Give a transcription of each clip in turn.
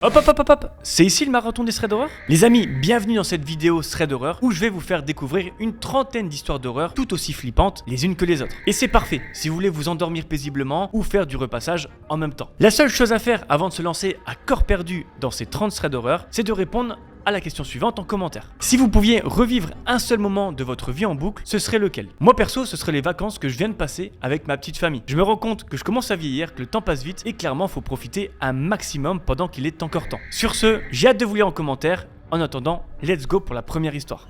Hop hop hop hop hop, c'est ici le marathon des threads d'horreur. Les amis, bienvenue dans cette vidéo thread d'horreur où je vais vous faire découvrir une trentaine d'histoires d'horreur tout aussi flippantes les unes que les autres. Et c'est parfait si vous voulez vous endormir paisiblement ou faire du repassage en même temps. La seule chose à faire avant de se lancer à corps perdu dans ces 30 threads d'horreur, c'est de répondre à la question suivante en commentaire. Si vous pouviez revivre un seul moment de votre vie en boucle, ce serait lequel? Moi perso, ce serait les vacances que je viens de passer avec ma petite famille. Je me rends compte que je commence à vieillir, que le temps passe vite et clairement faut profiter un maximum pendant qu'il est encore temps. Sur ce, j'ai hâte de vous lire en commentaire. En attendant, let's go pour la première histoire.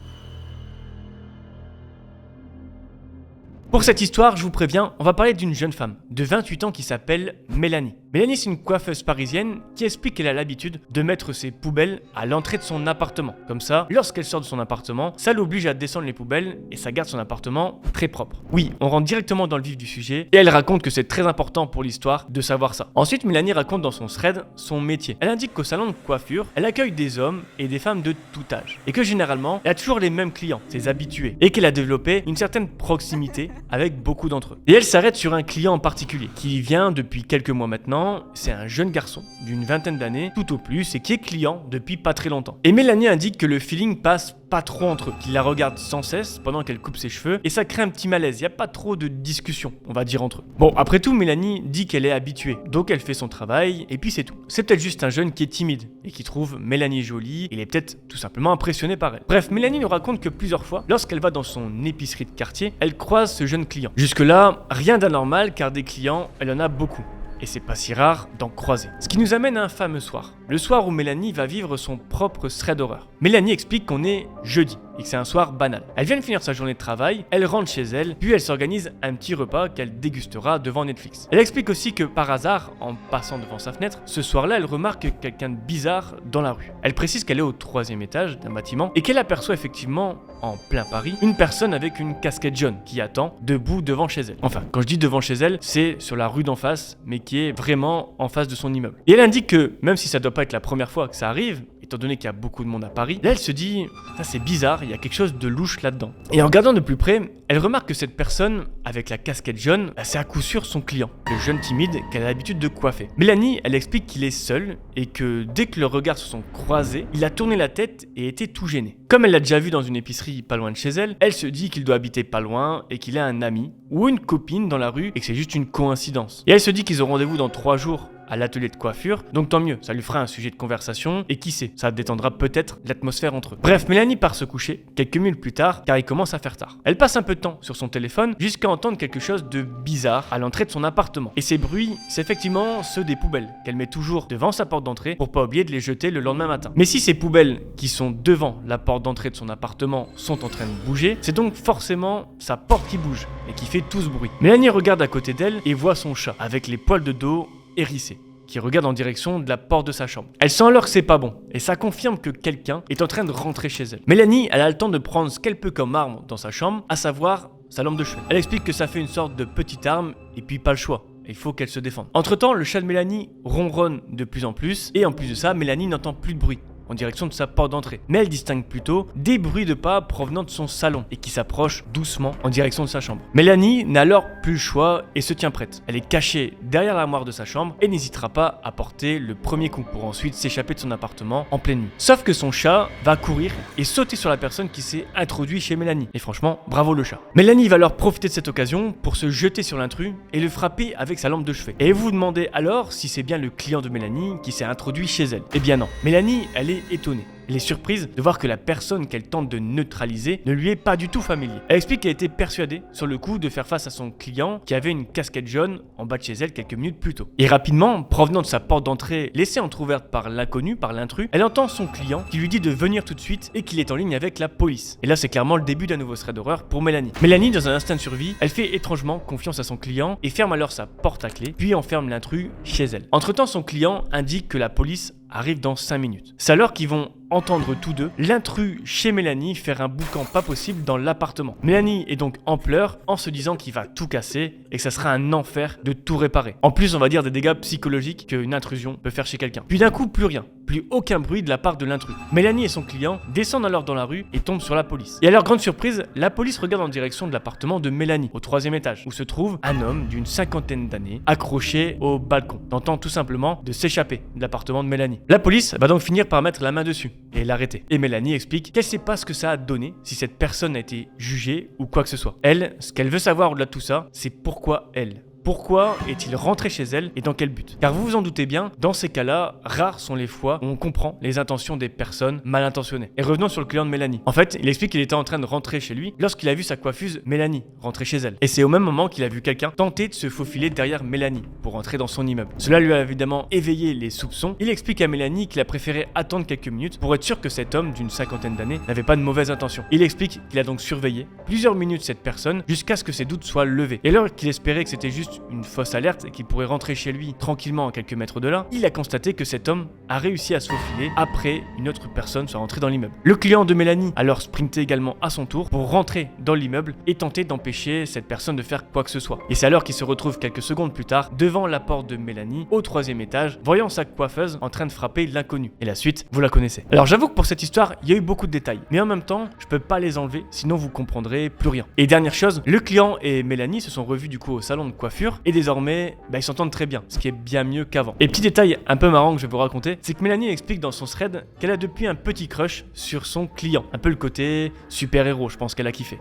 Pour cette histoire, je vous préviens, on va parler d'une jeune femme de 28 ans qui s'appelle Mélanie. Mélanie, c'est une coiffeuse parisienne qui explique qu'elle a l'habitude de mettre ses poubelles à l'entrée de son appartement. Comme ça, lorsqu'elle sort de son appartement, ça l'oblige à descendre les poubelles et ça garde son appartement très propre. Oui, on rentre directement dans le vif du sujet et elle raconte que c'est très important pour l'histoire de savoir ça. Ensuite, Mélanie raconte dans son thread son métier. Elle indique qu'au salon de coiffure, elle accueille des hommes et des femmes de tout âge. Et que généralement, elle a toujours les mêmes clients, ses habitués. Et qu'elle a développé une certaine proximité avec beaucoup d'entre eux. Et elle s'arrête sur un client en particulier qui vient depuis quelques mois maintenant. C'est un jeune garçon d'une vingtaine d'années, tout au plus, et qui est client depuis pas très longtemps. Et Mélanie indique que le feeling passe pas trop entre eux, qu'il la regarde sans cesse pendant qu'elle coupe ses cheveux, et ça crée un petit malaise, il n'y a pas trop de discussion, on va dire entre eux. Bon, après tout, Mélanie dit qu'elle est habituée, donc elle fait son travail, et puis c'est tout. C'est peut-être juste un jeune qui est timide, et qui trouve Mélanie jolie, il est peut-être tout simplement impressionné par elle. Bref, Mélanie nous raconte que plusieurs fois, lorsqu'elle va dans son épicerie de quartier, elle croise ce jeune client. Jusque-là, rien d'anormal, car des clients, elle en a beaucoup. Et c'est pas si rare d'en croiser. Ce qui nous amène à un fameux soir. Le soir où Mélanie va vivre son propre thread d'horreur. Mélanie explique qu'on est jeudi et que c'est un soir banal. Elle vient de finir sa journée de travail, elle rentre chez elle, puis elle s'organise un petit repas qu'elle dégustera devant Netflix. Elle explique aussi que par hasard, en passant devant sa fenêtre, ce soir-là, elle remarque quelqu'un de bizarre dans la rue. Elle précise qu'elle est au 3e étage d'un bâtiment et qu'elle aperçoit effectivement, en plein Paris, une personne avec une casquette jaune qui attend debout devant chez elle. Enfin, quand je dis devant chez elle, c'est sur la rue d'en face, mais qui est vraiment en face de son immeuble. Et elle indique que, même si ça doit pas être la première fois que ça arrive, étant donné qu'il y a beaucoup de monde à Paris, là elle se dit, ça c'est bizarre, il y a quelque chose de louche là-dedans. Et en regardant de plus près, elle remarque que cette personne, avec la casquette jaune, c'est à coup sûr son client, le jeune timide qu'elle a l'habitude de coiffer. Mélanie, elle explique qu'il est seul et que dès que leurs regards se sont croisés, il a tourné la tête et était tout gêné. Comme elle l'a déjà vu dans une épicerie pas loin de chez elle, elle se dit qu'il doit habiter pas loin et qu'il a un ami ou une copine dans la rue et que c'est juste une coïncidence. Et elle se dit qu'ils ont rendez-vous dans 3 jours à l'atelier de coiffure, donc tant mieux, ça lui fera un sujet de conversation, et qui sait, ça détendra peut-être l'atmosphère entre eux. Bref, Mélanie part se coucher, quelques minutes plus tard, car il commence à faire tard. Elle passe un peu de temps sur son téléphone, jusqu'à entendre quelque chose de bizarre à l'entrée de son appartement. Et ces bruits, c'est effectivement ceux des poubelles, qu'elle met toujours devant sa porte d'entrée, pour pas oublier de les jeter le lendemain matin. Mais si ces poubelles, qui sont devant la porte d'entrée de son appartement, sont en train de bouger, c'est donc forcément sa porte qui bouge, et qui fait tout ce bruit. Mélanie regarde à côté d'elle, et voit son chat, avec les poils de dos hérissés, qui regarde en direction de la porte de sa chambre. Elle sent alors que c'est pas bon, et ça confirme que quelqu'un est en train de rentrer chez elle. Mélanie, elle a le temps de prendre ce qu'elle peut comme arme dans sa chambre, à savoir sa lampe de chevet. Elle explique que ça fait une sorte de petite arme, et puis pas le choix. Il faut qu'elle se défende. Entre-temps, le chat de Mélanie ronronne de plus en plus, et en plus de ça, Mélanie n'entend plus de bruit en direction de sa porte d'entrée. Mais elle distingue plutôt des bruits de pas provenant de son salon et qui s'approchent doucement en direction de sa chambre. Mélanie n'a alors plus le choix et se tient prête. Elle est cachée derrière l'armoire de sa chambre et n'hésitera pas à porter le premier coup pour ensuite s'échapper de son appartement en pleine nuit. Sauf que son chat va courir et sauter sur la personne qui s'est introduite chez Mélanie. Et franchement, bravo le chat. Mélanie va alors profiter de cette occasion pour se jeter sur l'intrus et le frapper avec sa lampe de chevet. Et vous vous demandez alors si c'est bien le client de Mélanie qui s'est introduit chez elle. Eh bien non. Mélanie, elle est étonnée. Elle est surprise de voir que la personne qu'elle tente de neutraliser ne lui est pas du tout familier. Elle explique qu'elle était persuadée sur le coup de faire face à son client qui avait une casquette jaune en bas de chez elle quelques minutes plus tôt. Et rapidement, provenant de sa porte d'entrée laissée entrouverte par l'inconnu, par l'intrus, elle entend son client qui lui dit de venir tout de suite et qu'il est en ligne avec la police. Et là, c'est clairement le début d'un nouveau thread d'horreur pour Mélanie. Mélanie, dans un instinct de survie, elle fait étrangement confiance à son client et ferme alors sa porte à clé, puis enferme l'intrus chez elle. Entre-temps, son client indique que la police arrive dans 5 minutes. C'est alors qu'ils vont entendre tous deux l'intrus chez Mélanie faire un boucan pas possible dans l'appartement. Mélanie est donc en pleurs en se disant qu'il va tout casser et que ça sera un enfer de tout réparer. En plus, on va dire des dégâts psychologiques qu'une intrusion peut faire chez quelqu'un. Puis d'un coup, plus rien. Plus aucun bruit de la part de l'intrus. Mélanie et son client descendent alors dans la rue et tombent sur la police. Et à leur grande surprise, la police regarde en direction de l'appartement de Mélanie, au 3e étage, où se trouve un homme d'une 50aine d'années, accroché au balcon, tentant tout simplement de s'échapper de l'appartement de Mélanie. La police va donc finir par mettre la main dessus et l'arrêter. Et Mélanie explique qu'elle sait pas ce que ça a donné, si cette personne a été jugée ou quoi que ce soit. Elle, ce qu'elle veut savoir au-delà de tout ça, c'est pourquoi elle. Pourquoi est-il rentré chez elle et dans quel but? Car vous vous en doutez bien, dans ces cas-là, rares sont les fois où on comprend les intentions des personnes mal intentionnées. Et revenons sur le client de Mélanie. En fait, il explique qu'il était en train de rentrer chez lui lorsqu'il a vu sa coiffeuse Mélanie rentrer chez elle. Et c'est au même moment qu'il a vu quelqu'un tenter de se faufiler derrière Mélanie pour entrer dans son immeuble. Cela lui a évidemment éveillé les soupçons. Il explique à Mélanie qu'il a préféré attendre quelques minutes pour être sûr que cet homme d'une 50aine d'années n'avait pas de mauvaises intentions. Il explique qu'il a donc surveillé plusieurs minutes cette personne jusqu'à ce que ses doutes soient levés. Et alors qu'il espérait que c'était juste une fausse alerte et qu'il pourrait rentrer chez lui tranquillement à quelques mètres de là, il a constaté que cet homme a réussi à se faufiler après une autre personne soit rentrée dans l'immeuble. Le client de Mélanie a alors sprinté également à son tour pour rentrer dans l'immeuble et tenter d'empêcher cette personne de faire quoi que ce soit. Et c'est alors qu'il se retrouve quelques secondes plus tard devant la porte de Mélanie au 3e étage, voyant sa coiffeuse en train de frapper l'inconnu. Et la suite, vous la connaissez. Alors j'avoue que pour cette histoire, il y a eu beaucoup de détails, mais en même temps, je peux pas les enlever, sinon vous comprendrez plus rien. Et dernière chose, le client et Mélanie se sont revus du coup au salon de coiffure et désormais, ils s'entendent très bien, ce qui est bien mieux qu'avant. Et petit détail un peu marrant que je vais vous raconter, c'est que Mélanie explique dans son thread qu'elle a depuis un petit crush sur son client. Un peu le côté super-héros, je pense qu'elle a kiffé.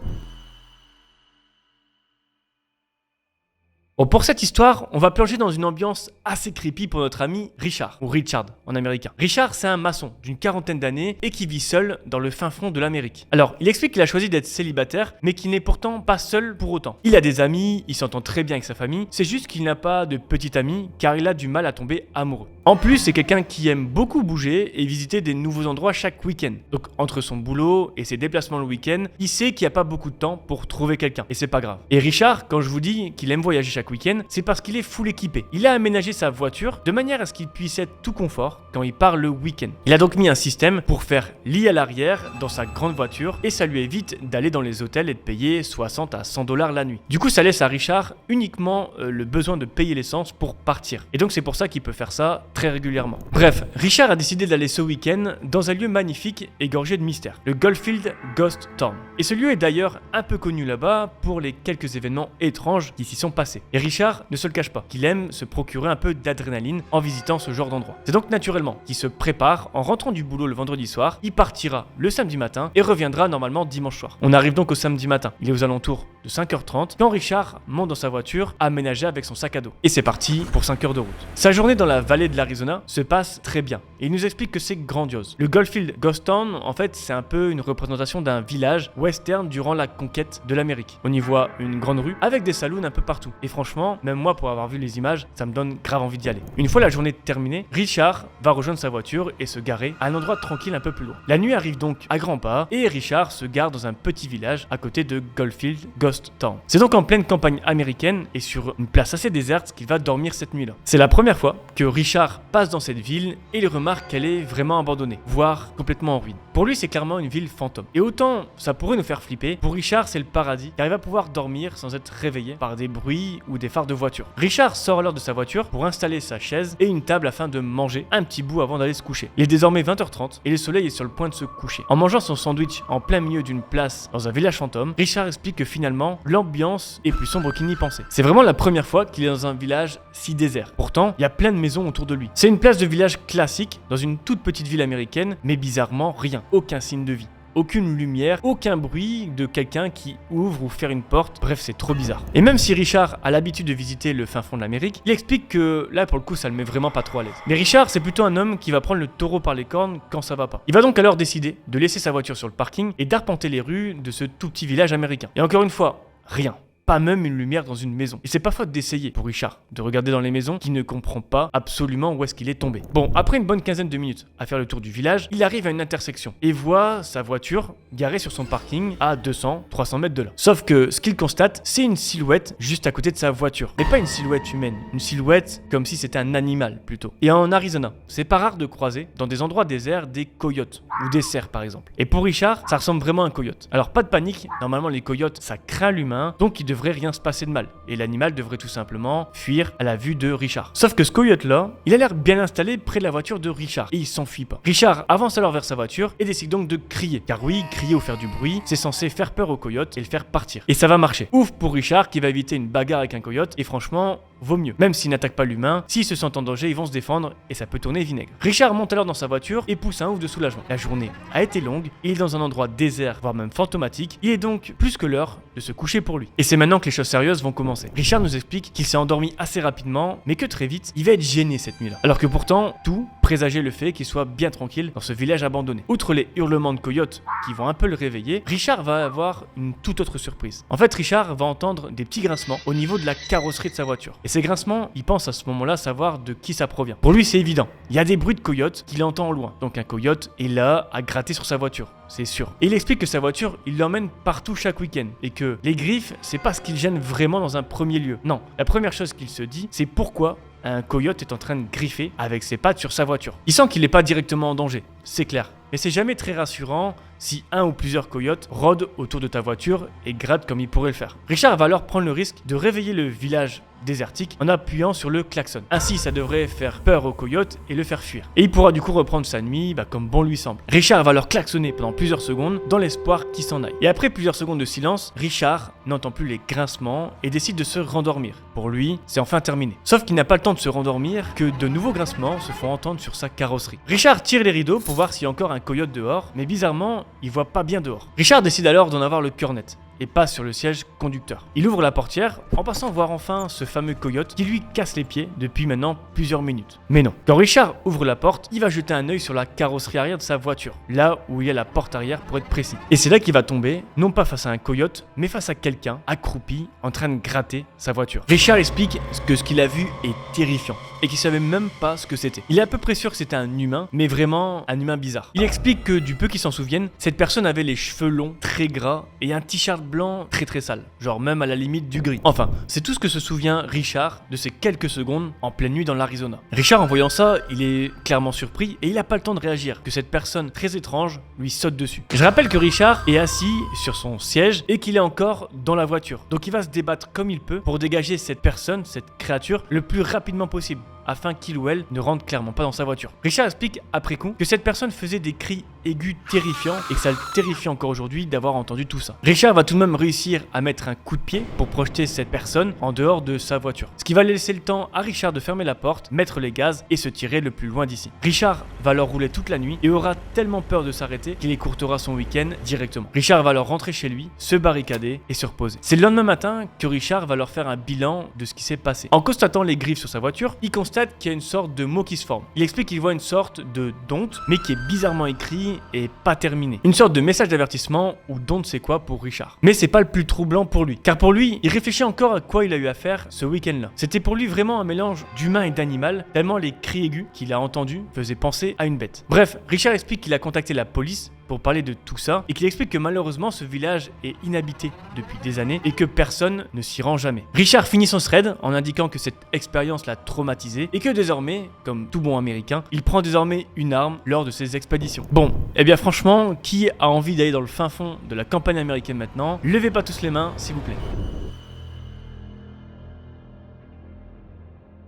Bon, pour cette histoire, on va plonger dans une ambiance assez creepy pour notre ami Richard, ou Richard en américain. Richard, c'est un maçon d'une 40aine d'années et qui vit seul dans le fin fond de l'Amérique. Alors, il explique qu'il a choisi d'être célibataire, mais qu'il n'est pourtant pas seul pour autant. Il a des amis, il s'entend très bien avec sa famille, c'est juste qu'il n'a pas de petit ami car il a du mal à tomber amoureux. En plus, c'est quelqu'un qui aime beaucoup bouger et visiter des nouveaux endroits chaque week-end. Donc, entre son boulot et ses déplacements le week-end, il sait qu'il n'y a pas beaucoup de temps pour trouver quelqu'un, et c'est pas grave. Et Richard, quand je vous dis qu'il aime voyager chaque week-end, c'est parce qu'il est full équipé. Il a aménagé sa voiture de manière à ce qu'il puisse être tout confort quand il part le week-end. Il a donc mis un système pour faire lit à l'arrière dans sa grande voiture et ça lui évite d'aller dans les hôtels et de payer 60 à 100 $ la nuit. Du coup, ça laisse à Richard uniquement le besoin de payer l'essence pour partir. Et donc c'est pour ça qu'il peut faire ça très régulièrement. Bref, Richard a décidé d'aller ce week-end dans un lieu magnifique et gorgé de mystère, le Goldfield Ghost Town. Et ce lieu est d'ailleurs un peu connu là-bas pour les quelques événements étranges qui s'y sont passés. Et Richard ne se le cache pas, qu'il aime se procurer un peu d'adrénaline en visitant ce genre d'endroit. C'est donc naturellement qu'il se prépare en rentrant du boulot le vendredi soir, il partira le samedi matin et reviendra normalement dimanche soir. On arrive donc au samedi matin, il est aux alentours de 5h30 quand Richard monte dans sa voiture aménagée avec son sac à dos. Et c'est parti pour 5 heures de route. Sa journée dans la vallée de l'Arizona se passe très bien et il nous explique que c'est grandiose. Le Goldfield Ghost Town, en fait, c'est un peu une représentation d'un village western durant la conquête de l'Amérique. On y voit une grande rue avec des saloons un peu partout. Et franchement, même moi, pour avoir vu les images, ça me donne grave envie d'y aller. Une fois la journée terminée, Richard va rejoindre sa voiture et se garer à un endroit tranquille un peu plus loin. La nuit arrive donc à grands pas et Richard se gare dans un petit village à côté de Goldfield Ghost Town. C'est donc en pleine campagne américaine et sur une place assez déserte qu'il va dormir cette nuit-là. C'est la première fois que Richard passe dans cette ville et il remarque qu'elle est vraiment abandonnée, voire complètement en ruine. Pour lui, c'est clairement une ville fantôme. Et autant ça pourrait nous faire flipper, pour Richard, c'est le paradis car il va pouvoir dormir sans être réveillé par des bruits ou des phares de voiture. Richard sort alors de sa voiture pour installer sa chaise et une table afin de manger un petit bout avant d'aller se coucher. Il est désormais 20h30 et le soleil est sur le point de se coucher. En mangeant son sandwich en plein milieu d'une place dans un village fantôme, Richard explique que finalement, l'ambiance est plus sombre qu'il n'y pensait. C'est vraiment la première fois qu'il est dans un village si désert. Pourtant, il y a plein de maisons autour de lui. C'est une place de village classique dans une toute petite ville américaine, mais bizarrement rien, aucun signe de vie. Aucune lumière, aucun bruit de quelqu'un qui ouvre ou ferme une porte, bref c'est trop bizarre. Et même si Richard a l'habitude de visiter le fin fond de l'Amérique, il explique que là pour le coup ça le met vraiment pas trop à l'aise. Mais Richard c'est plutôt un homme qui va prendre le taureau par les cornes quand ça va pas. Il va donc alors décider de laisser sa voiture sur le parking et d'arpenter les rues de ce tout petit village américain. Et encore une fois, rien. pas même une lumière dans une maison. Et c'est pas faute d'essayer pour Richard, de regarder dans les maisons qui ne comprend pas absolument où est-ce qu'il est tombé. Bon, après une bonne quinzaine de minutes à faire le tour du village, il arrive à une intersection et voit sa voiture garée sur son parking à 200-300 mètres de là. Sauf que ce qu'il constate, c'est une silhouette juste à côté de sa voiture. Mais pas une silhouette humaine, une silhouette comme si c'était un animal plutôt. Et en Arizona, c'est pas rare de croiser dans des endroits déserts des coyotes ou des cerfs par exemple. Et pour Richard, ça ressemble vraiment à un coyote. Alors pas de panique, normalement les coyotes ça craint l'humain, donc il devrait rien se passer de mal. Et l'animal devrait tout simplement fuir à la vue de Richard. Sauf que ce coyote là, il a l'air bien installé près de la voiture de Richard et il s'enfuit pas. Richard avance alors vers sa voiture et décide donc de crier. Car oui, crier ou faire du bruit, c'est censé faire peur au coyote et le faire partir. Et ça va marcher. Ouf pour Richard qui va éviter une bagarre avec un coyote et franchement, vaut mieux. Même s'ils n'attaquent pas l'humain, s'ils se sentent en danger, ils vont se défendre et ça peut tourner vinaigre. Richard monte alors dans sa voiture et pousse un ouf de soulagement. La journée a été longue, il est dans un endroit désert, voire même fantomatique. Il est donc plus que l'heure de se coucher pour lui. Et c'est maintenant que les choses sérieuses vont commencer. Richard nous explique qu'il s'est endormi assez rapidement, mais que très vite, il va être gêné cette nuit-là. Alors que pourtant, tout présageait le fait qu'il soit bien tranquille dans ce village abandonné. Outre les hurlements de coyotes qui vont un peu le réveiller, Richard va avoir une toute autre surprise. En fait, Richard va entendre des petits grincements au niveau de la carrosserie de sa voiture. Et ces grincements, il pense à ce moment-là savoir de qui ça provient. Pour lui, c'est évident. Il y a des bruits de coyotes qu'il entend au loin. Donc un coyote est là à gratter sur sa voiture, c'est sûr. Et il explique que sa voiture, il l'emmène partout chaque week-end. Et que les griffes, c'est pas ce qui le gêne vraiment dans un premier lieu. Non, la première chose qu'il se dit, c'est pourquoi un coyote est en train de griffer avec ses pattes sur sa voiture. Il sent qu'il n'est pas directement en danger, c'est clair. Mais c'est jamais très rassurant si un ou plusieurs coyotes rôdent autour de ta voiture et grattent comme ils pourraient le faire. Richard va alors prendre le risque de réveiller le village désertique en appuyant sur le klaxon. Ainsi, ça devrait faire peur au coyote et le faire fuir. Et il pourra du coup reprendre sa nuit comme bon lui semble. Richard va alors klaxonner pendant plusieurs secondes dans l'espoir qu'il s'en aille. Et après plusieurs secondes de silence, Richard n'entend plus les grincements et décide de se rendormir. Pour lui, c'est enfin terminé. Sauf qu'il n'a pas le temps de se rendormir que de nouveaux grincements se font entendre sur sa carrosserie. Richard tire les rideaux pour voir s'il y a encore un coyote dehors, mais bizarrement, il voit pas bien dehors. Richard décide alors d'en avoir le cœur net et passe sur le siège conducteur. Il ouvre la portière en passant voir enfin ce fameux coyote qui lui casse les pieds depuis maintenant plusieurs minutes. Mais non. Quand Richard ouvre la porte, il va jeter un œil sur la carrosserie arrière de sa voiture, là où il y a la porte arrière pour être précis. Et c'est là qu'il va tomber, non pas face à un coyote, mais face à quelqu'un accroupi en train de gratter sa voiture. Richard explique que ce qu'il a vu est terrifiant et qu'il savait même pas ce que c'était. Il est à peu près sûr que c'était un humain, mais vraiment un humain bizarre. Il explique que du peu qu'il s'en souvienne, cette personne avait les cheveux longs, très gras et un t-shirt blanc très très sale, genre même à la limite du gris. Enfin, c'est tout ce que se souvient Richard de ces quelques secondes en pleine nuit dans l'Arizona. Richard en voyant ça, il est clairement surpris et il n'a pas le temps de réagir, que cette personne très étrange lui saute dessus. Je rappelle que Richard est assis sur son siège et qu'il est encore dans la voiture, donc il va se débattre comme il peut pour dégager cette personne, cette créature, le plus rapidement possible, afin qu'il ou elle ne rentre clairement pas dans sa voiture. Richard explique après coup que cette personne faisait des cris aigus terrifiants et que ça le terrifie encore aujourd'hui d'avoir entendu tout ça. Richard va tout de même réussir à mettre un coup de pied pour projeter cette personne en dehors de sa voiture. Ce qui va laisser le temps à Richard de fermer la porte, mettre les gaz et se tirer le plus loin d'ici. Richard va alors rouler toute la nuit et aura tellement peur de s'arrêter qu'il écourtera son week-end directement. Richard va alors rentrer chez lui, se barricader et se reposer. C'est le lendemain matin que Richard va leur faire un bilan de ce qui s'est passé. En constatant les griffes sur sa voiture, il constate qu'il y a une sorte de mot qui se forme. Il explique qu'il voit une sorte de don't, mais qui est bizarrement écrit et pas terminé. Une sorte de message d'avertissement ou don't c'est quoi pour Richard. Mais c'est pas le plus troublant pour lui, car pour lui, il réfléchit encore à quoi il a eu affaire ce week-end-là. C'était pour lui vraiment un mélange d'humain et d'animal, tellement les cris aigus qu'il a entendus faisaient penser à une bête. Bref, Richard explique qu'il a contacté la police pour parler de tout ça et qu'il explique que malheureusement ce village est inhabité depuis des années et que personne ne s'y rend jamais. Richard finit son thread en indiquant que cette expérience l'a traumatisé et que désormais, comme tout bon américain, il prend désormais une arme lors de ses expéditions. Bon, eh bien franchement, qui a envie d'aller dans le fin fond de la campagne américaine maintenant? Levez pas tous les mains s'il vous plaît.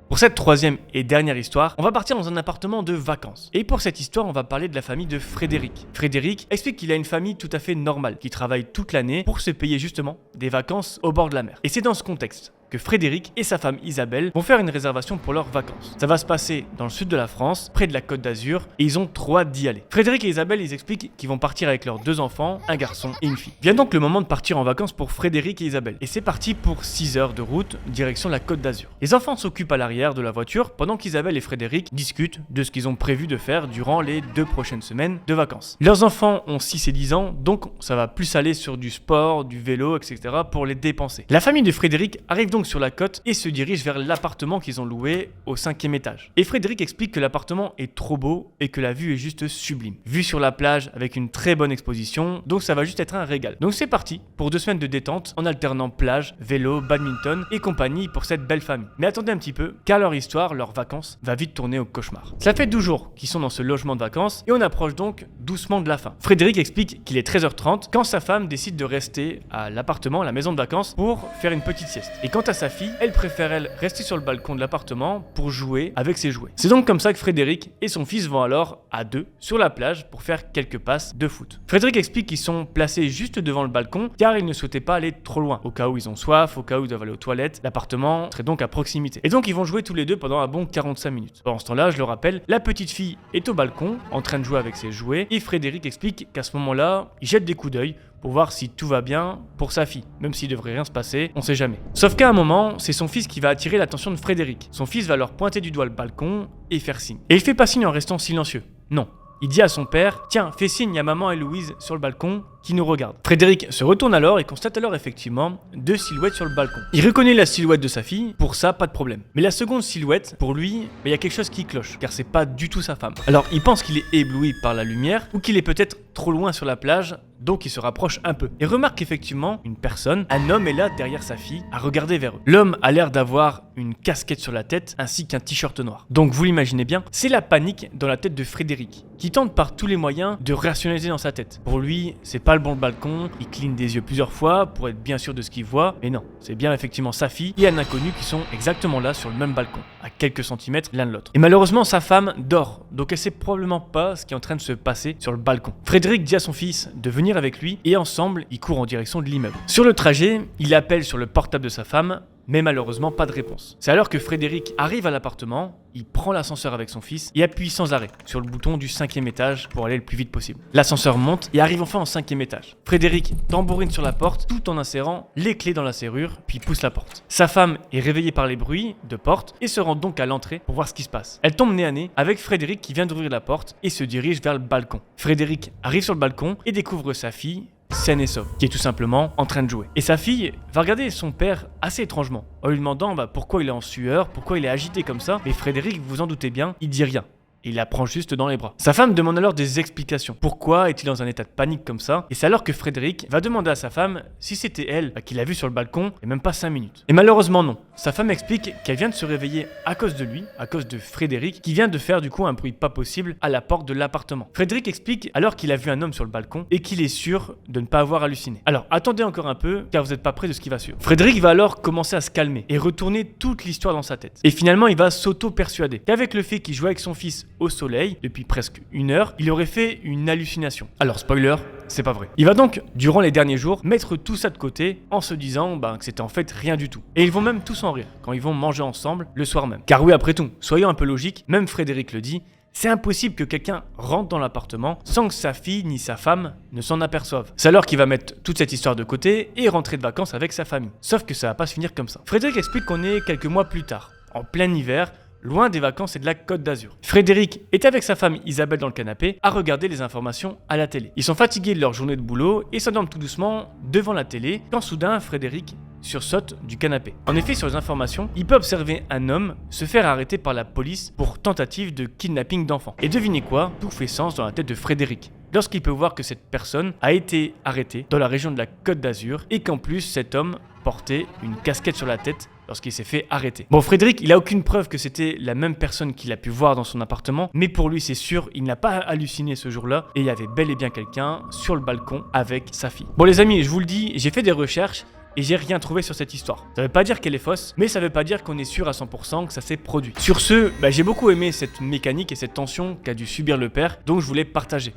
Pour cette troisième et dernière histoire, on va partir dans un appartement de vacances. Et pour cette histoire, on va parler de la famille de Frédéric. Frédéric explique qu'il a une famille tout à fait normale, qui travaille toute l'année pour se payer justement des vacances au bord de la mer. Et c'est dans ce contexte que Frédéric et sa femme Isabelle vont faire une réservation pour leurs vacances. Ça va se passer dans le sud de la France, près de la Côte d'Azur, et ils ont trop hâte d'y aller. Frédéric et Isabelle, ils expliquent qu'ils vont partir avec leurs 2 enfants, un garçon et une fille. Vient donc le moment de partir en vacances pour Frédéric et Isabelle. Et c'est parti pour 6 heures de route, direction la Côte d'Azur. Les enfants s'occupent à l'arrière de la voiture pendant qu'Isabelle et Frédéric discutent de ce qu'ils ont prévu de faire durant les 2 prochaines semaines de vacances. Leurs enfants ont 6 et 10 ans, donc ça va plus aller sur du sport, du vélo, etc. pour les dépenser. La famille de Frédéric arrive donc sur la côte et se dirige vers l'appartement qu'ils ont loué au 5e étage. Et Frédéric explique que l'appartement est trop beau et que la vue est juste sublime. Vue sur la plage avec une très bonne exposition, donc ça va juste être un régal. Donc c'est parti pour 2 semaines de détente en alternant plage, vélo, badminton et compagnie pour cette belle famille. Mais attendez un petit peu, car leur histoire, leurs vacances, va vite tourner au cauchemar. Ça fait 12 jours qu'ils sont dans ce logement de vacances et on approche donc doucement de la fin. Frédéric explique qu'il est 13h30 quand sa femme décide de rester à l'appartement, la maison de vacances, pour faire une petite sieste. Et quant à sa fille, elle préfère rester sur le balcon de l'appartement pour jouer avec ses jouets. C'est donc comme ça que Frédéric et son fils vont alors à 2 sur la plage pour faire quelques passes de foot. Frédéric explique qu'ils sont placés juste devant le balcon car ils ne souhaitaient pas aller trop loin. Au cas où ils ont soif, au cas où ils doivent aller aux toilettes, l'appartement serait donc à proximité. Et donc ils vont jouer tous les 2 pendant un bon 45 minutes. Pendant ce temps-là, je le rappelle, la petite fille est au balcon en train de jouer avec ses jouets et Frédéric explique qu'à ce moment-là, il jette des coups d'œil pour voir si tout va bien pour sa fille. Même s'il devrait rien se passer, on sait jamais. Sauf qu'à un moment, c'est son fils qui va attirer l'attention de Frédéric. Son fils va leur pointer du doigt le balcon et faire signe. Et il fait pas signe en restant silencieux. Non. Il dit à son père « Tiens, fais signe, il y a maman et Louise sur le balcon qui nous regardent. » Frédéric se retourne alors et constate alors effectivement 2 silhouettes sur le balcon. Il reconnaît la silhouette de sa fille, pour ça pas de problème. Mais la seconde silhouette, pour lui, il y a quelque chose qui cloche, car c'est pas du tout sa femme. Alors il pense qu'il est ébloui par la lumière, ou qu'il est peut-être trop loin sur la plage, donc il se rapproche un peu. Et remarque qu'effectivement, une personne, un homme est là derrière sa fille, à regarder vers eux. L'homme a l'air d'avoir une casquette sur la tête, ainsi qu'un t-shirt noir. Donc vous l'imaginez bien, c'est la panique dans la tête de Frédéric, qui tente par tous les moyens de rationaliser dans sa tête. Pour lui, c'est pas le bon balcon, il cligne des yeux plusieurs fois pour être bien sûr de ce qu'il voit, mais non, c'est bien effectivement sa fille et un inconnu qui sont exactement là sur le même balcon, à quelques centimètres l'un de l'autre. Et malheureusement, sa femme dort, donc elle sait probablement pas ce qui est en train de se passer sur le balcon. Frédéric dit à son fils de venir avec lui et ensemble, ils courent en direction de l'immeuble. Sur le trajet, il appelle sur le portable de sa femme, mais malheureusement pas de réponse. C'est alors que Frédéric arrive à l'appartement, il prend l'ascenseur avec son fils et appuie sans arrêt sur le bouton du 5e étage pour aller le plus vite possible. L'ascenseur monte et arrive enfin au 5e étage. Frédéric tambourine sur la porte tout en insérant les clés dans la serrure, puis pousse la porte. Sa femme est réveillée par les bruits de porte et se rend donc à l'entrée pour voir ce qui se passe. Elle tombe nez à nez avec Frédéric qui vient d'ouvrir la porte et se dirige vers le balcon. Frédéric arrive sur le balcon et découvre sa fille, saine et sauve, qui est tout simplement en train de jouer. Et sa fille va regarder son père assez étrangement, en lui demandant pourquoi il est en sueur, pourquoi il est agité comme ça, mais Frédéric, vous en doutez bien, il dit rien. Et il la prend juste dans les bras. Sa femme demande alors des explications. Pourquoi est-il dans un état de panique comme ça? Et c'est alors que Frédéric va demander à sa femme si c'était elle qui l'a vu sur le balcon, et même pas 5 minutes. Et malheureusement non. Sa femme explique qu'elle vient de se réveiller à cause de lui, à cause de Frédéric, qui vient de faire du coup un bruit pas possible à la porte de l'appartement. Frédéric explique alors qu'il a vu un homme sur le balcon et qu'il est sûr de ne pas avoir halluciné. Alors attendez encore un peu, car vous n'êtes pas près de ce qui va suivre. Frédéric va alors commencer à se calmer et retourner toute l'histoire dans sa tête. Et finalement il va s'auto-persuader qu'avec le fait qu'il jouait avec son fils au soleil depuis presque 1 heure, il aurait fait une hallucination. Alors spoiler, c'est pas vrai. Il va donc, durant les derniers jours, mettre tout ça de côté en se disant que c'était en fait rien du tout. Et ils vont même tous en rire quand ils vont manger ensemble le soir même. Car oui, après tout, soyons un peu logiques, même Frédéric le dit, c'est impossible que quelqu'un rentre dans l'appartement sans que sa fille ni sa femme ne s'en aperçoivent. C'est alors qu'il va mettre toute cette histoire de côté et rentrer de vacances avec sa famille. Sauf que ça va pas se finir comme ça. Frédéric explique qu'on est quelques mois plus tard, en plein hiver, loin des vacances et de la Côte d'Azur. Frédéric est avec sa femme Isabelle dans le canapé à regarder les informations à la télé. Ils sont fatigués de leur journée de boulot et s'endorment tout doucement devant la télé quand soudain Frédéric sursaute du canapé. En effet, sur les informations, il peut observer un homme se faire arrêter par la police pour tentative de kidnapping d'enfants. Et devinez quoi, tout fait sens dans la tête de Frédéric, lorsqu'il peut voir que cette personne a été arrêtée dans la région de la Côte d'Azur et qu'en plus cet homme portait une casquette sur la tête lorsqu'il s'est fait arrêter. Bon, Frédéric, il a aucune preuve que c'était la même personne qu'il a pu voir dans son appartement, mais pour lui, c'est sûr, il n'a pas halluciné ce jour-là et il y avait bel et bien quelqu'un sur le balcon avec sa fille. Bon les amis, je vous le dis, j'ai fait des recherches et j'ai rien trouvé sur cette histoire. Ça veut pas dire qu'elle est fausse, mais ça veut pas dire qu'on est sûr à 100% que ça s'est produit. Sur ce, j'ai beaucoup aimé cette mécanique et cette tension qu'a dû subir le père, donc je voulais partager.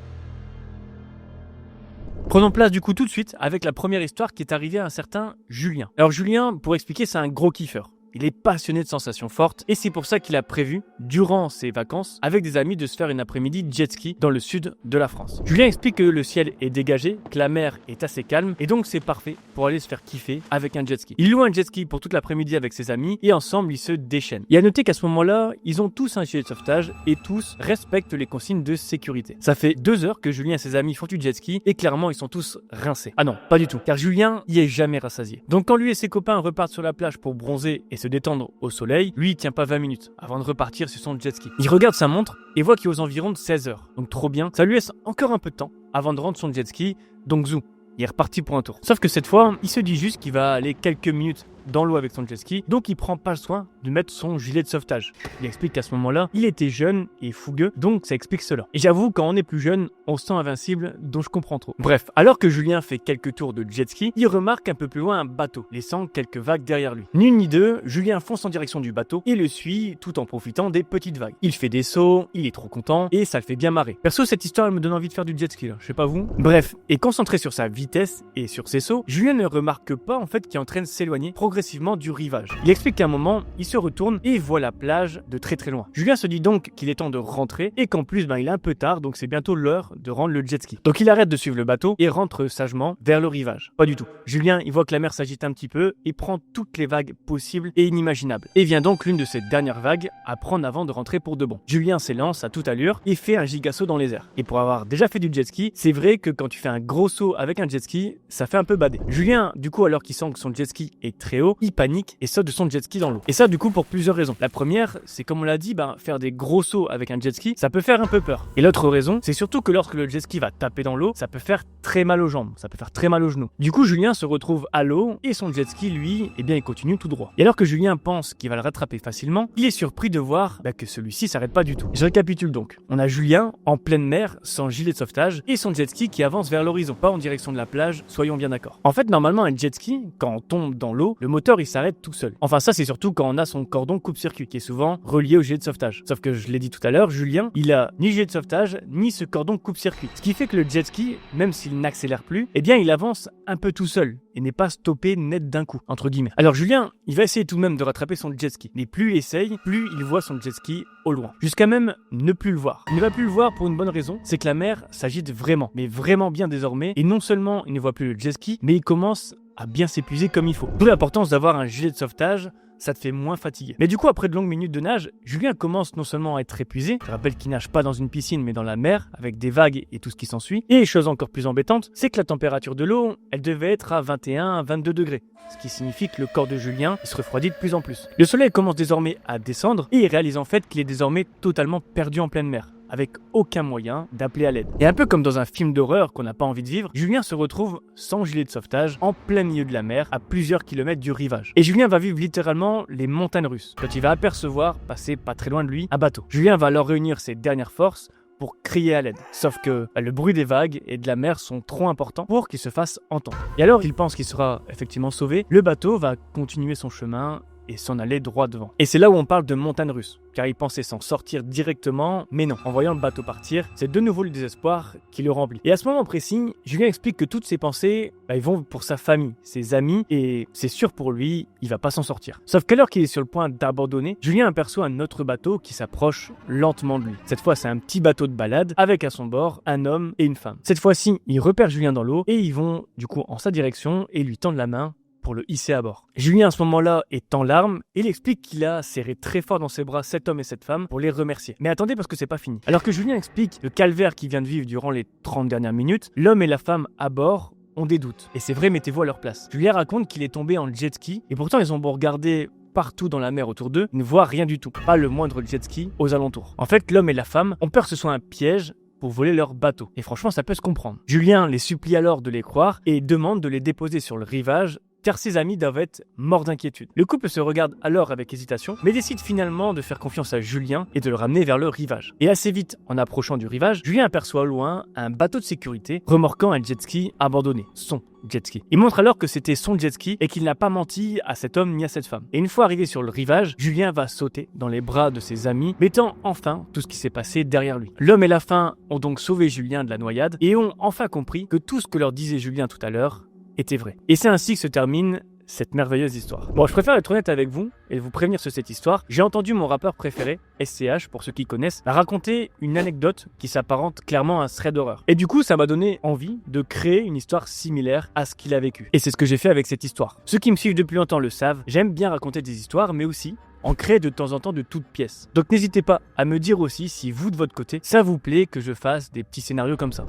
Prenons place du coup tout de suite avec la première histoire qui est arrivée à un certain Julien. Alors Julien, pour expliquer, c'est un gros kiffeur. Il est passionné de sensations fortes et c'est pour ça qu'il a prévu, durant ses vacances, avec des amis de se faire une après-midi jet ski dans le sud de la France. Julien explique que le ciel est dégagé, que la mer est assez calme et donc c'est parfait pour aller se faire kiffer avec un jet ski. Il loue un jet ski pour toute l'après-midi avec ses amis et ensemble ils se déchaînent. Et à noter qu'à ce moment-là, ils ont tous un gilet de sauvetage et tous respectent les consignes de sécurité. Ça fait 2 heures que Julien et ses amis font du jet ski et clairement ils sont tous rincés. Ah non, pas du tout, car Julien y est jamais rassasié. Donc quand lui et ses copains repartent sur la plage pour bronzer et se détendre au soleil, lui il tient pas 20 minutes avant de repartir sur son jet ski. Il regarde sa montre et voit qu'il est aux environs de 16 heures. Donc trop bien, ça lui laisse encore un peu de temps avant de rendre son jet ski, donc zou, il est reparti pour un tour. Sauf que cette fois, il se dit juste qu'il va aller quelques minutes dans l'eau avec son jet ski, donc il prend pas le soin de mettre son gilet de sauvetage. Il explique qu'à ce moment-là, il était jeune et fougueux, donc ça explique cela. Et j'avoue, quand on est plus jeune, on se sent invincible, donc je comprends trop. Bref, alors que Julien fait quelques tours de jet ski, il remarque un peu plus loin un bateau, laissant quelques vagues derrière lui. Ni une ni deux, Julien fonce en direction du bateau et le suit tout en profitant des petites vagues. Il fait des sauts, il est trop content et ça le fait bien marrer. Perso, cette histoire elle me donne envie de faire du jet ski là, je sais pas vous. Bref, et concentré sur sa vitesse et sur ses sauts, Julien ne remarque pas en fait qu'il est en train de s'éloigner progressivement du rivage. Il explique qu'à un moment, il se retourne et voit la plage de très très loin. Julien se dit donc qu'il est temps de rentrer et qu'en plus il est un peu tard, donc c'est bientôt l'heure de rendre le jet ski. Donc il arrête de suivre le bateau et rentre sagement vers le rivage. Pas du tout. Julien, il voit que la mer s'agite un petit peu et prend toutes les vagues possibles et inimaginables. Et vient donc l'une de ces dernières vagues à prendre avant de rentrer pour de bon. Julien s'élance à toute allure et fait un giga saut dans les airs. Et pour avoir déjà fait du jet ski, c'est vrai que quand tu fais un gros saut avec un jet ski, ça fait un peu bader. Julien, du coup, alors qu'il sent que son jet ski est très haut, il panique et saute de son jet ski dans l'eau. Et ça, du coup, pour plusieurs raisons. La première, c'est comme on l'a dit, faire des gros sauts avec un jet ski, ça peut faire un peu peur. Et l'autre raison, c'est surtout que lorsque le jet ski va taper dans l'eau, ça peut faire très mal aux jambes, ça peut faire très mal aux genoux. Du coup, Julien se retrouve à l'eau et son jet ski, lui, il continue tout droit. Et alors que Julien pense qu'il va le rattraper facilement, il est surpris de voir que celui-ci s'arrête pas du tout. Je récapitule donc. On a Julien en pleine mer, sans gilet de sauvetage, et son jet ski qui avance vers l'horizon, pas en direction de la plage, soyons bien d'accord. En fait, normalement, un jet ski, quand on tombe dans l'eau, le moteur il s'arrête tout seul. Enfin, ça c'est surtout quand on a son cordon coupe-circuit qui est souvent relié au gilet de sauvetage. Sauf que je l'ai dit tout à l'heure, Julien, il a ni gilet de sauvetage, ni ce cordon coupe-circuit. Ce qui fait que le jet ski, même s'il n'accélère plus, il avance un peu tout seul et n'est pas stoppé net d'un coup, entre guillemets. Alors Julien, il va essayer tout de même de rattraper son jet ski. Mais plus il essaye, plus il voit son jet ski au loin. Jusqu'à même ne plus le voir. Il ne va plus le voir pour une bonne raison, c'est que la mer s'agite vraiment, mais vraiment bien désormais. Et non seulement il ne voit plus le jet ski, mais il commence à bien s'épuiser comme il faut. D'où l'importance d'avoir un gilet de sauvetage, ça te fait moins fatiguer. Mais du coup, après de longues minutes de nage, Julien commence non seulement à être épuisé, je rappelle qu'il nage pas dans une piscine mais dans la mer, avec des vagues et tout ce qui s'ensuit, et chose encore plus embêtante, c'est que la température de l'eau, elle devait être à 21 à 22 degrés. Ce qui signifie que le corps de Julien se refroidit de plus en plus. Le soleil commence désormais à descendre et il réalise en fait qu'il est désormais totalement perdu en pleine mer, avec aucun moyen d'appeler à l'aide. Et un peu comme dans un film d'horreur qu'on n'a pas envie de vivre, Julien se retrouve sans gilet de sauvetage, en plein milieu de la mer, à plusieurs kilomètres du rivage. Et Julien va vivre littéralement les montagnes russes, quand il va apercevoir, passer pas très loin de lui, un bateau. Julien va alors réunir ses dernières forces pour crier à l'aide. Sauf que le bruit des vagues et de la mer sont trop importants pour qu'il se fasse entendre. Et alors qu'il pense qu'il sera effectivement sauvé, le bateau va continuer son chemin et s'en aller droit devant. Et c'est là où on parle de montagne russe, car il pensait s'en sortir directement, mais non. En voyant le bateau partir, c'est de nouveau le désespoir qui le remplit. Et à ce moment précis, Julien explique que toutes ses pensées, ils vont pour sa famille, ses amis, et c'est sûr pour lui, il va pas s'en sortir. Sauf qu'à l'heure qu'il est sur le point d'abandonner, Julien aperçoit un autre bateau qui s'approche lentement de lui. Cette fois, c'est un petit bateau de balade, avec à son bord un homme et une femme. Cette fois-ci, il repère Julien dans l'eau, et ils vont du coup en sa direction et lui tendent la main pour le hisser à bord. Julien à ce moment-là est en larmes et il explique qu'il a serré très fort dans ses bras cet homme et cette femme pour les remercier. Mais attendez parce que c'est pas fini. Alors que Julien explique le calvaire qu'il vient de vivre durant les 30 dernières minutes, l'homme et la femme à bord ont des doutes. Et c'est vrai, mettez-vous à leur place. Julien raconte qu'il est tombé en jet ski et pourtant ils ont beau regarder partout dans la mer autour d'eux, ils ne voient rien du tout. Pas le moindre jet ski aux alentours. En fait, l'homme et la femme ont peur que ce soit un piège pour voler leur bateau. Et franchement, ça peut se comprendre. Julien les supplie alors de les croire et demande de les déposer sur le rivage car ses amis doivent être morts d'inquiétude. Le couple se regarde alors avec hésitation, mais décide finalement de faire confiance à Julien et de le ramener vers le rivage. Et assez vite, en approchant du rivage, Julien aperçoit au loin un bateau de sécurité remorquant un jet ski abandonné, son jet ski. Il montre alors que c'était son jet ski et qu'il n'a pas menti à cet homme ni à cette femme. Et une fois arrivé sur le rivage, Julien va sauter dans les bras de ses amis, mettant enfin tout ce qui s'est passé derrière lui. L'homme et la femme ont donc sauvé Julien de la noyade et ont enfin compris que tout ce que leur disait Julien tout à l'heure était vrai. Et c'est ainsi que se termine cette merveilleuse histoire. Bon, je préfère être honnête avec vous et vous prévenir sur cette histoire. J'ai entendu mon rappeur préféré, SCH, pour ceux qui connaissent, raconter une anecdote qui s'apparente clairement à un thread d'horreur. Et du coup, ça m'a donné envie de créer une histoire similaire à ce qu'il a vécu. Et c'est ce que j'ai fait avec cette histoire. Ceux qui me suivent depuis longtemps le savent, j'aime bien raconter des histoires, mais aussi en créer de temps en temps de toutes pièces. Donc n'hésitez pas à me dire aussi si vous, de votre côté, ça vous plaît que je fasse des petits scénarios comme ça.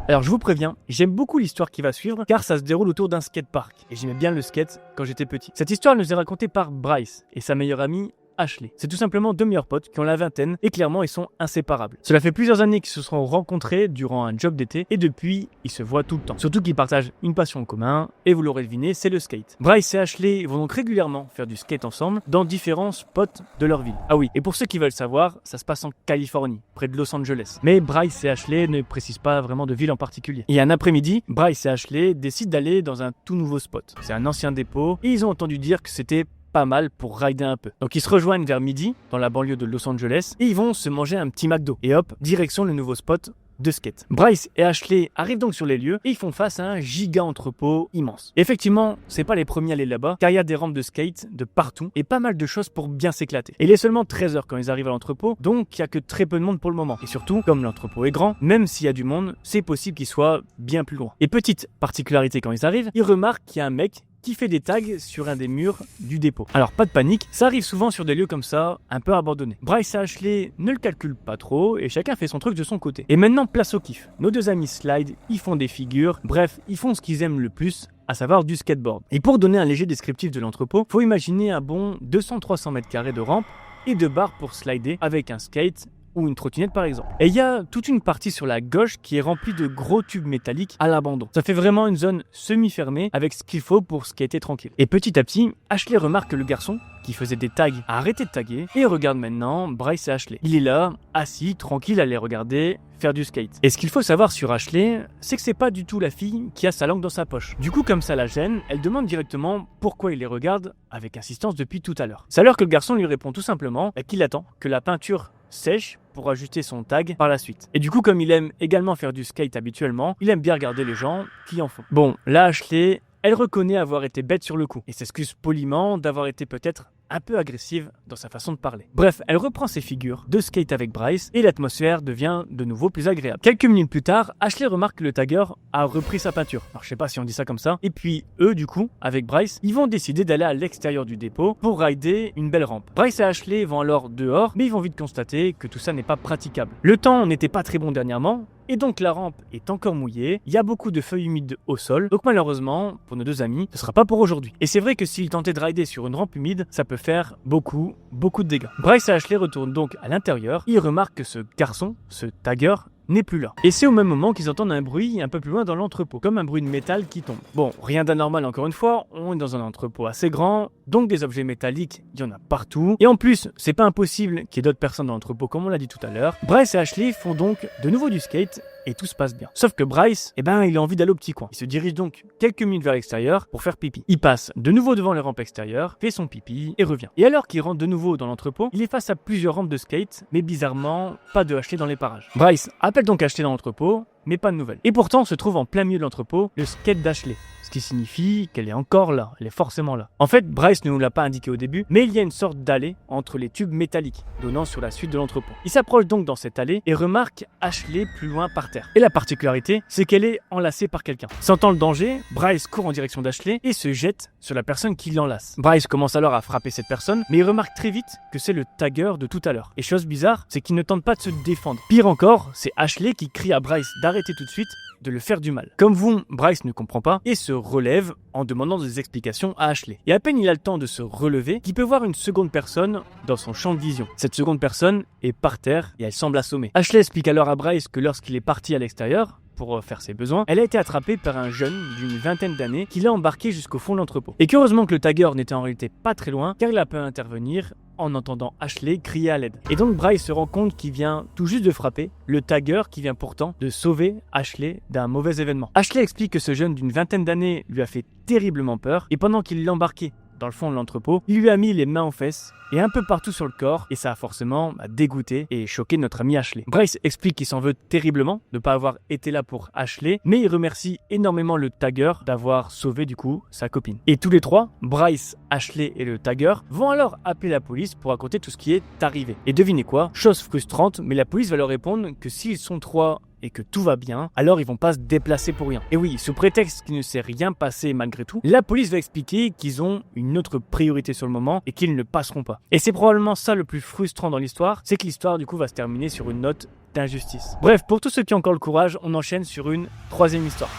Alors je vous préviens, j'aime beaucoup l'histoire qui va suivre car ça se déroule autour d'un skatepark et j'aimais bien le skate quand j'étais petit. Cette histoire nous est racontée par Bryce et sa meilleure amie Ashley. C'est tout simplement deux meilleurs potes qui ont la vingtaine et clairement ils sont inséparables. Cela fait plusieurs années qu'ils se sont rencontrés durant un job d'été et depuis ils se voient tout le temps. Surtout qu'ils partagent une passion en commun et vous l'aurez deviné, c'est le skate. Bryce et Ashley vont donc régulièrement faire du skate ensemble dans différents spots de leur ville. Ah oui, et pour ceux qui veulent savoir, ça se passe en Californie, près de Los Angeles. Mais Bryce et Ashley ne précisent pas vraiment de ville en particulier. Et un après-midi, Bryce et Ashley décident d'aller dans un tout nouveau spot. C'est un ancien dépôt et ils ont entendu dire que c'était pas mal pour rider un peu. Donc ils se rejoignent vers midi dans la banlieue de Los Angeles et ils vont se manger un petit McDo. Et hop, direction le nouveau spot de skate. Bryce et Ashley arrivent donc sur les lieux et ils font face à un giga entrepôt immense. Et effectivement, c'est pas les premiers à aller là-bas car il y a des rampes de skate de partout et pas mal de choses pour bien s'éclater. Et il est seulement 13h quand ils arrivent à l'entrepôt, donc il y a que très peu de monde pour le moment. Et surtout, comme l'entrepôt est grand, même s'il y a du monde, c'est possible qu'il soit bien plus loin. Et petite particularité quand ils arrivent, ils remarquent qu'il y a un mec qui fait des tags sur un des murs du dépôt. Alors pas de panique, ça arrive souvent sur des lieux comme ça, un peu abandonnés. Bryce et Ashley ne le calculent pas trop et chacun fait son truc de son côté. Et maintenant, place au kiff. Nos deux amis slide, ils font des figures, bref, ils font ce qu'ils aiment le plus, à savoir du skateboard. Et pour donner un léger descriptif de l'entrepôt, faut imaginer un bon 200-300 mètres carrés de rampe et de barres pour slider avec un skate ou une trottinette par exemple. Et il y a toute une partie sur la gauche qui est remplie de gros tubes métalliques à l'abandon. Ça fait vraiment une zone semi-fermée avec ce qu'il faut pour skater tranquille. Et petit à petit, Ashley remarque que le garçon qui faisait des tags a arrêté de taguer et regarde maintenant Bryce et Ashley. Il est là, assis, tranquille à les regarder faire du skate. Et ce qu'il faut savoir sur Ashley, c'est que c'est pas du tout la fille qui a sa langue dans sa poche. Du coup, comme ça la gêne, elle demande directement pourquoi il les regarde avec insistance depuis tout à l'heure. C'est alors que le garçon lui répond tout simplement qu'il attend que la peinture sèche pour ajuster son tag par la suite. Et du coup, comme il aime également faire du skate habituellement, il aime bien regarder les gens qui en font. Bon, là, Ashley, elle reconnaît avoir été bête sur le coup et s'excuse poliment d'avoir été peut-être un peu agressive dans sa façon de parler. Bref, elle reprend ses figures de skate avec Bryce et l'atmosphère devient de nouveau plus agréable. Quelques minutes plus tard, Ashley remarque que le tagger a repris sa peinture. Alors je sais pas si on dit ça comme ça. Et puis eux, du coup, avec Bryce, ils vont décider d'aller à l'extérieur du dépôt pour rider une belle rampe. Bryce et Ashley vont alors dehors, mais ils vont vite constater que tout ça n'est pas praticable. Le temps n'était pas très bon dernièrement, et donc la rampe est encore mouillée, il y a beaucoup de feuilles humides au sol, donc malheureusement, pour nos deux amis, ce sera pas pour aujourd'hui. Et c'est vrai que s'ils tentaient de rider sur une rampe humide, ça peut faire beaucoup de dégâts. Bryce et Ashley retournent donc à l'intérieur, ils remarquent que ce garçon, ce tagger, n'est plus là. Et c'est au même moment qu'ils entendent un bruit un peu plus loin dans l'entrepôt, comme un bruit de métal qui tombe. Bon, rien d'anormal encore une fois, on est dans un entrepôt assez grand, donc des objets métalliques, il y en a partout. Et en plus, c'est pas impossible qu'il y ait d'autres personnes dans l'entrepôt comme on l'a dit tout à l'heure. Bryce et Ashley font donc de nouveau du skate et tout se passe bien. Sauf que Bryce, il a envie d'aller au petit coin. Il se dirige donc quelques minutes vers l'extérieur pour faire pipi. Il passe de nouveau devant les rampes extérieures, fait son pipi et revient. Et alors qu'il rentre de nouveau dans l'entrepôt, il est face à plusieurs rampes de skate, mais bizarrement, pas de Ashley dans les parages. Bryce appelle donc Ashley dans l'entrepôt, mais pas de nouvelles. Et pourtant se trouve en plein milieu de l'entrepôt le skate d'Ashley. Ce qui signifie qu'elle est encore là, elle est forcément là. En fait, Bryce ne nous l'a pas indiqué au début, mais il y a une sorte d'allée entre les tubes métalliques, donnant sur la suite de l'entrepôt. Il s'approche donc dans cette allée et remarque Ashley plus loin par terre. Et la particularité, c'est qu'elle est enlacée par quelqu'un. Sentant le danger, Bryce court en direction d'Ashley et se jette sur la personne qui l'enlace. Bryce commence alors à frapper cette personne, mais il remarque très vite que c'est le tagger de tout à l'heure. Et chose bizarre, c'est qu'il ne tente pas de se défendre. Pire encore, c'est Ashley qui crie à Bryce d'arrêter tout de suite, de le faire du mal. Comme vous, Bryce ne comprend pas et se relève en demandant des explications à Ashley. Et à peine il a le temps de se relever qu'il peut voir une seconde personne dans son champ de vision. Cette seconde personne est par terre et elle semble assommée. Ashley explique alors à Bryce que lorsqu'il est parti à l'extérieur pour faire ses besoins, elle a été attrapée par un jeune d'une vingtaine d'années qui l'a embarquée jusqu'au fond de l'entrepôt. Et qu'heureusement que le tagger n'était en réalité pas très loin, car il a pu intervenir en entendant Ashley crier à l'aide. Et donc Bryce se rend compte qu'il vient tout juste de frapper le tagger qui vient pourtant de sauver Ashley d'un mauvais événement. Ashley explique que ce jeune d'une vingtaine d'années lui a fait terriblement peur et pendant qu'il l'embarquait dans le fond de l'entrepôt, il lui a mis les mains aux fesses et un peu partout sur le corps et ça a forcément dégoûté et choqué notre ami Ashley. Bryce explique qu'il s'en veut terriblement de ne pas avoir été là pour Ashley, mais il remercie énormément le tagger d'avoir sauvé du coup sa copine. Et tous les trois, Bryce, Ashley et le tagger, vont alors appeler la police pour raconter tout ce qui est arrivé. Et devinez quoi, chose frustrante, mais la police va leur répondre que s'ils sont trois et que tout va bien, alors ils vont pas se déplacer pour rien. Et oui, sous prétexte qu'il ne s'est rien passé malgré tout, la police va expliquer qu'ils ont une autre priorité sur le moment et qu'ils ne passeront pas. Et c'est probablement ça le plus frustrant dans l'histoire, c'est que l'histoire du coup va se terminer sur une note d'injustice. Bref, pour tous ceux qui ont encore le courage, on enchaîne sur une troisième histoire.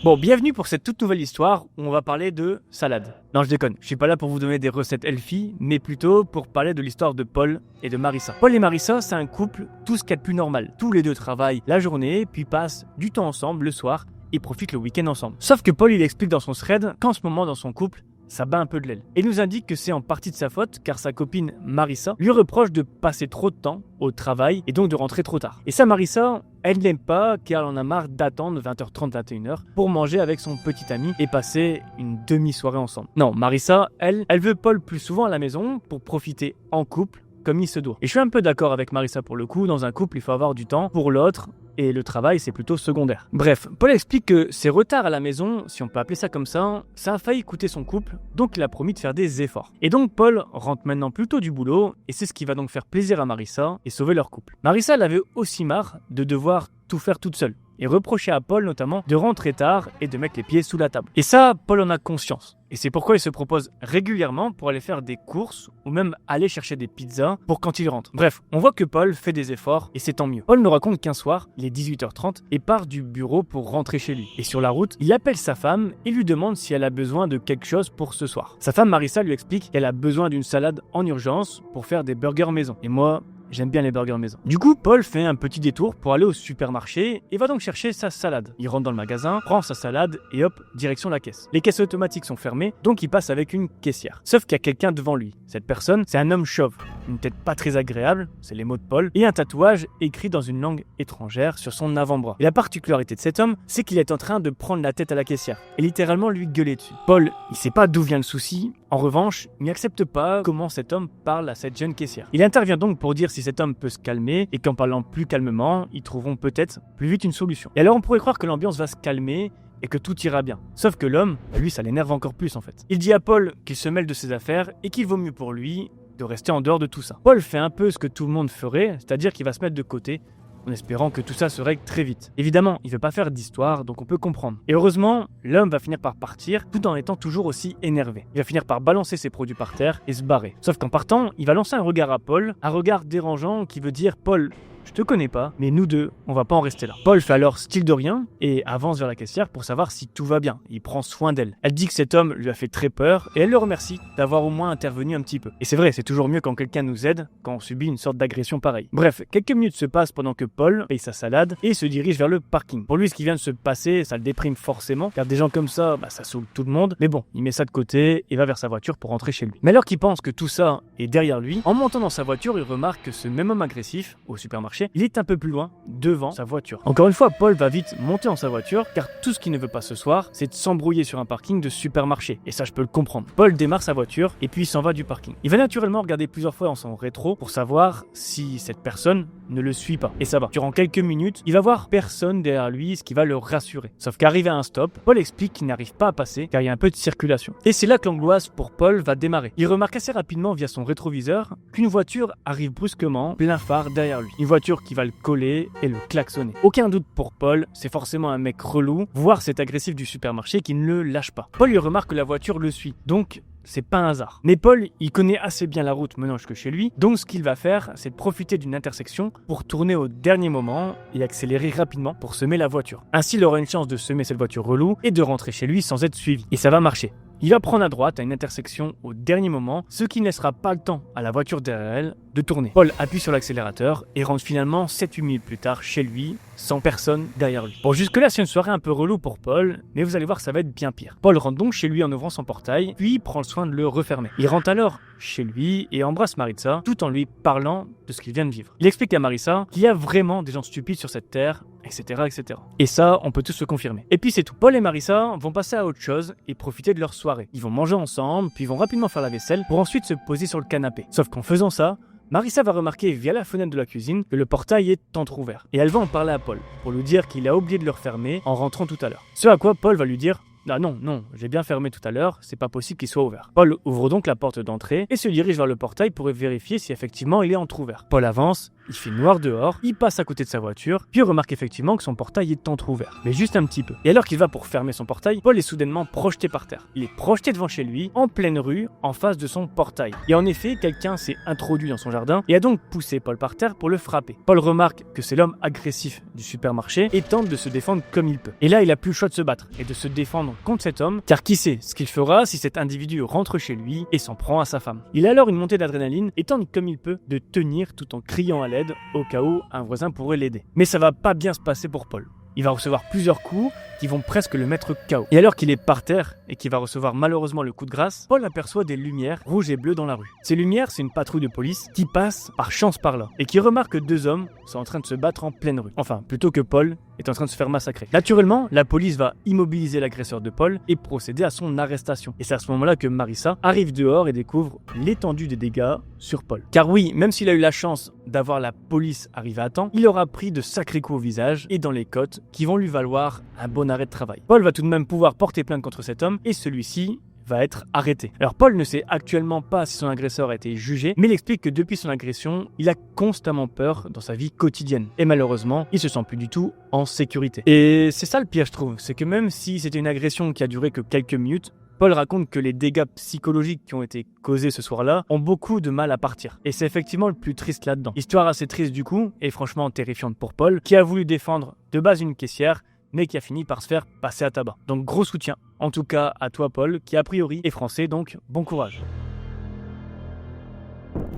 Bon, bienvenue pour cette toute nouvelle histoire où on va parler de salade. Non, je déconne, je suis pas là pour vous donner des recettes healthy, mais plutôt pour parler de l'histoire de Paul et de Marissa. Paul et Marissa, c'est un couple, tout ce qu'il y a de plus normal. Tous les deux travaillent la journée, puis passent du temps ensemble le soir et profitent le week-end ensemble. Sauf que Paul, il explique dans son thread qu'en ce moment dans son couple, ça bat un peu de l'aile. Et nous indique que c'est en partie de sa faute car sa copine Marissa lui reproche de passer trop de temps au travail et donc de rentrer trop tard. Et ça, Marissa, elle n'aime pas car elle en a marre d'attendre 20h30, 21h pour manger avec son petit ami et passer une demi-soirée ensemble. Non, Marissa, elle veut Paul plus souvent à la maison pour profiter en couple comme il se doit. Et je suis un peu d'accord avec Marissa pour le coup, dans un couple il faut avoir du temps pour l'autre et le travail c'est plutôt secondaire. Bref, Paul explique que ses retards à la maison, si on peut appeler ça comme ça a failli coûter son couple, donc il a promis de faire des efforts. Et donc Paul rentre maintenant plutôt du boulot et c'est ce qui va donc faire plaisir à Marissa et sauver leur couple. Marissa elle avait aussi marre de devoir tout faire toute seule et reprochait à Paul notamment de rentrer tard et de mettre les pieds sous la table. Et ça, Paul en a conscience. Et c'est pourquoi il se propose régulièrement pour aller faire des courses ou même aller chercher des pizzas pour quand il rentre. Bref, on voit que Paul fait des efforts et c'est tant mieux. Paul nous raconte qu'un soir, il est 18h30 et part du bureau pour rentrer chez lui. Et sur la route, il appelle sa femme et lui demande si elle a besoin de quelque chose pour ce soir. Sa femme Marissa lui explique qu'elle a besoin d'une salade en urgence pour faire des burgers maison. Et moi, j'aime bien les burgers maison. Du coup, Paul fait un petit détour pour aller au supermarché et va donc chercher sa salade. Il rentre dans le magasin, prend sa salade et hop, direction la caisse. Les caisses automatiques sont fermées, donc il passe avec une caissière. Sauf qu'il y a quelqu'un devant lui. Cette personne, c'est un homme chauve. Une tête pas très agréable, c'est les mots de Paul, et un tatouage écrit dans une langue étrangère sur son avant-bras. Et la particularité de cet homme, c'est qu'il est en train de prendre la tête à la caissière et littéralement lui gueuler dessus. Paul, il sait pas d'où vient le souci. En revanche, il n'accepte pas comment cet homme parle à cette jeune caissière. Il intervient donc pour dire si cet homme peut se calmer et qu'en parlant plus calmement, ils trouveront peut-être plus vite une solution. Et alors on pourrait croire que l'ambiance va se calmer et que tout ira bien. Sauf que l'homme, lui, ça l'énerve encore plus en fait. Il dit à Paul qu'il se mêle de ses affaires et qu'il vaut mieux pour lui de rester en dehors de tout ça. Paul fait un peu ce que tout le monde ferait, c'est-à-dire qu'il va se mettre de côté en espérant que tout ça se règle très vite. Évidemment, il veut pas faire d'histoire, donc on peut comprendre. Et heureusement, l'homme va finir par partir, tout en étant toujours aussi énervé. Il va finir par balancer ses produits par terre et se barrer. Sauf qu'en partant, il va lancer un regard à Paul, un regard dérangeant qui veut dire « Paul, je te connais pas, mais nous deux, on va pas en rester là. » Paul fait alors style de rien et avance vers la caissière pour savoir si tout va bien. Il prend soin d'elle. Elle dit que cet homme lui a fait très peur et elle le remercie d'avoir au moins intervenu un petit peu. Et c'est vrai, c'est toujours mieux quand quelqu'un nous aide, quand on subit une sorte d'agression pareille. Bref, quelques minutes se passent pendant que Paul paye sa salade et se dirige vers le parking. Pour lui, ce qui vient de se passer, ça le déprime forcément, car des gens comme ça, ça saoule tout le monde. Mais bon, il met ça de côté et va vers sa voiture pour rentrer chez lui. Mais alors qu'il pense que tout ça est derrière lui, en montant dans sa voiture, il remarque que ce même homme agressif, au supermarché, il est un peu plus loin, devant sa voiture. Encore une fois, Paul va vite monter dans sa voiture, car tout ce qu'il ne veut pas ce soir, c'est de s'embrouiller sur un parking de supermarché. Et ça, je peux le comprendre. Paul démarre sa voiture, et puis il s'en va du parking. Il va naturellement regarder plusieurs fois dans son rétro, pour savoir si cette personne ne le suit pas. Et ça va. Durant quelques minutes, il va voir personne derrière lui, ce qui va le rassurer. Sauf qu'arrivé à un stop, Paul explique qu'il n'arrive pas à passer, car il y a un peu de circulation. Et c'est là que l'angoisse pour Paul va démarrer. Il remarque assez rapidement via son rétroviseur qu'une voiture arrive brusquement, plein phare derrière lui. Une voiture qui va le coller et le klaxonner. Aucun doute pour Paul, c'est forcément un mec relou, voire cet agressif du supermarché qui ne le lâche pas. Paul lui remarque que la voiture le suit, donc c'est pas un hasard. Mais Paul, il connaît assez bien la route menant jusque chez lui, donc ce qu'il va faire, c'est de profiter d'une intersection pour tourner au dernier moment et accélérer rapidement pour semer la voiture. Ainsi, il aura une chance de semer cette voiture relou et de rentrer chez lui sans être suivi. Et ça va marcher. Il va prendre à droite à une intersection au dernier moment, ce qui ne laissera pas le temps à la voiture derrière elle de tourner. Paul appuie sur l'accélérateur et rentre finalement 7-8 minutes plus tard chez lui, sans personne derrière lui. Bon, jusque là c'est une soirée un peu relou pour Paul, mais vous allez voir que ça va être bien pire. Paul rentre donc chez lui en ouvrant son portail, puis prend le soin de le refermer. Il rentre alors chez lui et embrasse Maritza, tout en lui parlant de ce qu'il vient de vivre. Il explique à Maritza qu'il y a vraiment des gens stupides sur cette terre, etc., etc. Et ça, on peut tous le confirmer. Et puis c'est tout. Paul et Maritza vont passer à autre chose et profiter de leur soirée. Ils vont manger ensemble, puis ils vont rapidement faire la vaisselle pour ensuite se poser sur le canapé. Sauf qu'en faisant ça, Maritza va remarquer via la fenêtre de la cuisine que le portail est entrouvert. Et elle va en parler à Paul pour lui dire qu'il a oublié de le refermer en rentrant tout à l'heure. Ce à quoi Paul va lui dire: ah non, j'ai bien fermé tout à l'heure, c'est pas possible qu'il soit ouvert. Paul ouvre donc la porte d'entrée et se dirige vers le portail pour vérifier si effectivement il est entrouvert. Paul avance, il fait noir dehors, il passe à côté de sa voiture, puis remarque effectivement que son portail est entrouvert, mais juste un petit peu. Et alors qu'il va pour fermer son portail, Paul est soudainement projeté par terre. Il est projeté devant chez lui, en pleine rue, en face de son portail. Et en effet, quelqu'un s'est introduit dans son jardin et a donc poussé Paul par terre pour le frapper. Paul remarque que c'est l'homme agressif du supermarché et tente de se défendre comme il peut. Et là, il a plus le choix de se battre et de se défendre contre cet homme, car qui sait ce qu'il fera si cet individu rentre chez lui et s'en prend à sa femme. Il a alors une montée d'adrénaline et tente comme il peut de tenir tout en criant à l'aide au cas où un voisin pourrait l'aider. Mais ça va pas bien se passer pour Paul. Il va recevoir plusieurs coups qui vont presque le mettre KO. Et alors qu'il est par terre et qu'il va recevoir malheureusement le coup de grâce, Paul aperçoit des lumières rouges et bleues dans la rue. Ces lumières, c'est une patrouille de police qui passe par chance par là et qui remarque que deux hommes sont en train de se battre en pleine rue. Enfin, plutôt que Paul est en train de se faire massacrer. Naturellement, la police va immobiliser l'agresseur de Paul et procéder à son arrestation. Et c'est à ce moment-là que Maritza arrive dehors et découvre l'étendue des dégâts sur Paul. Car oui, même s'il a eu la chance d'avoir la police arriver à temps, il aura pris de sacrés coups au visage et dans les côtes qui vont lui valoir un bon arrêt de travail. Paul va tout de même pouvoir porter plainte contre cet homme et celui-ci va être arrêté. Alors Paul ne sait actuellement pas si son agresseur a été jugé, mais il explique que depuis son agression, il a constamment peur dans sa vie quotidienne. Et malheureusement, il se sent plus du tout en sécurité. Et c'est ça le pire, je trouve, c'est que même si c'était une agression qui a duré que quelques minutes, Paul raconte que les dégâts psychologiques qui ont été causés ce soir-là ont beaucoup de mal à partir. Et c'est effectivement le plus triste là-dedans. Histoire assez triste du coup, et franchement terrifiante pour Paul, qui a voulu défendre de base une caissière, mais qui a fini par se faire passer à tabac. Donc gros soutien, en tout cas à toi Paul, qui a priori est français, donc bon courage.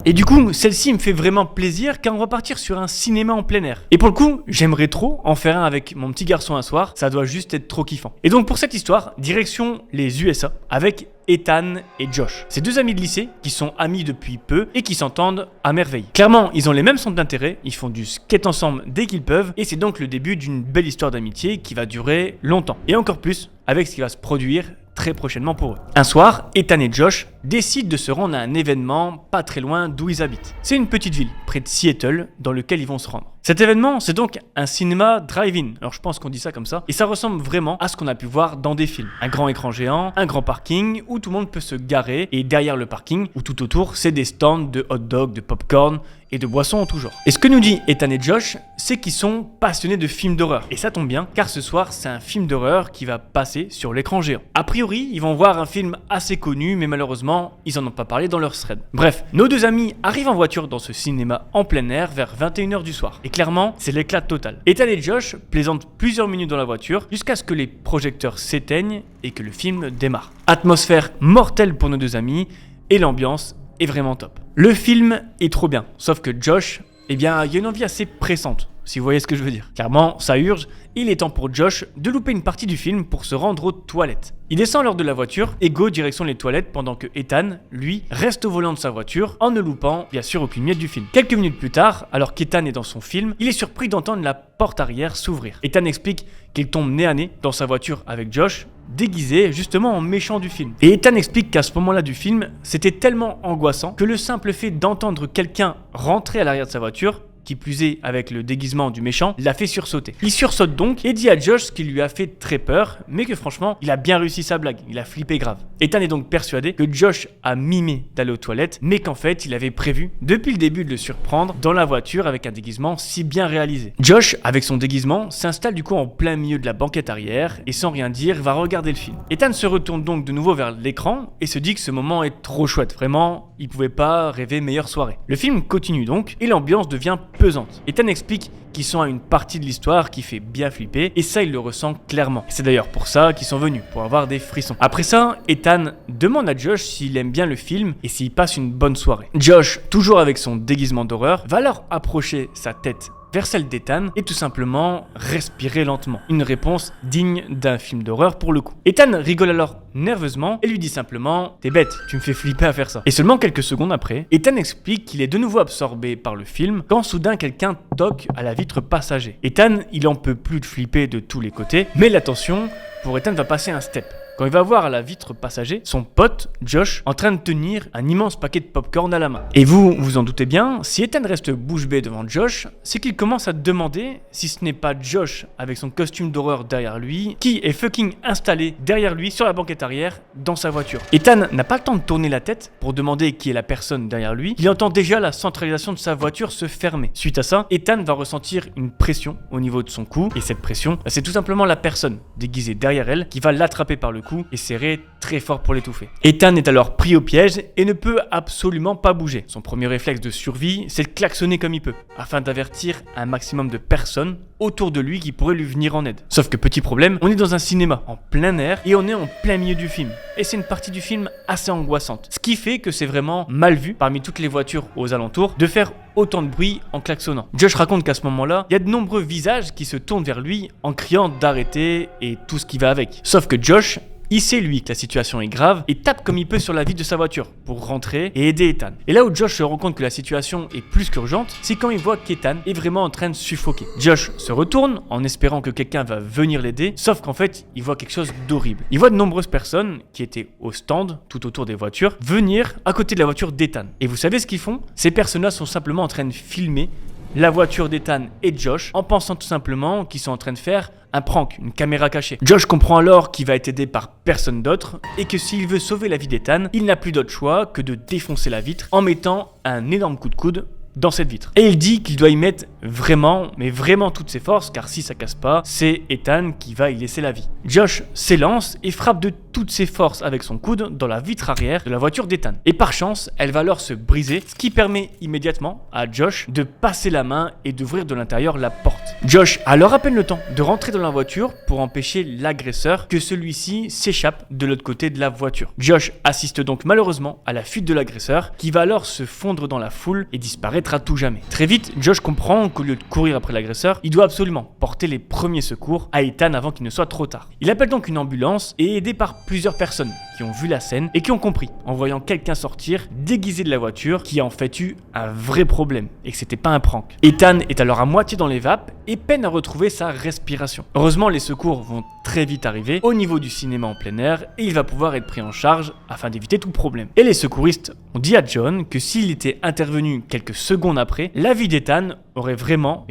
Et du coup, celle-ci me fait vraiment plaisir car on va partir sur un cinéma en plein air. Et pour le coup, j'aimerais trop en faire un avec mon petit garçon un soir, ça doit juste être trop kiffant. Et donc pour cette histoire, direction les USA avec Ethan et Josh. C'est deux amis de lycée qui sont amis depuis peu et qui s'entendent à merveille. Clairement, ils ont les mêmes centres d'intérêt, ils font du skate ensemble dès qu'ils peuvent et c'est donc le début d'une belle histoire d'amitié qui va durer longtemps. Et encore plus avec ce qui va se produire très prochainement pour eux. Un soir, Ethan et Josh décident de se rendre à un événement pas très loin d'où ils habitent. C'est une petite ville près de Seattle dans lequel ils vont se rendre. Cet événement, c'est donc un cinéma drive-in. Alors je pense qu'on dit ça comme ça. Et ça ressemble vraiment à ce qu'on a pu voir dans des films. Un grand écran géant, un grand parking où tout le monde peut se garer. Et derrière le parking, ou tout autour, c'est des stands de hot dog, de popcorn et de boissons en tout genre. Et ce que nous dit Ethan et Josh, c'est qu'ils sont passionnés de films d'horreur. Et ça tombe bien, car ce soir, c'est un film d'horreur qui va passer sur l'écran géant. A priori, ils vont voir un film assez connu, mais malheureusement, ils en ont pas parlé dans leur thread. Bref, nos deux amis arrivent en voiture dans ce cinéma en plein air vers 21h du soir. Et clairement, c'est l'éclat total. Ethan et Josh plaisantent plusieurs minutes dans la voiture jusqu'à ce que les projecteurs s'éteignent et que le film démarre. Atmosphère mortelle pour nos deux amis et l'ambiance est vraiment top. Le film est trop bien, sauf que Josh, il y a une envie assez pressante, si vous voyez ce que je veux dire. Clairement, ça urge, il est temps pour Josh de louper une partie du film pour se rendre aux toilettes. Il descend alors de la voiture et go direction les toilettes pendant que Ethan, lui, reste au volant de sa voiture en ne loupant bien sûr aucune miette du film. Quelques minutes plus tard, alors qu'Ethan est dans son film, il est surpris d'entendre la porte arrière s'ouvrir. Ethan explique qu'il tombe nez à nez dans sa voiture avec Josh, déguisé justement en méchant du film. Et Ethan explique qu'à ce moment-là du film, c'était tellement angoissant que le simple fait d'entendre quelqu'un rentrer à l'arrière de sa voiture, qui plus est avec le déguisement du méchant, l'a fait sursauter. Il sursaute donc et dit à Josh ce qui lui a fait très peur, mais que franchement, il a bien réussi sa blague, il a flippé grave. Ethan est donc persuadé que Josh a mimé d'aller aux toilettes, mais qu'en fait, il avait prévu depuis le début de le surprendre dans la voiture avec un déguisement si bien réalisé. Josh, avec son déguisement, s'installe du coup en plein milieu de la banquette arrière et sans rien dire, va regarder le film. Ethan se retourne donc de nouveau vers l'écran et se dit que ce moment est trop chouette, vraiment, il pouvait pas rêver meilleure soirée. Le film continue donc et l'ambiance devient peu pesante. Ethan explique qu'ils sont à une partie de l'histoire qui fait bien flipper, et ça il le ressent clairement. C'est d'ailleurs pour ça qu'ils sont venus, pour avoir des frissons. Après ça, Ethan demande à Josh s'il aime bien le film et s'il passe une bonne soirée. Josh, toujours avec son déguisement d'horreur, va alors approcher sa tête vers celle d'Ethan et tout simplement respirer lentement. Une réponse digne d'un film d'horreur pour le coup. Ethan rigole alors nerveusement et lui dit simplement « T'es bête, tu me fais flipper à faire ça ». Et seulement quelques secondes après, Ethan explique qu'il est de nouveau absorbé par le film quand soudain quelqu'un toque à la vitre passager. Ethan, il en peut plus de flipper de tous les côtés, mais l'attention pour Ethan va passer un step. Quand il va voir à la vitre passager son pote, Josh, en train de tenir un immense paquet de popcorn à la main. Et vous vous en doutez bien, si Ethan reste bouche bée devant Josh, c'est qu'il commence à demander si ce n'est pas Josh avec son costume d'horreur derrière lui, qui est fucking installé derrière lui sur la banquette arrière dans sa voiture. Ethan n'a pas le temps de tourner la tête pour demander qui est la personne derrière lui, il entend déjà la centralisation de sa voiture se fermer. Suite à ça, Ethan va ressentir une pression au niveau de son cou, et cette pression, c'est tout simplement la personne déguisée derrière elle qui va l'attraper par le cou et serrer très fort pour l'étouffer. Ethan est alors pris au piège et ne peut absolument pas bouger. Son premier réflexe de survie, c'est de klaxonner comme il peut, afin d'avertir un maximum de personnes autour de lui qui pourraient lui venir en aide. Sauf que petit problème, on est dans un cinéma en plein air et on est en plein milieu du film. Et c'est une partie du film assez angoissante. Ce qui fait que c'est vraiment mal vu parmi toutes les voitures aux alentours de faire autant de bruit en klaxonnant. Josh raconte qu'à ce moment-là, il y a de nombreux visages qui se tournent vers lui en criant d'arrêter et tout ce qui va avec. Sauf que Josh, il sait lui que la situation est grave et tape comme il peut sur la vitre de sa voiture pour rentrer et aider Ethan. Et là où Josh se rend compte que la situation est plus qu'urgente, c'est quand il voit qu'Ethan est vraiment en train de suffoquer. Josh se retourne en espérant que quelqu'un va venir l'aider, sauf qu'en fait, il voit quelque chose d'horrible. Il voit de nombreuses personnes qui étaient au stand tout autour des voitures venir à côté de la voiture d'Ethan. Et vous savez ce qu'ils font? Ces personnes-là sont simplement en train de filmer la voiture d'Ethan et Josh en pensant tout simplement qu'ils sont en train de faire un prank, une caméra cachée. Josh comprend alors qu'il va être aidé par personne d'autre et que s'il veut sauver la vie d'Ethan, il n'a plus d'autre choix que de défoncer la vitre en mettant un énorme coup de coude dans cette vitre. Et il dit qu'il doit y mettre vraiment, mais vraiment toutes ses forces, car si ça casse pas, c'est Ethan qui va y laisser la vie. Josh s'élance et frappe de toutes ses forces avec son coude dans la vitre arrière de la voiture d'Ethan. Et par chance, elle va alors se briser, ce qui permet immédiatement à Josh de passer la main et d'ouvrir de l'intérieur la porte. Josh a alors à peine le temps de rentrer dans la voiture pour empêcher l'agresseur que celui-ci s'échappe de l'autre côté de la voiture. Josh assiste donc malheureusement à la fuite de l'agresseur, qui va alors se fondre dans la foule et disparaître à tout jamais. Très vite, Josh comprend qu'au lieu de courir après l'agresseur, il doit absolument porter les premiers secours à Ethan avant qu'il ne soit trop tard. Il appelle donc une ambulance et est aidé par plusieurs personnes qui ont vu la scène et qui ont compris en voyant quelqu'un sortir déguisé de la voiture qui a en fait eu un vrai problème et que c'était pas un prank. Ethan est alors à moitié dans les vapes et peine à retrouver sa respiration. Heureusement, les secours vont très vite arriver au niveau du cinéma en plein air et il va pouvoir être pris en charge afin d'éviter tout problème. Et les secouristes ont dit à John que s'il était intervenu quelques secondes après, la vie d'Ethan aurait vraiment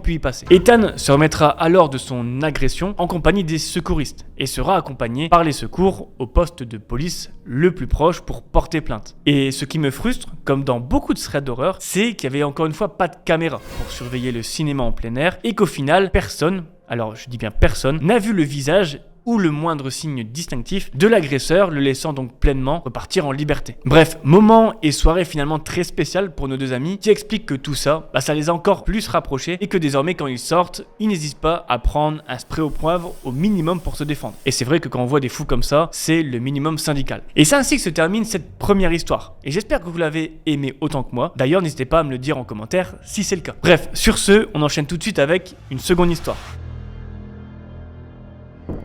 pu y passer. Ethan se remettra alors de son agression en compagnie des secouristes et sera accompagné par les secours au poste de police le plus proche pour porter plainte. Et ce qui me frustre, comme dans beaucoup de threads d'horreur, c'est qu'il y avait encore une fois pas de caméra pour surveiller le cinéma en plein air et qu'au final, personne, alors je dis bien personne, n'a vu le visage ou le moindre signe distinctif de l'agresseur, le laissant donc pleinement repartir en liberté. Bref, moment et soirée finalement très spéciale pour nos deux amis qui expliquent que tout ça, ça les a encore plus rapprochés et que désormais quand ils sortent, ils n'hésitent pas à prendre un spray au poivre au minimum pour se défendre. Et c'est vrai que quand on voit des fous comme ça, c'est le minimum syndical. Et c'est ainsi que se termine cette première histoire. Et j'espère que vous l'avez aimé autant que moi. D'ailleurs, n'hésitez pas à me le dire en commentaire si c'est le cas. Bref, sur ce, on enchaîne tout de suite avec une seconde histoire.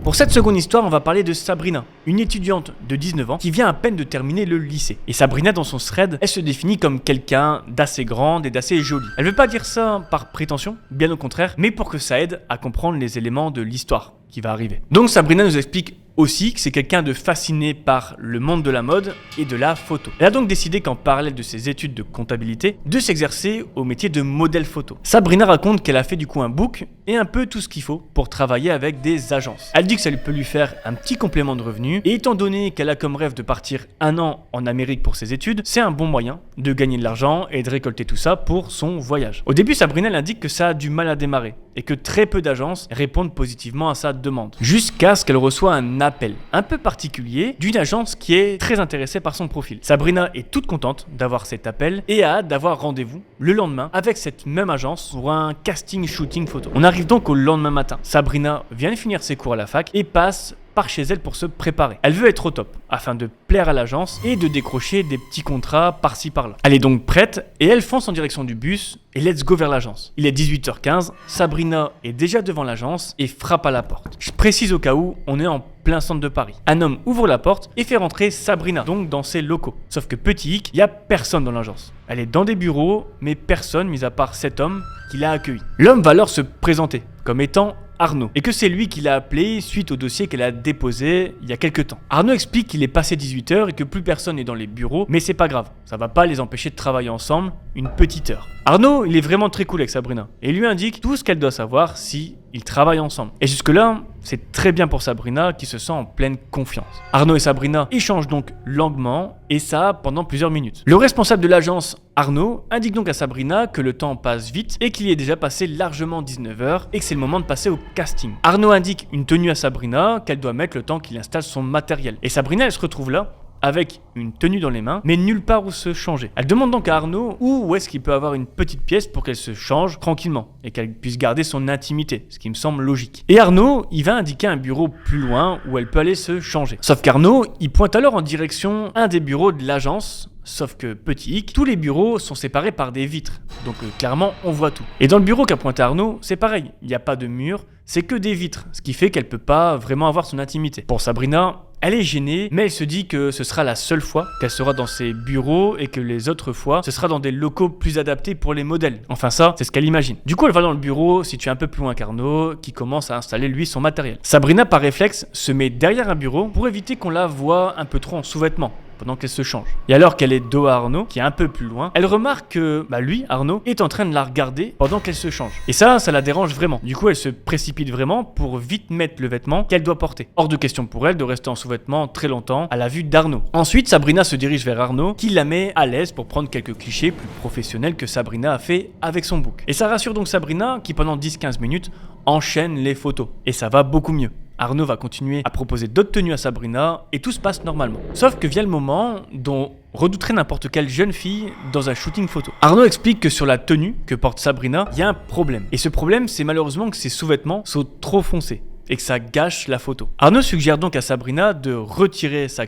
Pour cette seconde histoire, on va parler de Sabrina, une étudiante de 19 ans qui vient à peine de terminer le lycée. Et Sabrina, dans son thread, elle se définit comme quelqu'un d'assez grande et d'assez jolie. Elle veut pas dire ça par prétention, bien au contraire, mais pour que ça aide à comprendre les éléments de l'histoire qui va arriver. Donc Sabrina nous explique aussi que c'est quelqu'un de fasciné par le monde de la mode et de la photo. Elle a donc décidé qu'en parallèle de ses études de comptabilité, de s'exercer au métier de modèle photo. Sabrina raconte qu'elle a fait du coup un book et un peu tout ce qu'il faut pour travailler avec des agences. Elle dit que ça peut lui faire un petit complément de revenus et étant donné qu'elle a comme rêve de partir 1 an en Amérique pour ses études, c'est un bon moyen de gagner de l'argent et de récolter tout ça pour son voyage. Au début, Sabrina elle indique que ça a du mal à démarrer et que très peu d'agences répondent positivement à sa demande. Jusqu'à ce qu'elle reçoit un appel un peu particulier d'une agence qui est très intéressée par son profil. Sabrina est toute contente d'avoir cet appel et a hâte d'avoir rendez-vous le lendemain avec cette même agence pour un casting shooting photo. On arrive donc au lendemain matin. Sabrina vient de finir ses cours à la fac et passe par chez elle pour se préparer. Elle veut être au top afin de plaire à l'agence et de décrocher des petits contrats par-ci par-là. Elle est donc prête et elle fonce en direction du bus et let's go vers l'agence. Il est 18h15, Sabrina est déjà devant l'agence et frappe à la porte. Je précise au cas où, on est en plein centre de Paris. Un homme ouvre la porte et fait rentrer Sabrina, donc dans ses locaux. Sauf que petit hic, il n'y a personne dans l'agence. Elle est dans des bureaux, mais personne mis à part cet homme qui l'a accueilli. L'homme va alors se présenter comme étant Arnaud, et que c'est lui qui l'a appelé suite au dossier qu'elle a déposé il y a quelques temps. Arnaud explique qu'il est passé 18h et que plus personne n'est dans les bureaux, mais c'est pas grave, ça va pas les empêcher de travailler ensemble une petite heure. Arnaud, il est vraiment très cool avec Sabrina, et lui indique tout ce qu'elle doit savoir si ils travaillent ensemble. Et jusque-là, c'est très bien pour Sabrina qui se sent en pleine confiance. Arnaud et Sabrina échangent donc longuement, et ça pendant plusieurs minutes. Le responsable de l'agence, Arnaud, indique donc à Sabrina que le temps passe vite et qu'il est déjà passé largement 19h et que c'est le moment de passer au casting. Arnaud indique une tenue à Sabrina qu'elle doit mettre le temps qu'il installe son matériel. Et Sabrina, elle se retrouve là avec une tenue dans les mains, mais nulle part où se changer. Elle demande donc à Arnaud où est-ce qu'il peut avoir une petite pièce pour qu'elle se change tranquillement et qu'elle puisse garder son intimité, ce qui me semble logique. Et Arnaud, il va indiquer un bureau plus loin où elle peut aller se changer. Sauf qu'Arnaud, il pointe alors en direction un des bureaux de l'agence. Sauf que, petit hic, tous les bureaux sont séparés par des vitres. Donc clairement, on voit tout. Et dans le bureau qu'a pointé Arnaud, c'est pareil. Il n'y a pas de mur, c'est que des vitres. Ce qui fait qu'elle peut pas vraiment avoir son intimité. Pour Sabrina, elle est gênée, mais elle se dit que ce sera la seule fois qu'elle sera dans ses bureaux et que les autres fois, ce sera dans des locaux plus adaptés pour les modèles. Enfin ça, c'est ce qu'elle imagine. Du coup, elle va dans le bureau, situé un peu plus loin qu'Arnaud, qui commence à installer lui son matériel. Sabrina, par réflexe, se met derrière un bureau pour éviter qu'on la voie un peu trop en sous-vêtements pendant qu'elle se change. Et alors qu'elle est dos à Arnaud, qui est un peu plus loin, elle remarque que lui, Arnaud, est en train de la regarder pendant qu'elle se change. Et ça la dérange vraiment. Du coup, elle se précipite vraiment pour vite mettre le vêtement qu'elle doit porter. Hors de question pour elle de rester en sous-vêtements très longtemps à la vue d'Arnaud. Ensuite, Sabrina se dirige vers Arnaud, qui la met à l'aise pour prendre quelques clichés plus professionnels que Sabrina a fait avec son book. Et ça rassure donc Sabrina, qui pendant 10-15 minutes enchaîne les photos. Et ça va beaucoup mieux. Arnaud va continuer à proposer d'autres tenues à Sabrina et tout se passe normalement. Sauf que vient le moment dont redouterait n'importe quelle jeune fille dans un shooting photo. Arnaud explique que sur la tenue que porte Sabrina, il y a un problème. Et ce problème, c'est malheureusement que ses sous-vêtements sont trop foncés et que ça gâche la photo. Arnaud suggère donc à Sabrina de retirer sa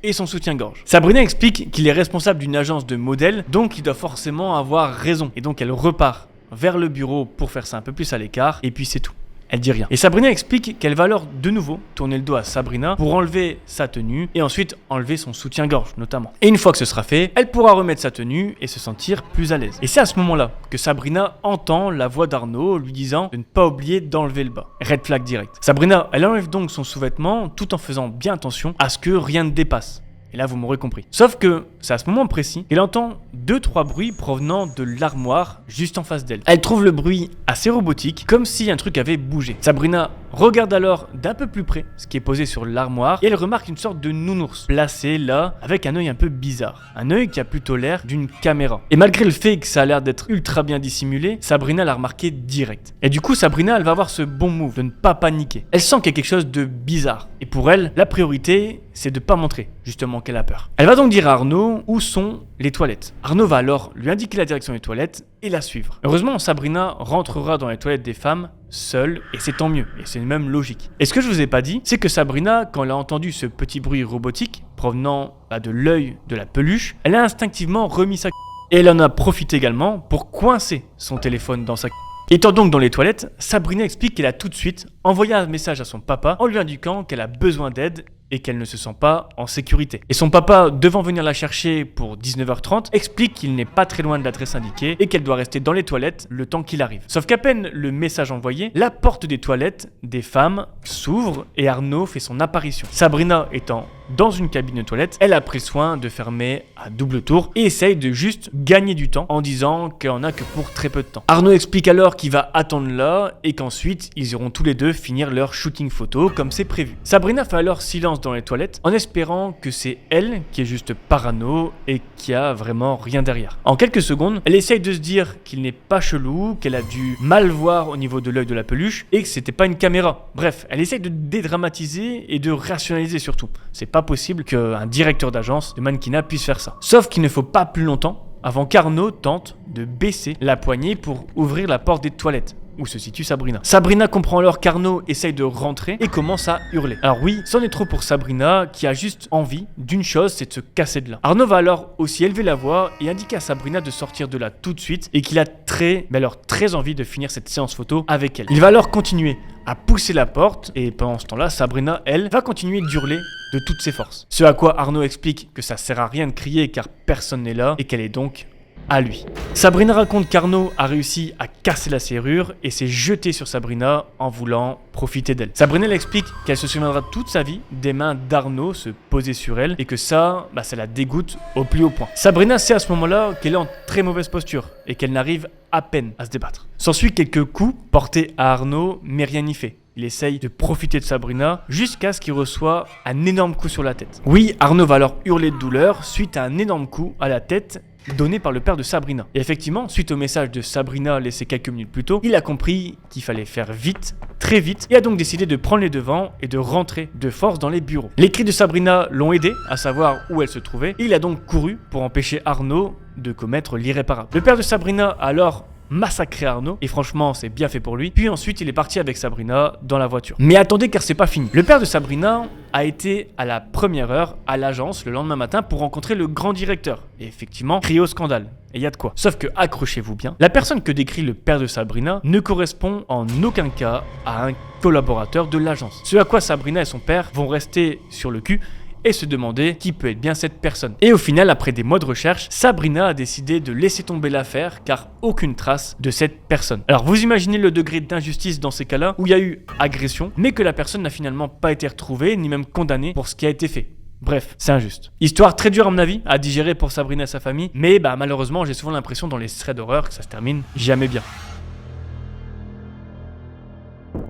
et son soutien-gorge. Sabrina explique qu'il est responsable d'une agence de modèles, donc il doit forcément avoir raison. Et donc elle repart vers le bureau pour faire ça un peu plus à l'écart, et puis c'est tout. Elle dit rien. Et Sabrina explique qu'elle va alors de nouveau tourner le dos à Sabrina pour enlever sa tenue et ensuite enlever son soutien-gorge notamment. Et une fois que ce sera fait, elle pourra remettre sa tenue et se sentir plus à l'aise. Et c'est à ce moment-là que Sabrina entend la voix d'Arnaud lui disant de ne pas oublier d'enlever le bas. Red flag direct. Sabrina, elle enlève donc son sous-vêtement tout en faisant bien attention à ce que rien ne dépasse. Et là, vous m'aurez compris. Sauf que c'est à ce moment précis qu'elle entend 2-3 bruits provenant de l'armoire juste en face d'elle. Elle trouve le bruit assez robotique, comme si un truc avait bougé. Sabrina regarde alors d'un peu plus près ce qui est posé sur l'armoire et elle remarque une sorte de nounours placé là avec un œil un peu bizarre. Un œil qui a plutôt l'air d'une caméra. Et malgré le fait que ça a l'air d'être ultra bien dissimulé, Sabrina l'a remarqué direct. Et du coup, Sabrina, elle va avoir ce bon move de ne pas paniquer. Elle sent qu'il y a quelque chose de bizarre. Et pour elle, la priorité, c'est de pas montrer justement qu'elle a peur. Elle va donc dire à Arnaud où sont les toilettes. Arnaud va alors lui indiquer la direction des toilettes et la suivre. Heureusement, Sabrina rentrera dans les toilettes des femmes seule et c'est tant mieux et c'est même logique. Et ce que je vous ai pas dit, c'est que Sabrina, quand elle a entendu ce petit bruit robotique provenant de l'œil de la peluche, elle a instinctivement remis sa et elle en a profité également pour coincer son téléphone dans sa Étant donc dans les toilettes, Sabrina explique qu'elle a tout de suite envoyé un message à son papa en lui indiquant qu'elle a besoin d'aide et qu'elle ne se sent pas en sécurité. Et son papa, devant venir la chercher pour 19h30, explique qu'il n'est pas très loin de l'adresse indiquée et qu'elle doit rester dans les toilettes le temps qu'il arrive. Sauf qu'à peine le message envoyé, la porte des toilettes des femmes s'ouvre et Arnaud fait son apparition. Sabrina étant dans une cabine de toilette, elle a pris soin de fermer à double tour et essaye de juste gagner du temps en disant qu'elle en a que pour très peu de temps. Arnaud explique alors qu'il va attendre là et qu'ensuite ils iront tous les deux finir leur shooting photo comme c'est prévu. Sabrina fait alors silence dans les toilettes en espérant que c'est elle qui est juste parano et qui a vraiment rien derrière. En quelques secondes, elle essaye de se dire qu'il n'est pas chelou, qu'elle a dû mal voir au niveau de l'œil de la peluche et que c'était pas une caméra. Bref, elle essaye de dédramatiser et de rationaliser surtout. C'est pas possible qu'un directeur d'agence de mannequinat puisse faire ça. Sauf qu'il ne faut pas plus longtemps avant qu'Arnaud tente de baisser la poignée pour ouvrir la porte des toilettes où se situe Sabrina. Sabrina comprend alors qu'Arnaud essaye de rentrer et commence à hurler. Alors oui, c'en est trop pour Sabrina qui a juste envie d'une chose, c'est de se casser de là. Arnaud va alors aussi élever la voix et indiquer à Sabrina de sortir de là tout de suite et qu'il a très envie de finir cette séance photo avec elle. Il va alors continuer à pousser la porte et pendant ce temps-là, Sabrina, elle, va continuer d'hurler de toutes ses forces. Ce à quoi Arnaud explique que ça sert à rien de crier car personne n'est là et qu'elle est donc à lui. Sabrina raconte qu'Arnaud a réussi à casser la serrure et s'est jeté sur Sabrina en voulant profiter d'elle. Sabrina elle explique qu'elle se souviendra toute sa vie des mains d'Arnaud se poser sur elle et que ça la dégoûte au plus haut point. Sabrina sait à ce moment-là qu'elle est en très mauvaise posture et qu'elle n'arrive à peine à se débattre. S'ensuit quelques coups portés à Arnaud mais rien n'y fait. Il essaye de profiter de Sabrina jusqu'à ce qu'il reçoit un énorme coup sur la tête. Oui, Arnaud va alors hurler de douleur suite à un énorme coup à la tête donné par le père de Sabrina. Et effectivement, suite au message de Sabrina laissé quelques minutes plus tôt, il a compris qu'il fallait faire vite, très vite, et a donc décidé de prendre les devants et de rentrer de force dans les bureaux. Les cris de Sabrina l'ont aidé à savoir où elle se trouvait, et il a donc couru pour empêcher Arnaud de commettre l'irréparable. Le père de Sabrina a alors massacré Arnaud et franchement c'est bien fait pour lui. Puis ensuite il est parti avec Sabrina dans la voiture. Mais attendez car c'est pas fini. Le père de Sabrina a été à la première heure à l'agence le lendemain matin pour rencontrer le grand directeur. Et effectivement, crié au scandale. Et il y a de quoi. Sauf que, accrochez-vous bien, la personne que décrit le père de Sabrina ne correspond en aucun cas à un collaborateur de l'agence. Ce à quoi Sabrina et son père vont rester sur le cul et se demander qui peut être bien cette personne. Et au final, après des mois de recherche, Sabrina a décidé de laisser tomber l'affaire car aucune trace de cette personne. Alors vous imaginez le degré d'injustice dans ces cas-là où il y a eu agression, mais que la personne n'a finalement pas été retrouvée ni même condamnée pour ce qui a été fait. Bref, c'est injuste. Histoire très dure à mon avis à digérer pour Sabrina et sa famille, mais malheureusement j'ai souvent l'impression dans les threads d'horreur que ça se termine jamais bien.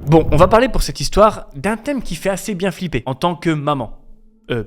Bon, on va parler pour cette histoire d'un thème qui fait assez bien flipper en tant que maman.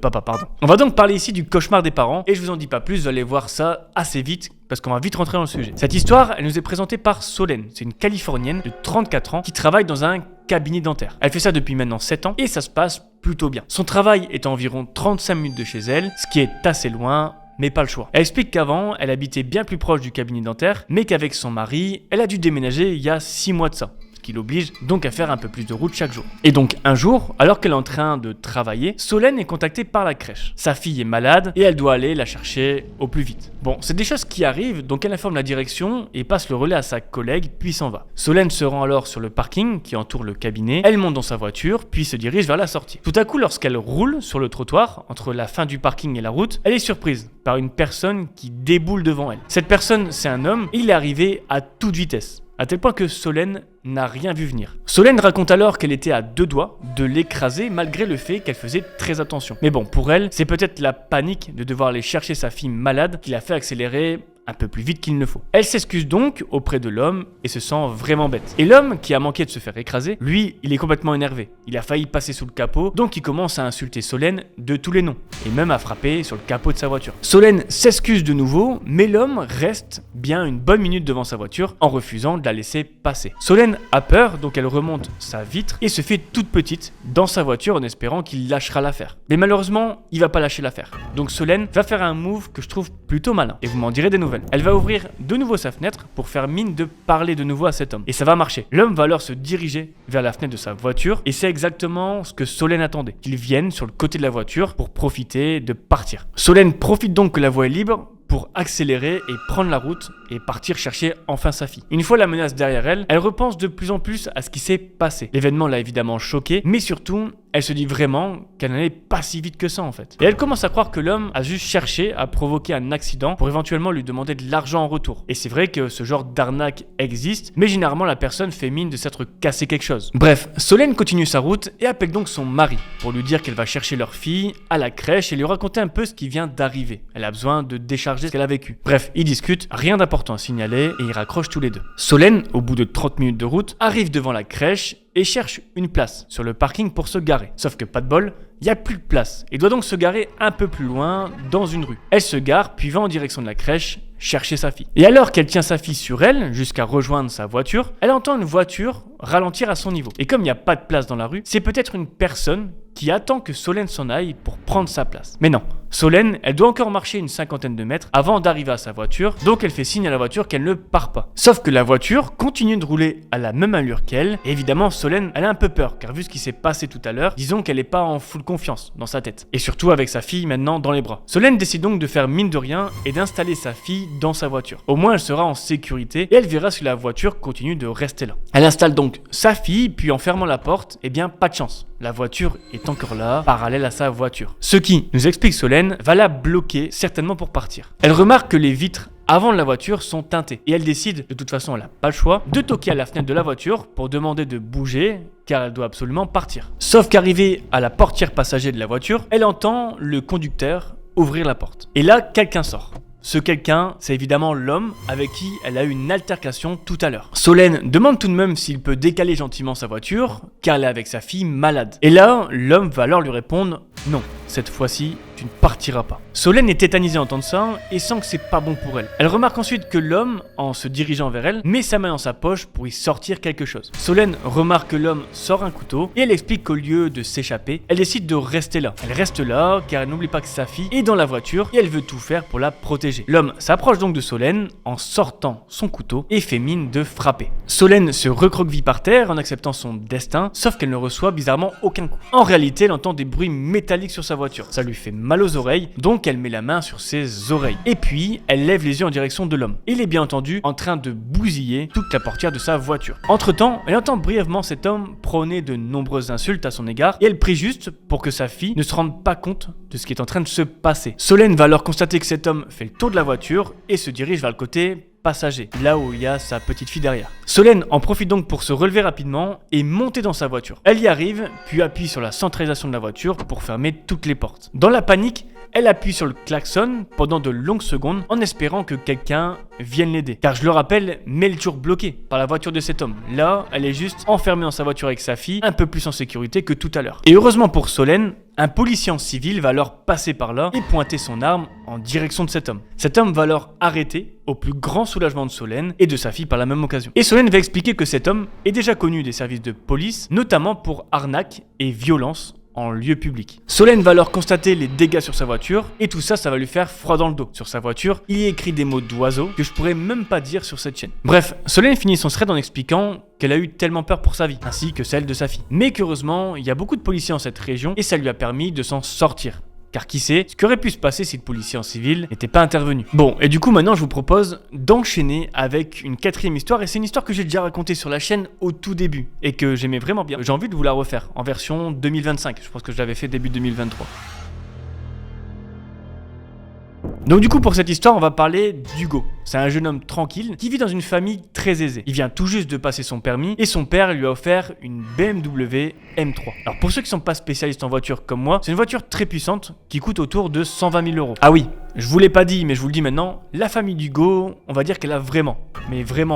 Papa, pardon. On va donc parler ici du cauchemar des parents et je vous en dis pas plus, vous allez voir ça assez vite parce qu'on va vite rentrer dans le sujet. Cette histoire, elle nous est présentée par Solène. C'est une Californienne de 34 ans qui travaille dans un cabinet dentaire. Elle fait ça depuis maintenant 7 ans et ça se passe plutôt bien. Son travail est à environ 35 minutes de chez elle, ce qui est assez loin, mais pas le choix. Elle explique qu'avant, elle habitait bien plus proche du cabinet dentaire, mais qu'avec son mari, elle a dû déménager il y a 6 mois de ça. Qui l'oblige donc à faire un peu plus de route chaque jour. Et donc un jour, alors qu'elle est en train de travailler, Solène est contactée par la crèche. Sa fille est malade et elle doit aller la chercher au plus vite. Bon, c'est des choses qui arrivent, donc elle informe la direction et passe le relais à sa collègue, puis s'en va. Solène se rend alors sur le parking qui entoure le cabinet, elle monte dans sa voiture, puis se dirige vers la sortie. Tout à coup, lorsqu'elle roule sur le trottoir, entre la fin du parking et la route, elle est surprise par une personne qui déboule devant elle. Cette personne, c'est un homme, et il est arrivé à toute vitesse. À tel point que Solène n'a rien vu venir. Solène raconte alors qu'elle était à 2 doigts de l'écraser malgré le fait qu'elle faisait très attention. Mais bon, pour elle, c'est peut-être la panique de devoir aller chercher sa fille malade qui l'a fait accélérer un peu plus vite qu'il ne faut. Elle s'excuse donc auprès de l'homme et se sent vraiment bête. Et l'homme, qui a manqué de se faire écraser, lui, il est complètement énervé. Il a failli passer sous le capot, donc il commence à insulter Solène de tous les noms, et même à frapper sur le capot de sa voiture. Solène s'excuse de nouveau, mais l'homme reste bien une bonne minute devant sa voiture en refusant de la laisser passer. Solène a peur, donc elle remonte sa vitre et se fait toute petite dans sa voiture en espérant qu'il lâchera l'affaire. Mais malheureusement, il va pas lâcher l'affaire. Donc Solène va faire un move que je trouve plutôt malin, et vous m'en direz des nouvelles. Elle va ouvrir de nouveau sa fenêtre pour faire mine de parler de nouveau à cet homme. Et ça va marcher. L'homme va alors se diriger vers la fenêtre de sa voiture et c'est exactement ce que Solène attendait. Qu'il vienne sur le côté de la voiture pour profiter de partir. Solène profite donc que la voie est libre pour accélérer et prendre la route et partir chercher enfin sa fille. Une fois la menace derrière elle, elle repense de plus en plus à ce qui s'est passé. L'événement l'a évidemment choquée, mais surtout, elle se dit vraiment qu'elle n'allait pas si vite que ça en fait. Et elle commence à croire que l'homme a juste cherché à provoquer un accident pour éventuellement lui demander de l'argent en retour. Et c'est vrai que ce genre d'arnaque existe, mais généralement la personne fait mine de s'être cassé quelque chose. Bref, Solène continue sa route et appelle donc son mari pour lui dire qu'elle va chercher leur fille à la crèche et lui raconter un peu ce qui vient d'arriver. Elle a besoin de décharger ce qu'elle a vécu. Bref, ils discutent, rien d'important à signaler et ils raccrochent tous les deux. Solène, au bout de 30 minutes de route, arrive devant la crèche et cherche une place sur le parking pour se garer. Sauf que pas de bol, il n'y a plus de place et doit donc se garer un peu plus loin dans une rue. Elle se gare puis va en direction de la crèche chercher sa fille. Et alors qu'elle tient sa fille sur elle jusqu'à rejoindre sa voiture, elle entend une voiture ralentir à son niveau. Et comme il n'y a pas de place dans la rue, c'est peut-être une personne qui attend que Solène s'en aille pour prendre sa place. Mais non, Solène, elle doit encore marcher une cinquantaine de mètres avant d'arriver à sa voiture, donc elle fait signe à la voiture qu'elle ne part pas. Sauf que la voiture continue de rouler à la même allure qu'elle, et évidemment Solène, elle a un peu peur, car vu ce qui s'est passé tout à l'heure, disons qu'elle n'est pas en full confiance dans sa tête. Et surtout avec sa fille maintenant dans les bras. Solène décide donc de faire mine de rien et d'installer sa fille dans sa voiture. Au moins elle sera en sécurité et elle verra si la voiture continue de rester là. Elle installe donc sa fille, puis en fermant la porte, eh bien pas de chance. La voiture est encore là, parallèle à sa voiture. Ce qui, nous explique Solène, va la bloquer certainement pour partir. Elle remarque que les vitres avant de la voiture sont teintées et elle décide, de toute façon elle n'a pas le choix, de toquer à la fenêtre de la voiture pour demander de bouger car elle doit absolument partir. Sauf qu'arrivée à la portière passager de la voiture, elle entend le conducteur ouvrir la porte. Et là, quelqu'un sort. Ce quelqu'un, c'est évidemment l'homme avec qui elle a eu une altercation tout à l'heure. Solène demande tout de même s'il peut décaler gentiment sa voiture, car elle est avec sa fille malade. Et là, l'homme va alors lui répondre « Non, cette fois-ci, tu ne partiras pas ». Solène est tétanisée à entendre ça et sent que c'est pas bon pour elle. Elle remarque ensuite que l'homme, en se dirigeant vers elle, met sa main dans sa poche pour y sortir quelque chose. Solène remarque que l'homme sort un couteau et elle explique qu'au lieu de s'échapper, elle décide de rester là. Elle reste là car elle n'oublie pas que sa fille est dans la voiture et elle veut tout faire pour la protéger. L'homme s'approche donc de Solène en sortant son couteau et fait mine de frapper. Solène se recroqueville par terre en acceptant son destin, sauf qu'elle ne reçoit bizarrement aucun coup. En réalité, elle entend des bruits métalliques sur sa voiture. Ça lui fait mal aux oreilles, donc elle met la main sur ses oreilles. Et puis, elle lève les yeux en direction de l'homme. Il est bien entendu en train de bousiller toute la portière de sa voiture. Entre-temps, elle entend brièvement cet homme prôner de nombreuses insultes à son égard et elle prie juste pour que sa fille ne se rende pas compte de ce qui est en train de se passer. Solène va alors constater que cet homme fait le tour de la voiture et se dirige vers le côté passager, là où il y a sa petite fille derrière. Solène en profite donc pour se relever rapidement et monter dans sa voiture. Elle y arrive, puis appuie sur la centralisation de la voiture pour fermer toutes les portes. Dans la panique, elle appuie sur le klaxon pendant de longues secondes en espérant que quelqu'un vienne l'aider. Car je le rappelle, mais elle est toujours bloquée par la voiture de cet homme. Là, elle est juste enfermée dans sa voiture avec sa fille, un peu plus en sécurité que tout à l'heure. Et heureusement pour Solène, un policier en civil va alors passer par là et pointer son arme en direction de cet homme. Cet homme va alors arrêter, au plus grand soulagement de Solène et de sa fille par la même occasion. Et Solène va expliquer que cet homme est déjà connu des services de police, notamment pour arnaque et violence en lieu public. Solène va alors constater les dégâts sur sa voiture et tout ça, ça va lui faire froid dans le dos. Sur sa voiture, il y a écrit des mots d'oiseaux que je pourrais même pas dire sur cette chaîne. Bref, Solène finit son thread en expliquant qu'elle a eu tellement peur pour sa vie, ainsi que celle de sa fille. Mais qu'heureusement, il y a beaucoup de policiers en cette région et ça lui a permis de s'en sortir. Car qui sait ce qui aurait pu se passer si le policier en civil n'était pas intervenu. Bon, et du coup maintenant je vous propose d'enchaîner avec une quatrième histoire, et c'est une histoire que j'ai déjà racontée sur la chaîne au tout début, et que j'aimais vraiment bien. J'ai envie de vous la refaire, en version 2025, je pense que je l'avais fait début 2023. Donc du coup pour cette histoire on va parler d'Hugo. C'est un jeune homme tranquille qui vit dans une famille très aisée. Il vient tout juste de passer son permis et son père lui a offert une BMW M3. Alors pour ceux qui sont pas spécialistes en voiture comme moi, c'est une voiture très puissante qui coûte autour de 120 000 euros. Ah oui, je vous l'ai pas dit mais je vous le dis maintenant, la famille d'Hugo, on va dire qu'elle a vraiment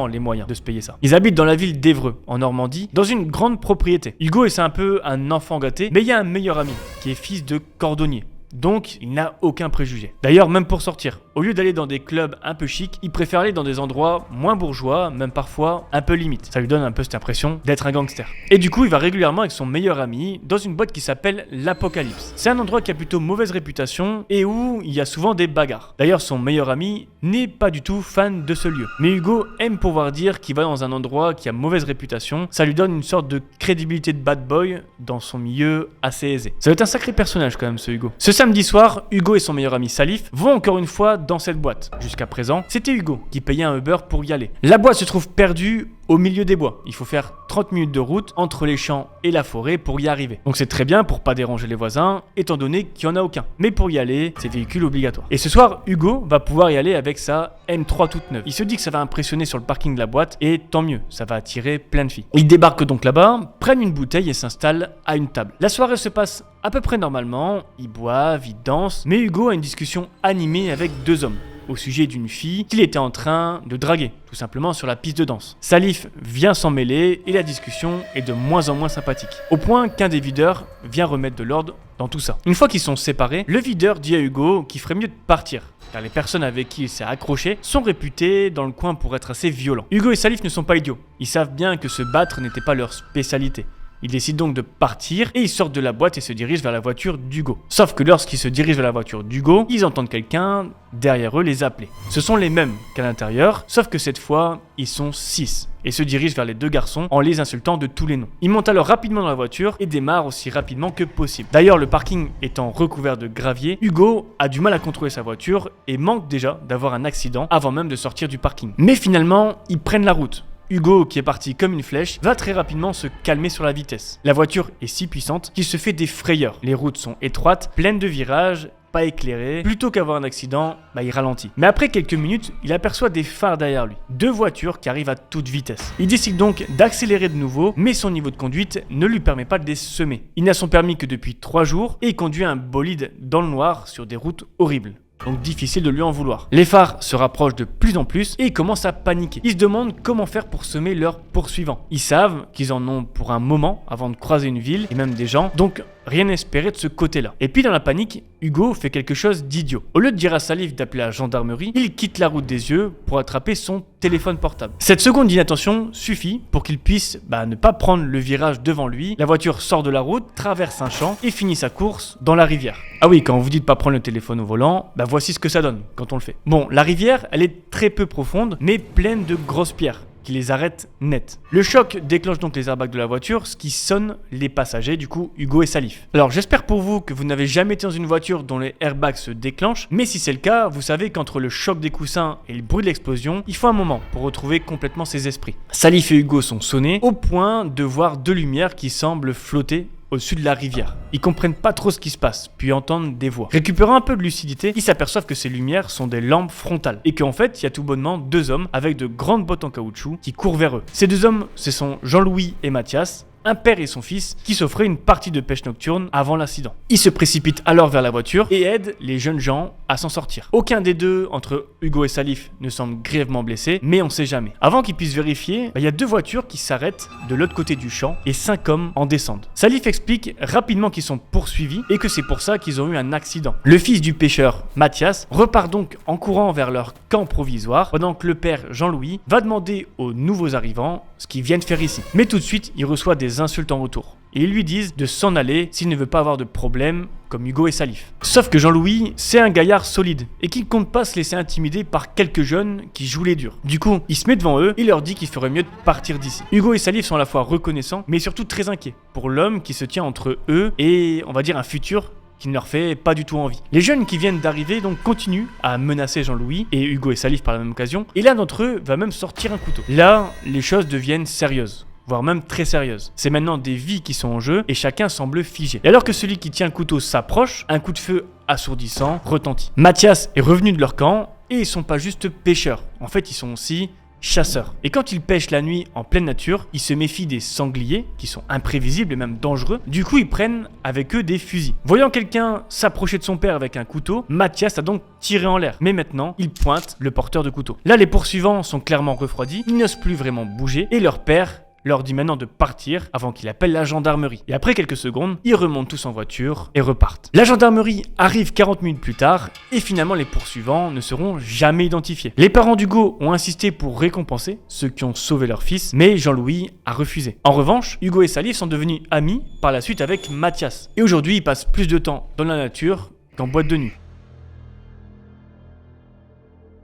les moyens de se payer ça. Ils habitent dans la ville d'Évreux, en Normandie, dans une grande propriété. Hugo c'est un peu un enfant gâté, mais il y a un meilleur ami qui est fils de cordonnier. Donc, il n'a aucun préjugé. D'ailleurs, même pour sortir, au lieu d'aller dans des clubs un peu chics, il préfère aller dans des endroits moins bourgeois, même parfois un peu limite. Ça lui donne un peu cette impression d'être un gangster. Et du coup, il va régulièrement avec son meilleur ami dans une boîte qui s'appelle l'Apocalypse. C'est un endroit qui a plutôt mauvaise réputation et où il y a souvent des bagarres. D'ailleurs, son meilleur ami n'est pas du tout fan de ce lieu. Mais Hugo aime pouvoir dire qu'il va dans un endroit qui a mauvaise réputation. Ça lui donne une sorte de crédibilité de bad boy dans son milieu assez aisé. Ça va être un sacré personnage quand même, ce Hugo. Ce samedi soir, Hugo et son meilleur ami Salif vont encore une fois dans cette boîte. Jusqu'à présent, c'était Hugo qui payait un Uber pour y aller. La boîte se trouve perdue au milieu des bois. Il faut faire 30 minutes de route entre les champs et la forêt pour y arriver. Donc c'est très bien pour pas déranger les voisins, étant donné qu'il n'y en a aucun. Mais pour y aller, c'est véhicule obligatoire. Et ce soir, Hugo va pouvoir y aller avec sa M3 toute neuve. Il se dit que ça va impressionner sur le parking de la boîte, et tant mieux, ça va attirer plein de filles. Ils débarquent donc là-bas, prennent une bouteille et s'installent à une table. La soirée se passe à peu près normalement, ils boivent, ils dansent, mais Hugo a une discussion animée avec deux hommes au sujet d'une fille qu'il était en train de draguer, tout simplement sur la piste de danse. Salif vient s'en mêler et la discussion est de moins en moins sympathique, au point qu'un des videurs vient remettre de l'ordre dans tout ça. Une fois qu'ils sont séparés, le videur dit à Hugo qu'il ferait mieux de partir, car les personnes avec qui il s'est accroché sont réputées dans le coin pour être assez violents. Hugo et Salif ne sont pas idiots, ils savent bien que se battre n'était pas leur spécialité. Ils décident donc de partir et ils sortent de la boîte et se dirigent vers la voiture d'Hugo. Sauf que lorsqu'ils se dirigent vers la voiture d'Hugo, ils entendent quelqu'un derrière eux les appeler. Ce sont les mêmes qu'à l'intérieur, sauf que cette fois, ils sont 6 et se dirigent vers les deux garçons en les insultant de tous les noms. Ils montent alors rapidement dans la voiture et démarrent aussi rapidement que possible. D'ailleurs, le parking étant recouvert de gravier, Hugo a du mal à contrôler sa voiture et manque déjà d'avoir un accident avant même de sortir du parking. Mais finalement, ils prennent la route. Hugo, qui est parti comme une flèche, va très rapidement se calmer sur la vitesse. La voiture est si puissante qu'il se fait des frayeurs. Les routes sont étroites, pleines de virages, pas éclairées. Plutôt qu'avoir un accident, il ralentit. Mais après quelques minutes, il aperçoit des phares derrière lui. Deux voitures qui arrivent à toute vitesse. Il décide donc d'accélérer de nouveau, mais son niveau de conduite ne lui permet pas de les semer. Il n'a son permis que depuis 3 jours et il conduit un bolide dans le noir sur des routes horribles. Donc difficile de lui en vouloir. Les phares se rapprochent de plus en plus et ils commencent à paniquer. Ils se demandent comment faire pour semer leurs poursuivants. Ils savent qu'ils en ont pour un moment avant de croiser une ville et même des gens, donc rien à espérer de ce côté-là. Et puis dans la panique, Hugo fait quelque chose d'idiot. Au lieu de dire à Salif d'appeler la gendarmerie, il quitte la route des yeux pour attraper son téléphone portable. Cette seconde d'inattention suffit pour qu'il puisse ne pas prendre le virage devant lui. La voiture sort de la route, traverse un champ et finit sa course dans la rivière. Ah oui, quand on vous dit de pas prendre le téléphone au volant, voici ce que ça donne quand on le fait. Bon, la rivière, elle est très peu profonde, mais pleine de grosses pierres qui les arrêtent net. Le choc déclenche donc les airbags de la voiture, ce qui sonne les passagers, du coup Hugo et Salif. Alors j'espère pour vous que vous n'avez jamais été dans une voiture dont les airbags se déclenchent, mais si c'est le cas, vous savez qu'entre le choc des coussins et le bruit de l'explosion, il faut un moment pour retrouver complètement ses esprits. Salif et Hugo sont sonnés au point de voir deux lumières qui semblent flotter au-dessus de la rivière. Ils comprennent pas trop ce qui se passe, puis entendent des voix. Récupérant un peu de lucidité, ils s'aperçoivent que ces lumières sont des lampes frontales et qu'en fait, il y a tout bonnement deux hommes avec de grandes bottes en caoutchouc qui courent vers eux. Ces deux hommes, ce sont Jean-Louis et Mathias, un père et son fils qui s'offraient une partie de pêche nocturne avant l'incident. Ils se précipitent alors vers la voiture et aident les jeunes gens à s'en sortir. Aucun des deux, entre Hugo et Salif, ne semble grièvement blessé, mais on sait jamais. Avant qu'ils puissent vérifier, il y a deux voitures qui s'arrêtent de l'autre côté du champ et 5 hommes en descendent. Salif explique rapidement qu'ils sont poursuivis et que c'est pour ça qu'ils ont eu un accident. Le fils du pêcheur, Mathias, repart donc en courant vers leur camp provisoire pendant que le père, Jean-Louis, va demander aux nouveaux arrivants ce qu'ils viennent faire ici. Mais tout de suite, il reçoit des insultes en retour. Et ils lui disent de s'en aller s'il ne veut pas avoir de problème comme Hugo et Salif. Sauf que Jean-Louis, c'est un gaillard solide et qui ne compte pas se laisser intimider par quelques jeunes qui jouent les durs. Du coup, il se met devant eux et leur dit qu'il ferait mieux de partir d'ici. Hugo et Salif sont à la fois reconnaissants mais surtout très inquiets pour l'homme qui se tient entre eux et, on va dire, un futur qui ne leur fait pas du tout envie. Les jeunes qui viennent d'arriver donc continuent à menacer Jean-Louis et Hugo et Salif par la même occasion, et l'un d'entre eux va même sortir un couteau. Là, les choses deviennent sérieuses, voire même très sérieuses. C'est maintenant des vies qui sont en jeu et chacun semble figé. Et alors que celui qui tient le couteau s'approche, un coup de feu assourdissant retentit. Mathias est revenu de leur camp et ils sont pas juste pêcheurs, en fait ils sont aussi chasseurs. Et quand ils pêchent la nuit en pleine nature, ils se méfient des sangliers qui sont imprévisibles et même dangereux. Du coup, ils prennent avec eux des fusils. Voyant quelqu'un s'approcher de son père avec un couteau, Mathias a donc tiré en l'air. Mais maintenant, il pointe le porteur de couteau. Là, les poursuivants sont clairement refroidis, ils n'osent plus vraiment bouger et leur père leur dit maintenant de partir avant qu'il appelle la gendarmerie. Et après quelques secondes, ils remontent tous en voiture et repartent. La gendarmerie arrive 40 minutes plus tard et finalement les poursuivants ne seront jamais identifiés. Les parents d'Hugo ont insisté pour récompenser ceux qui ont sauvé leur fils, mais Jean-Louis a refusé. En revanche, Hugo et Salif sont devenus amis par la suite avec Mathias. Et aujourd'hui, ils passent plus de temps dans la nature qu'en boîte de nuit.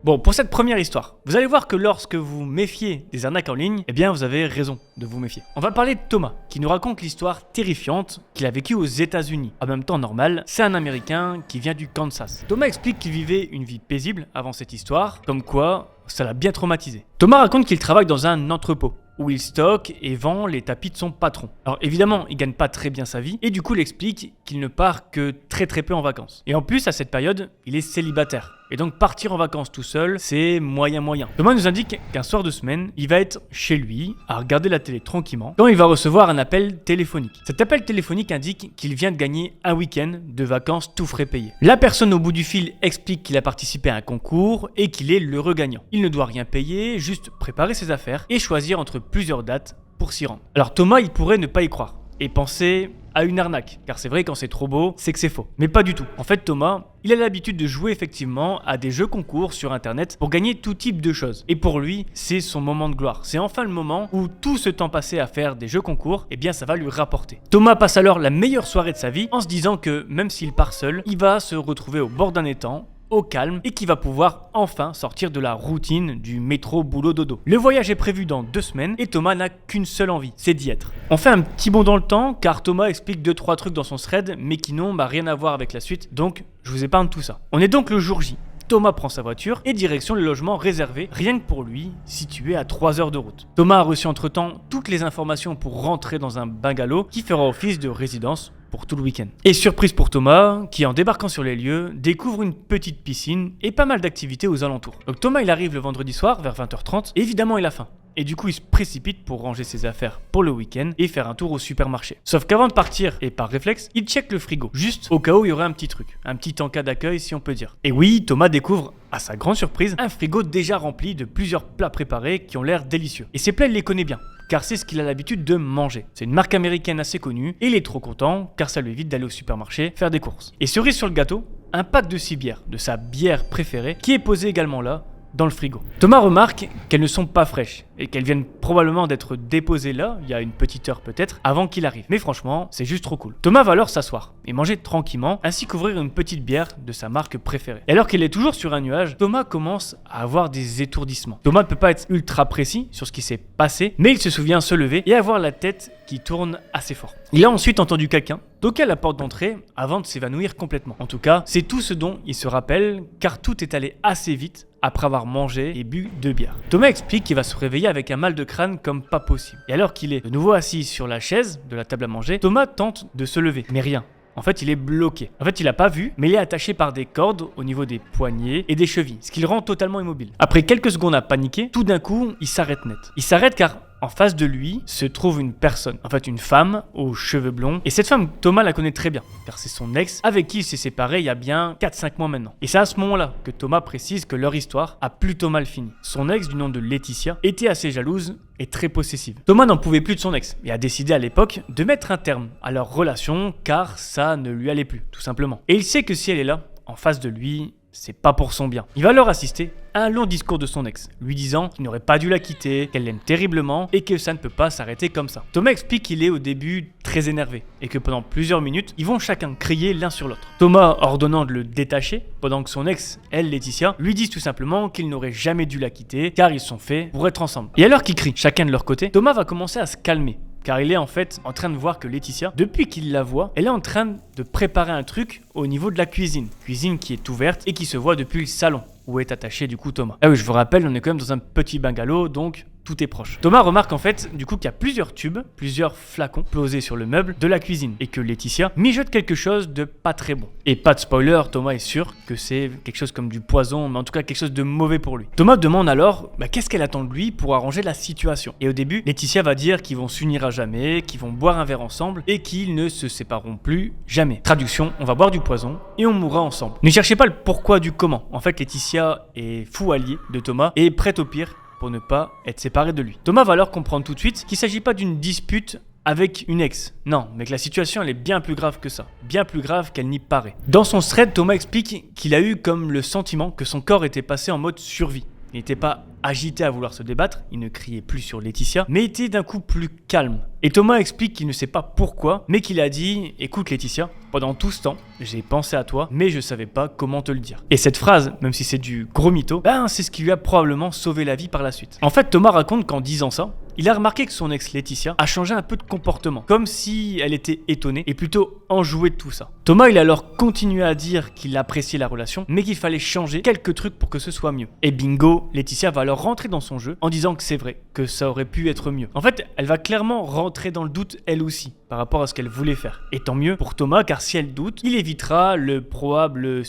Bon, pour cette première histoire, vous allez voir que lorsque vous méfiez des arnaques en ligne, eh bien vous avez raison de vous méfier. On va parler de Thomas, qui nous raconte l'histoire terrifiante qu'il a vécue aux États-Unis. En même temps normal, c'est un Américain qui vient du Kansas. Thomas explique qu'il vivait une vie paisible avant cette histoire, comme quoi ça l'a bien traumatisé. Thomas raconte qu'il travaille dans un entrepôt. où il stocke et vend les tapis de son patron. Alors évidemment, il gagne pas très bien sa vie et du coup il explique qu'il ne part que très peu en vacances. Et en plus, à cette période, il est célibataire. Et donc partir en vacances tout seul, c'est moyen. Thomas nous indique qu'un soir de semaine, il va être chez lui à regarder la télé tranquillement quand il va recevoir un appel téléphonique. Cet appel téléphonique indique qu'il vient de gagner un week-end de vacances tout frais payé. La personne au bout du fil explique qu'il a participé à un concours et qu'il est l'heureux gagnant. Il ne doit rien payer, juste préparer ses affaires et choisir entre plusieurs dates pour s'y rendre. Alors Thomas, il pourrait ne pas y croire et penser à une arnaque, car c'est vrai quand c'est trop beau, c'est que c'est faux. Mais pas du tout. En fait, Thomas, il a l'habitude de jouer effectivement à des jeux concours sur internet pour gagner tout type de choses. Et pour lui, c'est son moment de gloire. C'est enfin le moment où tout ce temps passé à faire des jeux concours, eh bien ça va lui rapporter. Thomas passe alors la meilleure soirée de sa vie en se disant que même s'il part seul, il va se retrouver au bord d'un étang, au calme, et qui va pouvoir enfin sortir de la routine du métro boulot dodo. Le voyage est prévu dans 2 semaines et Thomas n'a qu'une seule envie, c'est d'y être. On fait un petit bond dans le temps car Thomas explique 2-3 trucs dans son thread mais qui n'ont rien à voir avec la suite, donc je vous épargne tout ça. On est donc le jour J. Thomas prend sa voiture et direction le logement réservé, rien que pour lui, situé à 3 heures de route. Thomas a reçu entre-temps toutes les informations pour rentrer dans un bungalow qui fera office de résidence pour tout le week-end. Et surprise pour Thomas, qui en débarquant sur les lieux, découvre une petite piscine et pas mal d'activités aux alentours. Donc Thomas il arrive le vendredi soir vers 20h30, et évidemment il a faim. Et du coup il se précipite pour ranger ses affaires pour le week-end et faire un tour au supermarché. Sauf qu'avant de partir, et par réflexe, il check le frigo, juste au cas où il y aurait un petit truc, un petit encas d'accueil si on peut dire. Et oui, Thomas découvre, à sa grande surprise, un frigo déjà rempli de plusieurs plats préparés qui ont l'air délicieux. Et ces plats il les connaît bien, car c'est ce qu'il a l'habitude de manger. C'est une marque américaine assez connue, et il est trop content, car ça lui évite d'aller au supermarché faire des courses. Et cerise sur le gâteau, un pack de 6 bières, de sa bière préférée, qui est posé également là, dans le frigo. Thomas remarque qu'elles ne sont pas fraîches et qu'elles viennent probablement d'être déposées là, il y a une petite heure peut-être, avant qu'il arrive. Mais franchement, c'est juste trop cool. Thomas va alors s'asseoir et manger tranquillement, ainsi qu'ouvrir une petite bière de sa marque préférée. Et alors qu'il est toujours sur un nuage, Thomas commence à avoir des étourdissements. Thomas ne peut pas être ultra précis sur ce qui s'est passé, mais il se souvient se lever et avoir la tête qui tourne assez fort. Il a ensuite entendu quelqu'un toquer à la porte d'entrée avant de s'évanouir complètement. En tout cas, c'est tout ce dont il se rappelle, car tout est allé assez vite après avoir mangé et bu 2 bières. Thomas explique qu'il va se réveiller avec un mal de crâne comme pas possible. Et alors qu'il est de nouveau assis sur la chaise de la table à manger, Thomas tente de se lever, mais rien. En fait, il est bloqué. En fait, il a pas vu, mais il est attaché par des cordes au niveau des poignets et des chevilles, ce qui le rend totalement immobile. Après quelques secondes à paniquer, tout d'un coup, il s'arrête net. Il s'arrête car en face de lui se trouve une personne, en fait une femme aux cheveux blonds. Et cette femme, Thomas la connaît très bien, car c'est son ex avec qui il s'est séparé il y a bien 4-5 mois maintenant. Et c'est à ce moment-là que Thomas précise que leur histoire a plutôt mal fini. Son ex, du nom de Laetitia, était assez jalouse et très possessive. Thomas n'en pouvait plus de son ex et a décidé à l'époque de mettre un terme à leur relation car ça ne lui allait plus, tout simplement. Et il sait que si elle est là, en face de lui, c'est pas pour son bien. Il va alors assister à un long discours de son ex, lui disant qu'il n'aurait pas dû la quitter, qu'elle l'aime terriblement et que ça ne peut pas s'arrêter comme ça. Thomas explique qu'il est au début très énervé et que pendant plusieurs minutes, ils vont chacun crier l'un sur l'autre. Thomas ordonnant de le détacher, pendant que son ex, elle, Laetitia, lui disent tout simplement qu'ils n'auraient jamais dû la quitter car ils sont faits pour être ensemble. Et alors qu'ils crient chacun de leur côté, Thomas va commencer à se calmer. Car il est en fait en train de voir que Laetitia, depuis qu'il la voit, elle est en train de préparer un truc au niveau de la cuisine. Cuisine qui est ouverte et qui se voit depuis le salon, où est attaché du coup Thomas. Ah oui, je vous rappelle, on est quand même dans un petit bungalow, donc tout est proche. Thomas remarque en fait du coup qu'il y a plusieurs tubes, plusieurs flacons posés sur le meuble de la cuisine et que Laetitia mijote quelque chose de pas très bon. Et pas de spoiler, Thomas est sûr que c'est quelque chose comme du poison, mais en tout cas quelque chose de mauvais pour lui. Thomas demande alors qu'est-ce qu'elle attend de lui pour arranger la situation. Et au début, Laetitia va dire qu'ils vont s'unir à jamais, qu'ils vont boire un verre ensemble et qu'ils ne se sépareront plus jamais. Traduction, on va boire du poison et on mourra ensemble. Ne cherchez pas le pourquoi du comment. En fait, Laetitia est fou alliée de Thomas et est prête au pire pour ne pas être séparé de lui. Thomas va alors comprendre tout de suite qu'il ne s'agit pas d'une dispute avec une ex. Non, mais que la situation elle est bien plus grave que ça. Bien plus grave qu'elle n'y paraît. Dans son thread, Thomas explique qu'il a eu comme le sentiment que son corps était passé en mode survie. Il n'était pas agité à vouloir se débattre, il ne criait plus sur Laetitia, mais était d'un coup plus calme. Et Thomas explique qu'il ne sait pas pourquoi, mais qu'il a dit « Écoute Laetitia, pendant tout ce temps, j'ai pensé à toi, mais je savais pas comment te le dire. » Et cette phrase, même si c'est du gros mytho, c'est ce qui lui a probablement sauvé la vie par la suite. En fait, Thomas raconte qu'en disant ça, il a remarqué que son ex Laetitia a changé un peu de comportement, comme si elle était étonnée et plutôt enjouée de tout ça. Thomas, il a alors continué à dire qu'il appréciait la relation, mais qu'il fallait changer quelques trucs pour que ce soit mieux. Et bingo, Laetitia va alors rentrer dans son jeu en disant que c'est vrai, que ça aurait pu être mieux. En fait, elle va clairement rentrer dans le doute elle aussi, par rapport à ce qu'elle voulait faire. Et tant mieux pour Thomas, car si elle doute, il évitera le probable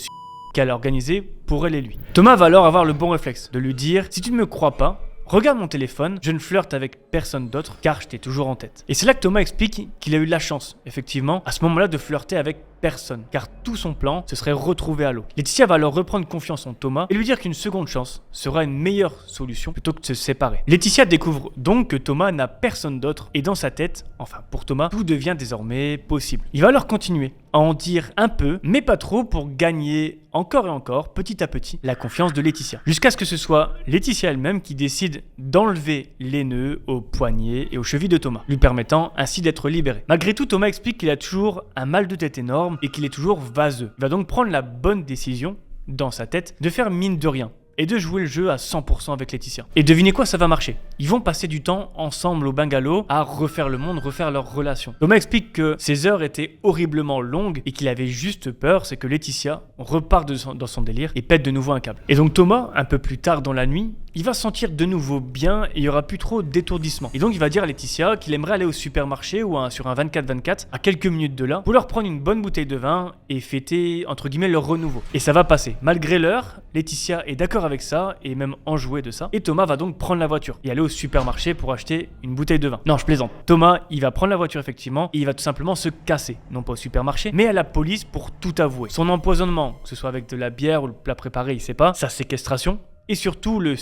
qu'elle a organisé pour elle et lui. Thomas va alors avoir le bon réflexe de lui dire: si tu ne me crois pas, regarde mon téléphone, je ne flirte avec personne d'autre car je t'ai toujours en tête. Et c'est là que Thomas explique qu'il a eu la chance, effectivement, à ce moment-là de flirter avec personne, car tout son plan se serait retrouvé à l'eau. Laetitia va alors reprendre confiance en Thomas et lui dire qu'une seconde chance sera une meilleure solution plutôt que de se séparer. Laetitia découvre donc que Thomas n'a personne d'autre et dans sa tête, enfin pour Thomas, tout devient désormais possible. Il va alors continuer à en dire un peu, mais pas trop, pour gagner encore et encore, petit à petit, la confiance de Laetitia. Jusqu'à ce que ce soit Laetitia elle-même qui décide d'enlever les nœuds aux poignets et aux chevilles de Thomas, lui permettant ainsi d'être libéré. Malgré tout, Thomas explique qu'il a toujours un mal de tête énorme et qu'il est toujours vaseux. Il va donc prendre la bonne décision, dans sa tête, de faire mine de rien et de jouer le jeu à 100% avec Laetitia. Et devinez quoi, ça va marcher. Ils vont passer du temps ensemble au bungalow à refaire le monde, refaire leur relation. Thomas explique que ces heures étaient horriblement longues et qu'il avait juste peur, c'est que Laetitia repart dans son délire et pète de nouveau un câble. Et donc Thomas, un peu plus tard dans la nuit, il va se sentir de nouveau bien et il n'y aura plus trop d'étourdissement. Et donc il va dire à Laetitia qu'il aimerait aller au supermarché ou sur un 24-24 à quelques minutes de là pour leur prendre une bonne bouteille de vin et fêter entre guillemets leur renouveau. Et ça va passer. Malgré l'heure, Laetitia est d'accord avec ça et même enjouée de ça. Et Thomas va donc prendre la voiture et aller au supermarché pour acheter une bouteille de vin. Non, je plaisante. Thomas, il va prendre la voiture effectivement et il va tout simplement se casser. Non pas au supermarché, mais à la police pour tout avouer. Son empoisonnement, que ce soit avec de la bière ou le plat préparé, il sait pas. Sa séquestration et surtout le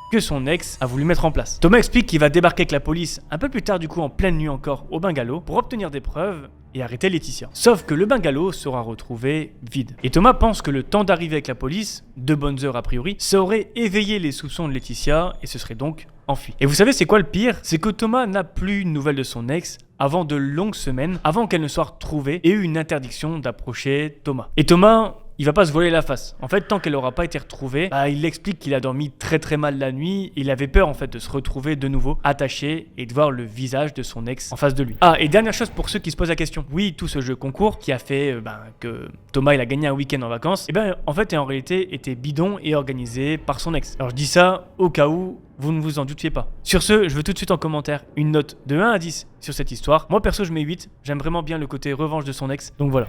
que son ex a voulu mettre en place. Thomas explique qu'il va débarquer avec la police un peu plus tard du coup en pleine nuit encore au bungalow pour obtenir des preuves et arrêter Laetitia. Sauf que le bungalow sera retrouvé vide. Et Thomas pense que le temps d'arriver avec la police, de bonnes heures a priori, ça aurait éveillé les soupçons de Laetitia et se serait donc enfui. Et vous savez c'est quoi le pire? C'est que Thomas n'a plus de nouvelles de son ex avant de longues semaines, avant qu'elle ne soit retrouvée et eu une interdiction d'approcher Thomas. Et Thomas, il va pas se voiler la face. En fait, tant qu'elle aura pas été retrouvée, il explique qu'il a dormi très très mal la nuit. Il avait peur en fait de se retrouver de nouveau attaché et de voir le visage de son ex en face de lui. Ah, et dernière chose pour ceux qui se posent la question. Oui, tout ce jeu concours qui a fait que Thomas il a gagné un week-end en vacances, en fait en réalité était bidon et organisé par son ex. Alors je dis ça au cas où vous ne vous en doutiez pas. Sur ce, je veux tout de suite en commentaire une note de 1 à 10 sur cette histoire. Moi perso je mets 8. J'aime vraiment bien le côté revanche de son ex. Donc voilà.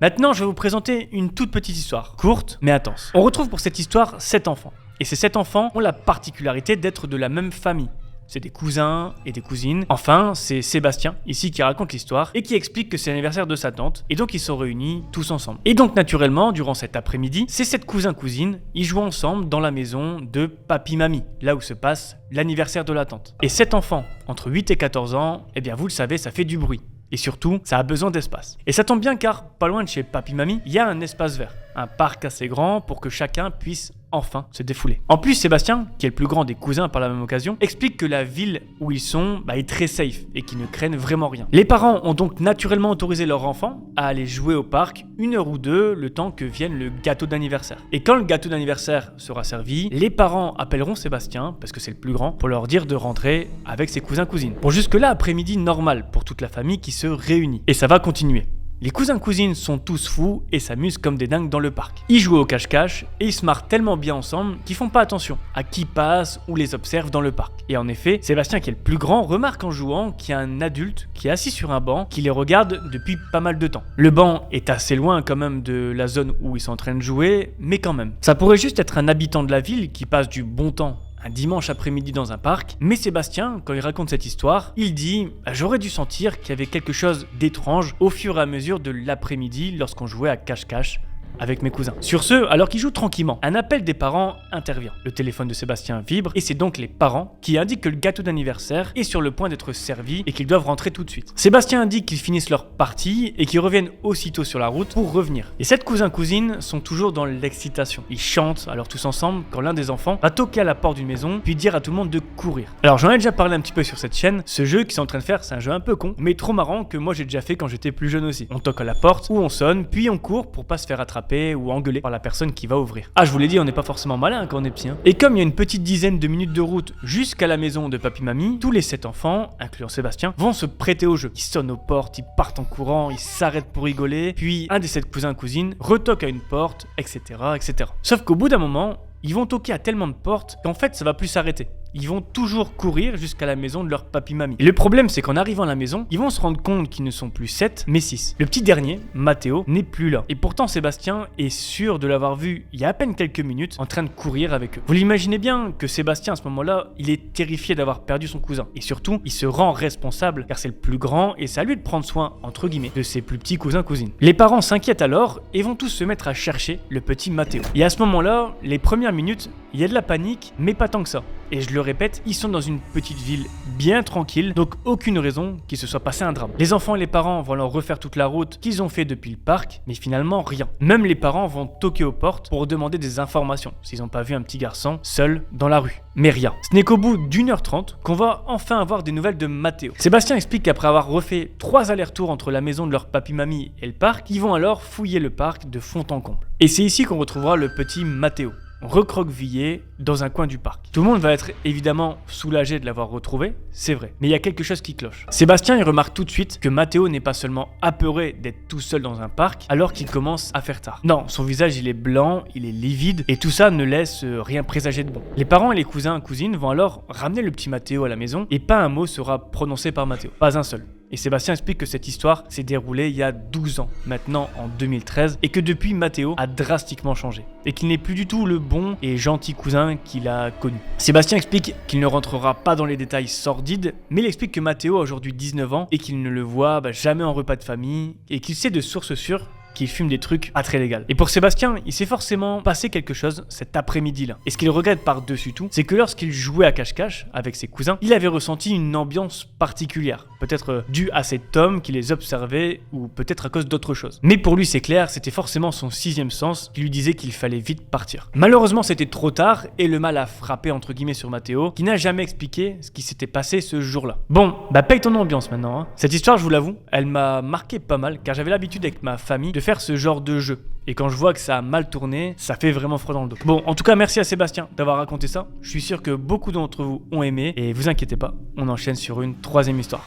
Maintenant, je vais vous présenter une toute petite histoire, courte mais intense. On retrouve pour cette histoire 7 enfants. Et ces 7 enfants ont la particularité d'être de la même famille. C'est des cousins et des cousines. Enfin, c'est Sébastien, ici, qui raconte l'histoire et qui explique que c'est l'anniversaire de sa tante. Et donc, ils sont réunis tous ensemble. Et donc, naturellement, durant cet après-midi, ces 7 cousins-cousines, ils jouent ensemble dans la maison de papy-mamie, là où se passe l'anniversaire de la tante. Et 7 enfants, entre 8 et 14 ans, vous le savez, ça fait du bruit. Et surtout, ça a besoin d'espace. Et ça tombe bien car, pas loin de chez papy-mamie, il y a un espace vert. Un parc assez grand pour que chacun puisse enfin se défouler. En plus, Sébastien, qui est le plus grand des cousins par la même occasion, explique que la ville où ils sont est très safe et qu'ils ne craignent vraiment rien. Les parents ont donc naturellement autorisé leurs enfants à aller jouer au parc 1 heure ou 2 le temps que vienne le gâteau d'anniversaire. Et quand le gâteau d'anniversaire sera servi, les parents appelleront Sébastien, parce que c'est le plus grand, pour leur dire de rentrer avec ses cousins-cousines. Bon, jusque-là, après-midi normal pour toute la famille qui se réunit. Et ça va continuer. Les cousins-cousines sont tous fous et s'amusent comme des dingues dans le parc. Ils jouent au cache-cache et ils se marrent tellement bien ensemble qu'ils font pas attention à qui passe ou les observe dans le parc. Et en effet, Sébastien qui est le plus grand remarque en jouant qu'il y a un adulte qui est assis sur un banc qui les regarde depuis pas mal de temps. Le banc est assez loin quand même de la zone où ils sont en train de jouer, mais quand même. Ça pourrait juste être un habitant de la ville qui passe du bon temps un dimanche après-midi dans un parc, mais Sébastien, quand il raconte cette histoire, il dit « J'aurais dû sentir qu'il y avait quelque chose d'étrange au fur et à mesure de l'après-midi lorsqu'on jouait à cache-cache avec mes cousins. » Sur ce, alors qu'ils jouent tranquillement, un appel des parents intervient. Le téléphone de Sébastien vibre et c'est donc les parents qui indiquent que le gâteau d'anniversaire est sur le point d'être servi et qu'ils doivent rentrer tout de suite. Sébastien indique qu'ils finissent leur partie et qu'ils reviennent aussitôt sur la route pour revenir. Les 7 cousins-cousines sont toujours dans l'excitation. Ils chantent alors tous ensemble quand l'un des enfants va toquer à la porte d'une maison puis dire à tout le monde de courir. Alors j'en ai déjà parlé un petit peu sur cette chaîne, ce jeu qu'ils sont en train de faire c'est un jeu un peu con mais trop marrant que moi j'ai déjà fait quand j'étais plus jeune aussi. On toque à la porte ou on sonne puis on court pour pas se faire attraper frappé ou engueulé par la personne qui va ouvrir. Ah, je vous l'ai dit, on n'est pas forcément malin quand on est petit. Et comme il y a une petite dizaine de minutes de route jusqu'à la maison de papy-mamie, tous les 7 enfants, incluant Sébastien, vont se prêter au jeu. Ils sonnent aux portes, ils partent en courant, ils s'arrêtent pour rigoler, puis un des 7 cousins-cousines retoque à une porte, etc., etc. Sauf qu'au bout d'un moment, ils vont toquer à tellement de portes qu'en fait ça va plus s'arrêter. Ils vont toujours courir jusqu'à la maison de leur papy-mamie. Et le problème, c'est qu'en arrivant à la maison, ils vont se rendre compte qu'ils ne sont plus 7, mais 6. Le petit dernier, Matteo, n'est plus là. Et pourtant, Sébastien est sûr de l'avoir vu il y a à peine quelques minutes en train de courir avec eux. Vous l'imaginez bien que Sébastien, à ce moment-là, il est terrifié d'avoir perdu son cousin. Et surtout, il se rend responsable car c'est le plus grand et c'est à lui de prendre soin, entre guillemets, de ses plus petits cousins-cousines. Les parents s'inquiètent alors et vont tous se mettre à chercher le petit Matteo. Et à ce moment-là, les premières minutes, il y a de la panique, mais pas tant que ça. Et je le répète, ils sont dans une petite ville bien tranquille, donc aucune raison qu'il se soit passé un drame. Les enfants et les parents vont leur refaire toute la route qu'ils ont fait depuis le parc, mais finalement rien. Même les parents vont toquer aux portes pour demander des informations, s'ils n'ont pas vu un petit garçon seul dans la rue. Mais rien. Ce n'est qu'au bout d'1h30 qu'on va enfin avoir des nouvelles de Matteo. Sébastien explique qu'après avoir refait 3 allers-retours entre la maison de leur papy-mamie et le parc, ils vont alors fouiller le parc de fond en comble. Et c'est ici qu'on retrouvera le petit Matteo, recroquevillé dans un coin du parc. Tout le monde va être évidemment soulagé de l'avoir retrouvé, c'est vrai, mais il y a quelque chose qui cloche. Sébastien il remarque tout de suite que Matteo n'est pas seulement apeuré d'être tout seul dans un parc alors qu'il commence à faire tard. Non, son visage il est blanc, il est livide et tout ça ne laisse rien présager de bon. Les parents et les cousins-cousines vont alors ramener le petit Matteo à la maison et pas un mot sera prononcé par Matteo, pas un seul. Et Sébastien explique que cette histoire s'est déroulée il y a 12 ans, maintenant en 2013, et que depuis Matteo a drastiquement changé, et qu'il n'est plus du tout le bon et gentil cousin qu'il a connu. Sébastien explique qu'il ne rentrera pas dans les détails sordides, mais il explique que Matteo a aujourd'hui 19 ans et qu'il ne le voit jamais en repas de famille, et qu'il sait de source sûre qu'il fume des trucs pas très légaux. Et pour Sébastien, il s'est forcément passé quelque chose cet après-midi-là. Et ce qu'il regrette par-dessus tout, c'est que lorsqu'il jouait à cache-cache avec ses cousins, il avait ressenti une ambiance particulière. Peut-être due à cet homme qui les observait ou peut-être à cause d'autre chose. Mais pour lui, c'est clair, c'était forcément son 6e sens qui lui disait qu'il fallait vite partir. Malheureusement, c'était trop tard et le mal a frappé entre guillemets sur Matteo, qui n'a jamais expliqué ce qui s'était passé ce jour-là. Bon, paye ton ambiance maintenant. Hein. Cette histoire, je vous l'avoue, elle m'a marqué pas mal car j'avais l'habitude avec ma famille de faire ce genre de jeu. Et quand je vois que ça a mal tourné, ça fait vraiment froid dans le dos. Bon, en tout cas, merci à Sébastien d'avoir raconté ça. Je suis sûr que beaucoup d'entre vous ont aimé. Et vous inquiétez pas, on enchaîne sur une 3e histoire.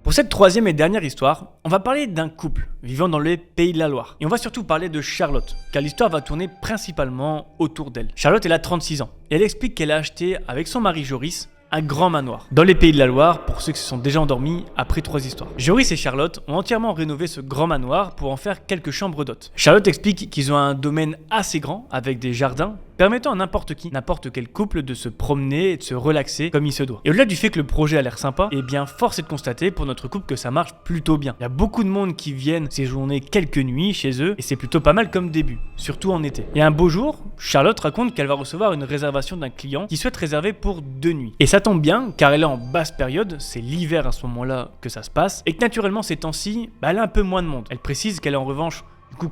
Pour cette 3e et dernière histoire, on va parler d'un couple vivant dans le Pays de la Loire. Et on va surtout parler de Charlotte, car l'histoire va tourner principalement autour d'elle. Charlotte, elle a 36 ans. Et elle explique qu'elle a acheté, avec son mari Joris, un grand manoir dans les Pays de la Loire pour ceux qui se sont déjà endormis après 3 histoires. Joris et Charlotte ont entièrement rénové ce grand manoir pour en faire quelques chambres d'hôtes. Charlotte explique qu'ils ont un domaine assez grand avec des jardins permettant à n'importe qui, n'importe quel couple de se promener et de se relaxer comme il se doit. Et au-delà du fait que le projet a l'air sympa, eh bien force est de constater pour notre couple que ça marche plutôt bien. Il y a beaucoup de monde qui viennent séjourner quelques nuits chez eux et c'est plutôt pas mal comme début, surtout en été. Et un beau jour, Charlotte raconte qu'elle va recevoir une réservation d'un client qui souhaite réserver pour 2 nuits. Et ça tombe bien car elle est en basse période, c'est l'hiver à ce moment-là que ça se passe et que naturellement ces temps-ci, elle a un peu moins de monde. Elle précise qu'elle est en revanche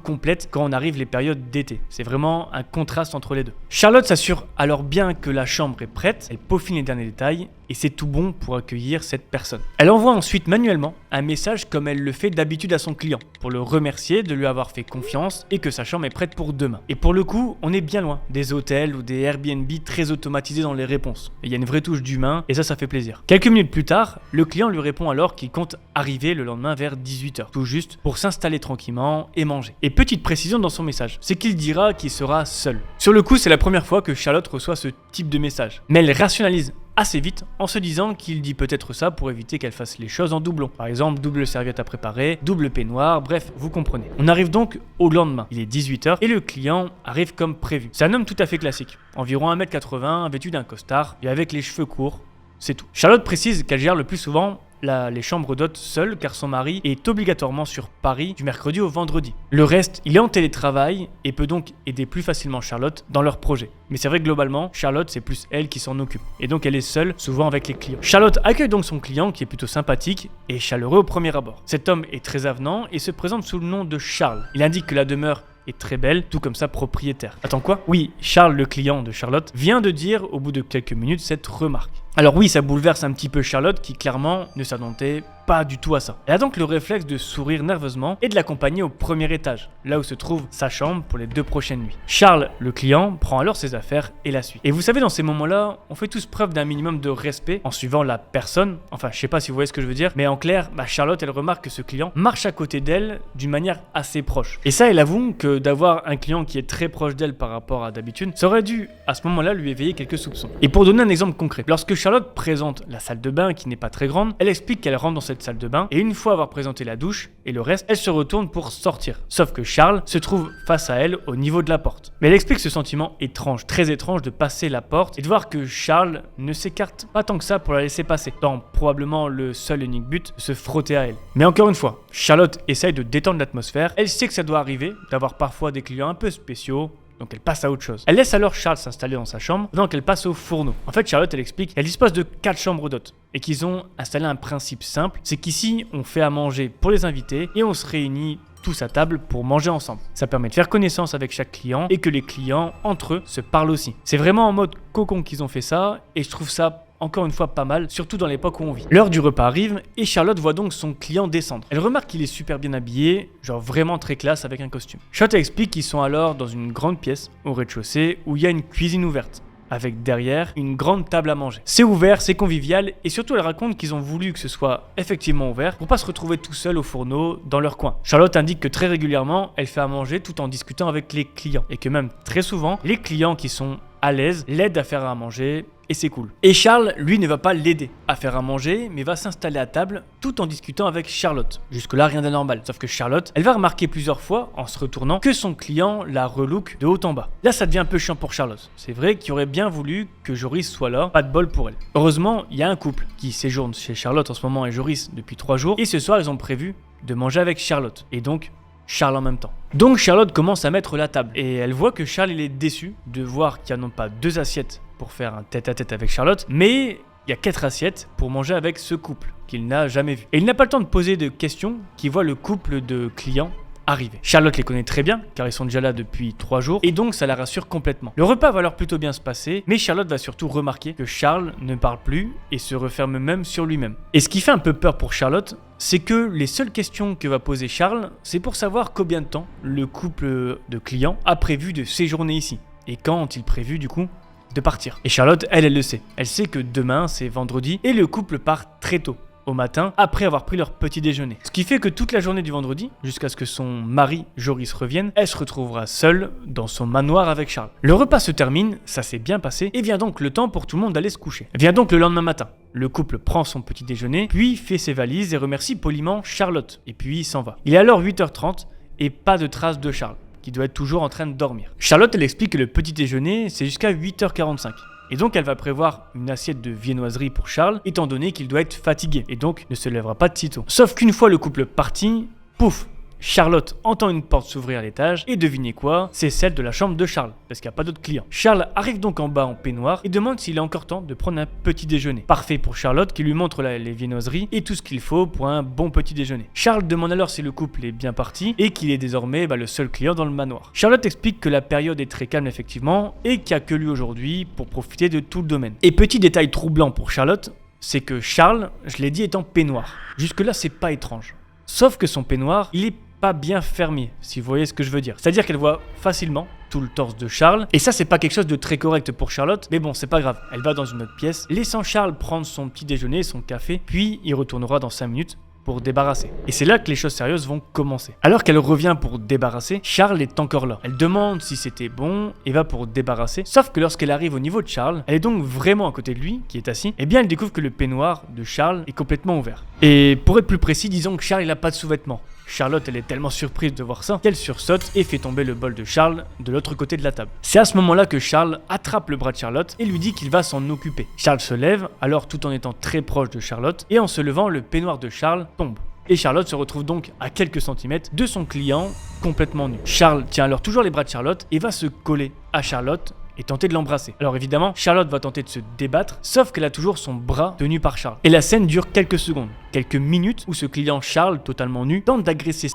complète quand on arrive les périodes d'été. C'est vraiment un contraste entre les deux. Charlotte s'assure alors bien que la chambre est prête, elle peaufine les derniers détails et c'est tout bon pour accueillir cette personne. Elle envoie ensuite manuellement un message comme elle le fait d'habitude à son client pour le remercier de lui avoir fait confiance et que sa chambre est prête pour demain. Et pour le coup, on est bien loin des hôtels ou des Airbnb très automatisés dans les réponses. Il y a une vraie touche d'humain et ça fait plaisir. Quelques minutes plus tard, le client lui répond alors qu'il compte arriver le lendemain vers 18h, tout juste pour s'installer tranquillement et manger. Et petite précision dans son message, c'est qu'il dira qu'il sera seul. Sur le coup, c'est la première fois que Charlotte reçoit ce type de message. Mais elle rationalise assez vite en se disant qu'il dit peut-être ça pour éviter qu'elle fasse les choses en doublon. Par exemple, double serviette à préparer, double peignoir, bref, vous comprenez. On arrive donc au lendemain. Il est 18h et le client arrive comme prévu. C'est un homme tout à fait classique, environ 1m80, vêtu d'un costard et avec les cheveux courts, c'est tout. Charlotte précise qu'elle gère le plus souvent les chambres d'hôtes seule car son mari est obligatoirement sur Paris du mercredi au vendredi. Le reste, il est en télétravail et peut donc aider plus facilement Charlotte dans leurs projets. Mais c'est vrai que globalement, Charlotte, c'est plus elle qui s'en occupe. Et donc elle est seule, souvent avec les clients. Charlotte accueille donc son client qui est plutôt sympathique et chaleureux au premier abord. Cet homme est très avenant et se présente sous le nom de Charles. Il indique que la demeure est très belle, tout comme sa propriétaire. Attends quoi ? Oui, Charles, le client de Charlotte, vient de dire au bout de quelques minutes cette remarque. Alors oui, ça bouleverse un petit peu Charlotte qui clairement ne s'attendait pas pas du tout à ça. Elle a donc le réflexe de sourire nerveusement et de l'accompagner au premier étage, là où se trouve sa chambre pour les 2 prochaines nuits. Charles, le client, prend alors ses affaires et la suit. Et vous savez, dans ces moments-là, on fait tous preuve d'un minimum de respect en suivant la personne. Enfin, je sais pas si vous voyez ce que je veux dire, mais en clair, Charlotte, elle remarque que ce client marche à côté d'elle d'une manière assez proche. Et ça, elle avoue que d'avoir un client qui est très proche d'elle par rapport à d'habitude, ça aurait dû, à ce moment-là, lui éveiller quelques soupçons. Et pour donner un exemple concret, lorsque Charlotte présente la salle de bain qui n'est pas très grande, elle explique qu'elle rentre dans cette salle de bain et une fois avoir présenté la douche et le reste, elle se retourne pour sortir. Sauf que Charles se trouve face à elle au niveau de la porte. Mais elle explique ce sentiment étrange, très étrange de passer la porte et de voir que Charles ne s'écarte pas tant que ça pour la laisser passer, dans probablement le seul et unique but de se frotter à elle. Mais encore une fois, Charlotte essaye de détendre l'atmosphère, elle sait que ça doit arriver, d'avoir parfois des clients un peu spéciaux, donc elle passe à autre chose. Elle laisse alors Charles s'installer dans sa chambre, pendant qu'elle passe au fourneau. En fait, Charlotte, elle explique qu'elle dispose de 4 chambres d'hôtes, et qu'ils ont installé un principe simple, c'est qu'ici, on fait à manger pour les invités, et on se réunit tous à table pour manger ensemble. Ça permet de faire connaissance avec chaque client, et que les clients, entre eux, se parlent aussi. C'est vraiment en mode cocon qu'ils ont fait ça, et je trouve ça encore une fois pas mal, surtout dans l'époque où on vit. L'heure du repas arrive et Charlotte voit donc son client descendre. Elle remarque qu'il est super bien habillé, genre vraiment très classe avec un costume. Charlotte explique qu'ils sont alors dans une grande pièce au rez-de-chaussée où il y a une cuisine ouverte, avec derrière une grande table à manger. C'est ouvert, c'est convivial et surtout elle raconte qu'ils ont voulu que ce soit effectivement ouvert pour pas se retrouver tout seul au fourneau dans leur coin. Charlotte indique que très régulièrement elle fait à manger tout en discutant avec les clients et que même très souvent les clients qui sont à l'aise l'aident à faire à manger et c'est cool. Et Charles, lui, ne va pas l'aider à faire à manger, mais va s'installer à table tout en discutant avec Charlotte. Jusque-là, rien d'anormal. Sauf que Charlotte, elle va remarquer plusieurs fois, en se retournant, que son client la relook de haut en bas. Là, ça devient un peu chiant pour Charlotte. C'est vrai qu'il aurait bien voulu que Joris soit là, pas de bol pour elle. Heureusement, il y a un couple qui séjourne chez Charlotte en ce moment et Joris depuis 3 jours, et ce soir, ils ont prévu de manger avec Charlotte. Et donc, Charles en même temps. Donc Charlotte commence à mettre la table et elle voit que Charles il est déçu de voir qu'il n'y a non pas 2 assiettes pour faire un tête-à-tête avec Charlotte, mais il y a 4 assiettes pour manger avec ce couple qu'il n'a jamais vu. Et il n'a pas le temps de poser de questions qui voit le couple de clients arriver. Charlotte les connaît très bien car ils sont déjà là depuis 3 jours et donc ça la rassure complètement. Le repas va alors plutôt bien se passer, mais Charlotte va surtout remarquer que Charles ne parle plus et se referme même sur lui-même. Et ce qui fait un peu peur pour Charlotte, c'est que les seules questions que va poser Charles, c'est pour savoir combien de temps le couple de clients a prévu de séjourner ici et quand ont-ils prévu du coup de partir. Et Charlotte, elle le sait. Elle sait que demain c'est vendredi et le couple part très tôt au matin après avoir pris leur petit déjeuner. Ce qui fait que toute la journée du vendredi, jusqu'à ce que son mari Joris revienne, elle se retrouvera seule dans son manoir avec Charles. Le repas se termine, ça s'est bien passé, et vient donc le temps pour tout le monde d'aller se coucher. Vient donc le lendemain matin. Le couple prend son petit déjeuner, puis fait ses valises et remercie poliment Charlotte, et puis il s'en va. Il est alors 8h30 et pas de trace de Charles, qui doit être toujours en train de dormir. Charlotte, elle explique que le petit déjeuner, c'est jusqu'à 8h45. Et donc elle va prévoir une assiette de viennoiserie pour Charles, étant donné qu'il doit être fatigué, et donc ne se lèvera pas de sitôt. Sauf qu'une fois le couple parti, pouf, Charlotte entend une porte s'ouvrir à l'étage, et devinez quoi, c'est celle de la chambre de Charles, parce qu'il n'y a pas d'autres clients. Charles arrive donc en bas en peignoir, et demande s'il a encore temps de prendre un petit déjeuner. Parfait pour Charlotte, qui lui montre les viennoiseries, et tout ce qu'il faut pour un bon petit déjeuner. Charles demande alors si le couple est bien parti, et qu'il est désormais le seul client dans le manoir. Charlotte explique que la période est très calme effectivement, et qu'il n'y a que lui aujourd'hui pour profiter de tout le domaine. Et petit détail troublant pour Charlotte, c'est que Charles, je l'ai dit, est en peignoir. Jusque là c'est pas étrange. Sauf que son peignoir, il est pas bien fermé, si vous voyez ce que je veux dire. C'est-à-dire qu'elle voit facilement tout le torse de Charles, et ça c'est pas quelque chose de très correct pour Charlotte, mais bon c'est pas grave, elle va dans une autre pièce, laissant Charles prendre son petit déjeuner, son café, puis il retournera dans 5 minutes pour débarrasser. Et c'est là que les choses sérieuses vont commencer. Alors qu'elle revient pour débarrasser, Charles est encore là. Elle demande si c'était bon et va pour débarrasser, sauf que lorsqu'elle arrive au niveau de Charles, elle est donc vraiment à côté de lui, qui est assis, et bien elle découvre que le peignoir de Charles est complètement ouvert. Et pour être plus précis, disons que Charles il a pas de sous-vêtements. Charlotte, elle est tellement surprise de voir ça qu'elle sursaute et fait tomber le bol de Charles de l'autre côté de la table. C'est à ce moment-là que Charles attrape le bras de Charlotte et lui dit qu'il va s'en occuper. Charles se lève, alors tout en étant très proche de Charlotte, et en se levant, le peignoir de Charles tombe. Et Charlotte se retrouve donc à quelques centimètres de son client, complètement nu. Charles tient alors toujours les bras de Charlotte et va se coller à Charlotte et tenter de l'embrasser. Alors évidemment, Charlotte va tenter de se débattre, sauf qu'elle a toujours son bras tenu par Charles. Et la scène dure quelques secondes, quelques minutes, où ce client Charles, totalement nu, tente d'agresser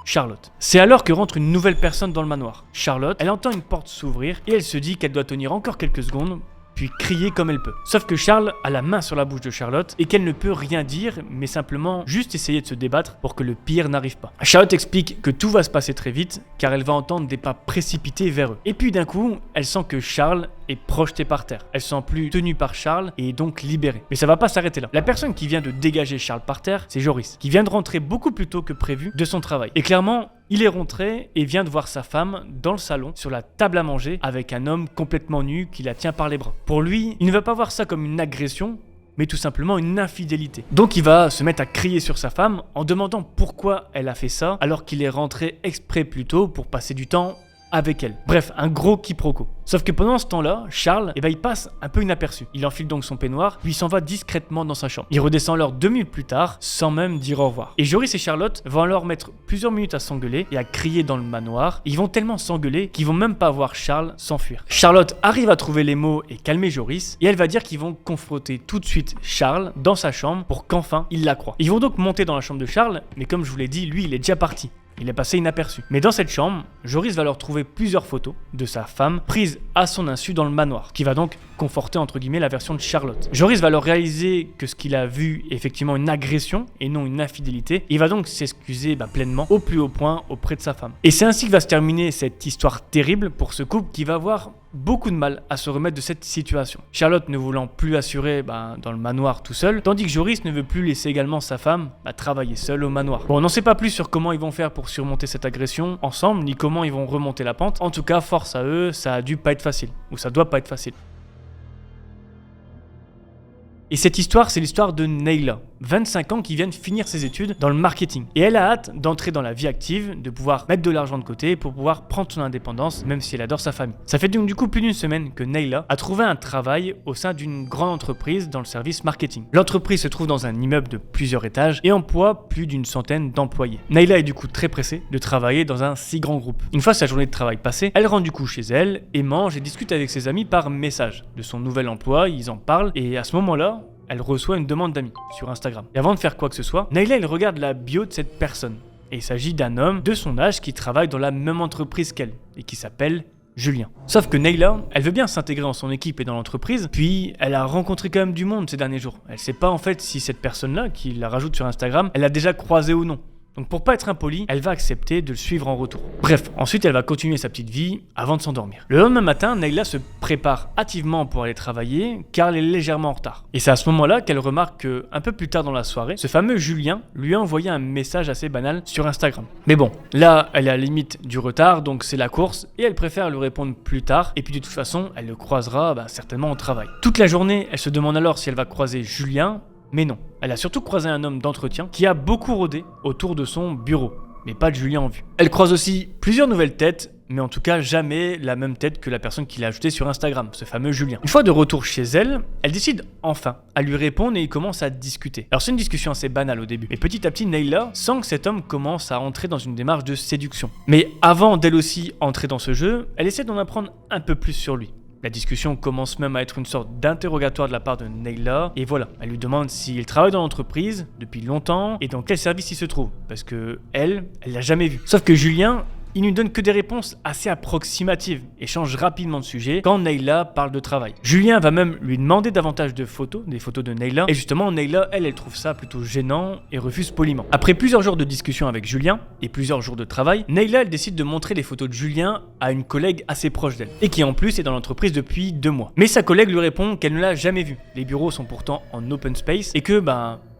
Charlotte. C'est alors que rentre une nouvelle personne dans le manoir. Charlotte, elle entend une porte s'ouvrir et elle se dit qu'elle doit tenir encore quelques secondes puis crier comme elle peut. Sauf que Charles a la main sur la bouche de Charlotte et qu'elle ne peut rien dire, mais simplement juste essayer de se débattre pour que le pire n'arrive pas. Charlotte explique que tout va se passer très vite car elle va entendre des pas précipités vers eux. Et puis d'un coup, elle sent que Charles est projeté par terre. Elle se sent plus tenue par Charles et est donc libérée. Mais ça va pas s'arrêter là. La personne qui vient de dégager Charles par terre, c'est Joris, qui vient de rentrer beaucoup plus tôt que prévu de son travail. Et clairement, il est rentré et vient de voir sa femme dans le salon, sur la table à manger, avec un homme complètement nu qui la tient par les bras. Pour lui, il ne va pas voir ça comme une agression, mais tout simplement une infidélité. Donc il va se mettre à crier sur sa femme en demandant pourquoi elle a fait ça, alors qu'il est rentré exprès plus tôt pour passer du temps avec elle. Bref, un gros quiproquo. Sauf que pendant ce temps-là, Charles, il passe un peu inaperçu. Il enfile donc son peignoir, puis il s'en va discrètement dans sa chambre. Il redescend alors 2 minutes plus tard, sans même dire au revoir. Et Joris et Charlotte vont alors mettre plusieurs minutes à s'engueuler et à crier dans le manoir. Ils vont tellement s'engueuler qu'ils vont même pas voir Charles s'enfuir. Charlotte arrive à trouver les mots et calmer Joris, et elle va dire qu'ils vont confronter tout de suite Charles dans sa chambre pour qu'enfin il la croie. Ils vont donc monter dans la chambre de Charles, mais comme je vous l'ai dit, lui il est déjà parti. Il est passé inaperçu. Mais dans cette chambre, Joris va leur trouver plusieurs photos de sa femme prises à son insu dans le manoir, qui va donc conforter entre guillemets la version de Charlotte. Joris va leur réaliser que ce qu'il a vu est effectivement une agression et non une infidélité. Et il va donc s'excuser pleinement au plus haut point auprès de sa femme. Et c'est ainsi que va se terminer cette histoire terrible pour ce couple qui va avoir beaucoup de mal à se remettre de cette situation. Charlotte ne voulant plus assurer dans le manoir tout seul, tandis que Joris ne veut plus laisser également sa femme travailler seule au manoir. Bon, on n'en sait pas plus sur comment ils vont faire pour surmonter cette agression ensemble, ni comment ils vont remonter la pente. En tout cas, force à eux, ça a dû pas être facile, ou ça doit pas être facile. Et cette histoire, c'est l'histoire de Neyla, 25 ans qui vient de finir ses études dans le marketing. Et elle a hâte d'entrer dans la vie active, de pouvoir mettre de l'argent de côté pour pouvoir prendre son indépendance, même si elle adore sa famille. Ça fait donc du coup plus d'une semaine que Neyla a trouvé un travail au sein d'une grande entreprise dans le service marketing. L'entreprise se trouve dans un immeuble de plusieurs étages et emploie plus d'une centaine d'employés. Neyla est du coup très pressée de travailler dans un si grand groupe. Une fois sa journée de travail passée, elle rentre du coup chez elle et mange et discute avec ses amis par message de son nouvel emploi. Ils en parlent et à ce moment-là, elle reçoit une demande d'amis sur Instagram. Et avant de faire quoi que ce soit, Neyla elle regarde la bio de cette personne. Et il s'agit d'un homme de son âge qui travaille dans la même entreprise qu'elle et qui s'appelle Julien. Sauf que Neyla, elle veut bien s'intégrer dans son équipe et dans l'entreprise, puis elle a rencontré quand même du monde ces derniers jours. Elle sait pas en fait si cette personne-là, qui la rajoute sur Instagram, elle l'a déjà croisé ou non. Donc pour pas être impolie, elle va accepter de le suivre en retour. Bref, ensuite elle va continuer sa petite vie avant de s'endormir. Le lendemain matin, Neyla se prépare hâtivement pour aller travailler car elle est légèrement en retard. Et c'est à ce moment-là qu'elle remarque que, un peu plus tard dans la soirée, ce fameux Julien lui a envoyé un message assez banal sur Instagram. Mais bon, là elle est à la limite du retard, donc c'est la course et elle préfère lui répondre plus tard et puis de toute façon elle le croisera certainement au travail. Toute la journée, elle se demande alors si elle va croiser Julien. Mais non, elle a surtout croisé un homme d'entretien qui a beaucoup rôdé autour de son bureau, mais pas de Julien en vue. Elle croise aussi plusieurs nouvelles têtes, mais en tout cas jamais la même tête que la personne qui l'a ajoutée sur Instagram, ce fameux Julien. Une fois de retour chez elle, elle décide enfin à lui répondre et ils commencent à discuter. Alors c'est une discussion assez banale au début, mais petit à petit Neyla sent que cet homme commence à entrer dans une démarche de séduction. Mais avant d'elle aussi entrer dans ce jeu, elle essaie d'en apprendre un peu plus sur lui. La discussion commence même à être une sorte d'interrogatoire de la part de Neyla. Et voilà, elle lui demande s'il travaille dans l'entreprise depuis longtemps et dans quel service il se trouve. Parce que elle l'a jamais vu. Sauf que Julien, il ne lui donne que des réponses assez approximatives et change rapidement de sujet quand Neyla parle de travail. Julien va même lui demander davantage de photos, des photos de Neyla. Et justement, Neyla, elle trouve ça plutôt gênant et refuse poliment. Après plusieurs jours de discussion avec Julien et plusieurs jours de travail, Neyla, elle décide de montrer les photos de Julien à une collègue assez proche d'elle et qui en plus est dans l'entreprise depuis 2 mois. Mais sa collègue lui répond qu'elle ne l'a jamais vu. Les bureaux sont pourtant en open space et que